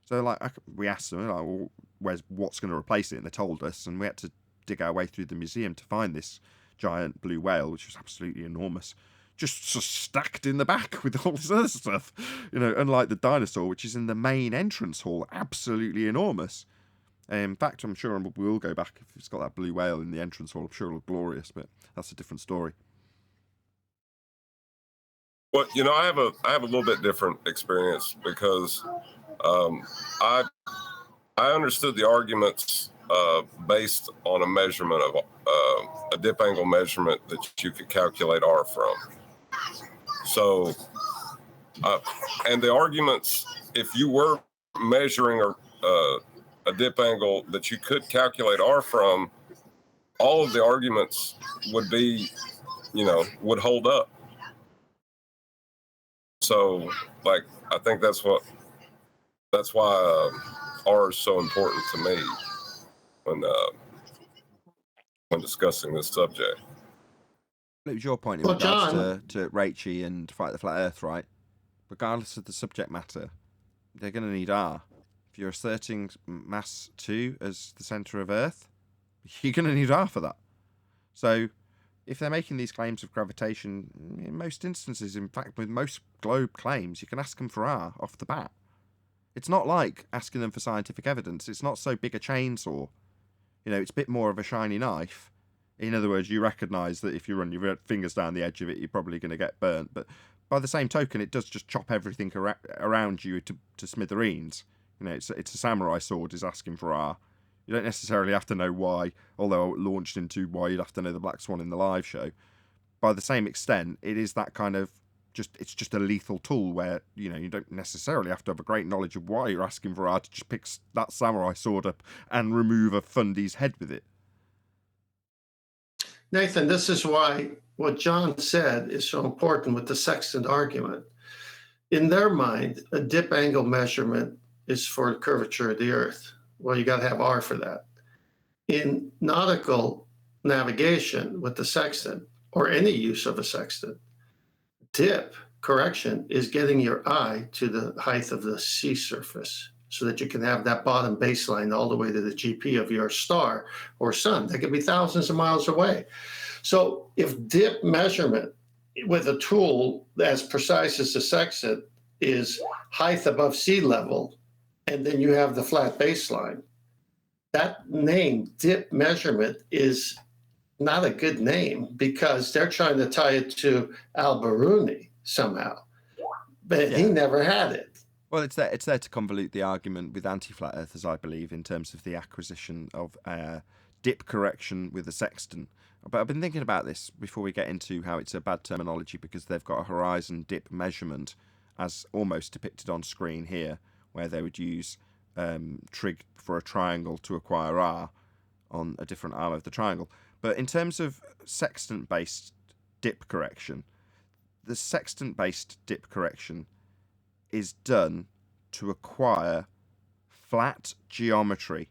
So, like, we asked them, like, well, what's going to replace it? And they told us, and we had to dig our way through the museum to find this giant blue whale, which was absolutely enormous, just stacked in the back with all this other stuff. You know, unlike the dinosaur, which is in the main entrance hall, absolutely enormous. In fact, I'm sure we'll go back if it's got that blue whale in the entrance hall. I'm sure it'll look glorious, but that's a different story. Well, you know, I have a little bit different experience because I understood the arguments based on a measurement of a dip angle measurement that you could calculate R from. So, and the arguments, if you were measuring a dip angle that you could calculate R from, all of the arguments would be, you know, would hold up. So, like, I think that's why R is so important to me when discussing this subject. It was your point in regards to Raichi and Fight the Flat Earth, right? Regardless of the subject matter, they're going to need R. If you're asserting mass 2 as the centre of Earth, you're going to need R for that. So, if they're making these claims of gravitation, in most instances, in fact, with most globe claims, you can ask them for R off the bat. It's not like asking them for scientific evidence. It's not so big a chainsaw. You know, it's a bit more of a shiny knife. In other words, you recognise that if you run your fingers down the edge of it, you're probably going to get burnt. But by the same token, it does just chop everything around you to smithereens. You know, it's a samurai sword is asking for R. You don't necessarily have to know why, although it launched into why you'd have to know the Black Swan in the live show. By the same extent, it is that kind of it's just a lethal tool where, you know, you don't necessarily have to have a great knowledge of why you're asking for R to just pick that samurai sword up and remove a fundy's head with it. Nathan, this is why what John said is so important with the sextant argument. In their mind, a dip angle measurement is for the curvature of the Earth. Well, you got to have R for that. In nautical navigation with the sextant, or any use of a sextant, dip correction is getting your eye to the height of the sea surface so that you can have that bottom baseline all the way to the GP of your star or sun. That could be thousands of miles away. So if dip measurement with a tool as precise as the sextant is height above sea level, and then you have the flat baseline, that name, dip measurement, is not a good name because they're trying to tie it to Al-Biruni somehow. But he never had it. Well, it's there to convolute the argument with anti-flat earthers, I believe, in terms of the acquisition of dip correction with a sextant. But I've been thinking about this before we get into how it's a bad terminology, because they've got a horizon dip measurement as almost depicted on screen here, where they would use trig for a triangle to acquire R on a different arm of the triangle. But in terms of sextant-based dip correction, the sextant-based dip correction is done to acquire flat geometry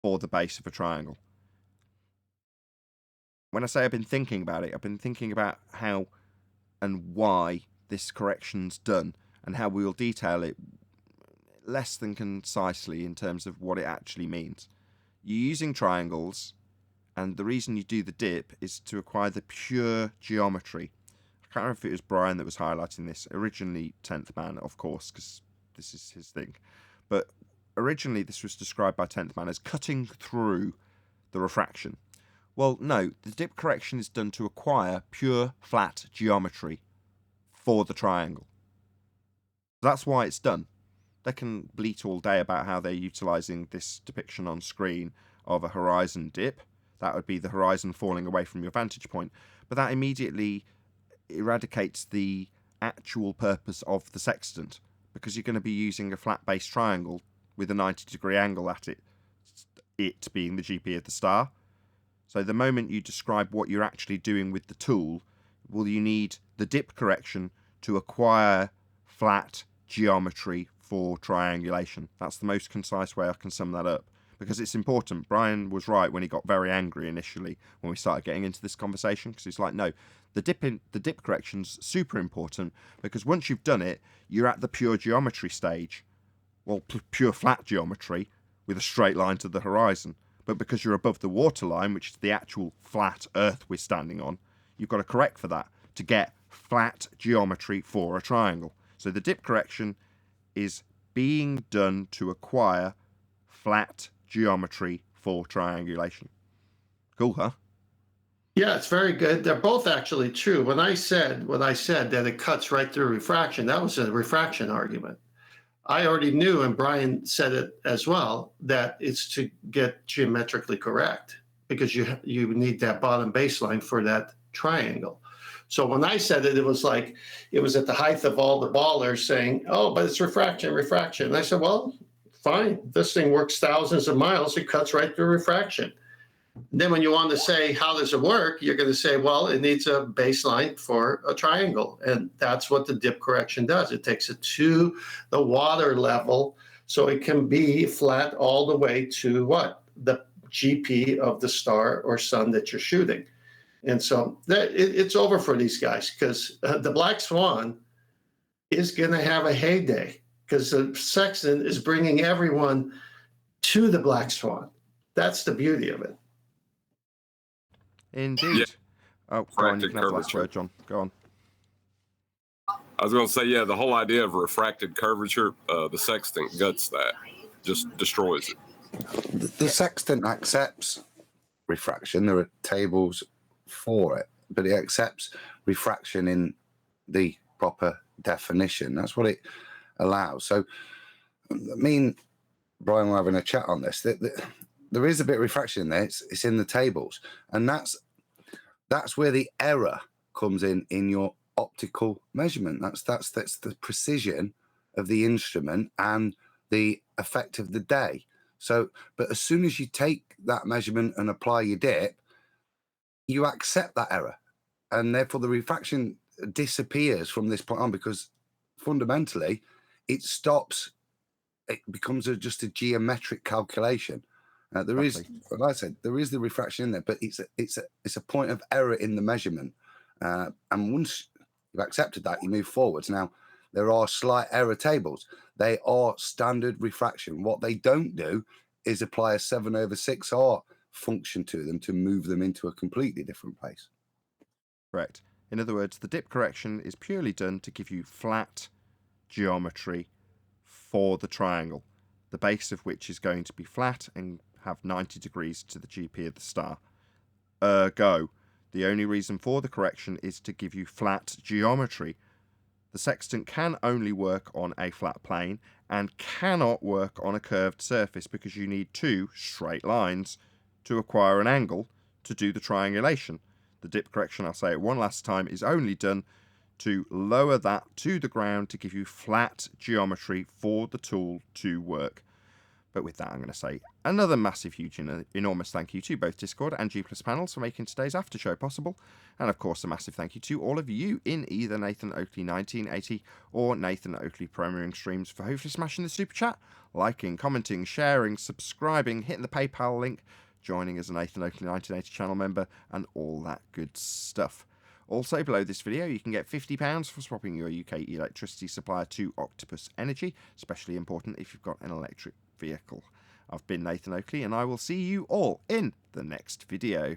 for the base of a triangle. When I say I've been thinking about it, I've been thinking about how and why this correction's done, and how we will detail it less than concisely in terms of what it actually means. You're using triangles, and the reason you do the dip is to acquire the pure geometry. I can't remember if it was Brian that was highlighting this. Originally 10th Man, of course, because this is his thing. But originally this was described by 10th Man as cutting through the refraction. Well, no, the dip correction is done to acquire pure flat geometry for the triangle. That's why it's done. They can bleat all day about how they're utilising this depiction on screen of a horizon dip. That would be the horizon falling away from your vantage point. But that immediately eradicates the actual purpose of the sextant, because you're going to be using a flat base triangle with a 90-degree angle at it being the GP of the star. So the moment you describe what you're actually doing with the tool, well, you need the dip correction to acquire flat geometry for triangulation. That's the most concise way I can sum that up, because it's important. Brian was right when he got very angry initially when we started getting into this conversation, because he's like, no, the dip correction's super important, because once you've done it, you're at the pure geometry stage. Well, pure flat geometry with a straight line to the horizon. But because you're above the waterline, which is the actual flat earth we're standing on, you've got to correct for that to get flat geometry for a triangle. So the dip correction is being done to acquire flat geometry for triangulation. Cool, huh? Yeah, it's very good. They're both actually true. When I said that it cuts right through refraction, that was a refraction argument. I already knew, and Brian said it as well, that it's to get geometrically correct, because you need that bottom baseline for that triangle. So when I said it, it was like it was at the height of all the ballers saying, "Oh, but it's refraction." And I said, "Well, fine. This thing works thousands of miles. It cuts right through refraction." Then when you want to say, how does it work? You're going to say, well, it needs a baseline for a triangle. And that's what the dip correction does. It takes it to the water level so it can be flat all the way to what? The GP of the star or sun that you're shooting. And so it's over for these guys, because the Black Swan is going to have a heyday, because the sextant is bringing everyone to the Black Swan. That's the beauty of it. Indeed. Yeah. Oh, go on, you can have the last word, John. Go on. I was going to say, yeah, the whole idea of refracted curvature, the sextant guts that, just destroys it. The sextant accepts refraction. There are tables for it, but it accepts refraction in the proper definition. That's what it allows. So, I mean, Brian, we're having a chat on this. There is a bit of refraction in there. It's in the tables, and that's where the error comes in your optical measurement. That's the precision of the instrument and the effect of the day. So, but as soon as you take that measurement and apply your dip, you accept that error, and therefore the refraction disappears from this point on, because fundamentally it stops. It becomes just a geometric calculation. There is, like I said, there is the refraction in there, but it's a point of error in the measurement. And once you've accepted that, you move forwards. Now, there are slight error tables. They are standard refraction. What they don't do is apply a 7/6R function to them to move them into a completely different place. Correct. In other words, the dip correction is purely done to give you flat geometry for the triangle, the base of which is going to be flat and have 90 degrees to the GP of the star. Ergo, the only reason for the correction is to give you flat geometry. The sextant can only work on a flat plane and cannot work on a curved surface, because you need two straight lines to acquire an angle to do the triangulation. The dip correction, I'll say it one last time, is only done to lower that to the ground to give you flat geometry for the tool to work. But with that, I'm going to say another massive, huge, enormous thank you to both Discord and G+ panels for making today's after show possible. And of course, a massive thank you to all of you in either Nathan Oakley 1980 or Nathan Oakley premiering streams for hopefully smashing the super chat, liking, commenting, sharing, subscribing, hitting the PayPal link, joining as a Nathan Oakley 1980 channel member, and all that good stuff. Also, below this video, you can get £50 for swapping your UK electricity supplier to Octopus Energy, especially important if you've got an electric vehicle. I've been Nathan Oakley, and I will see you all in the next video.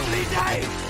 lonely day.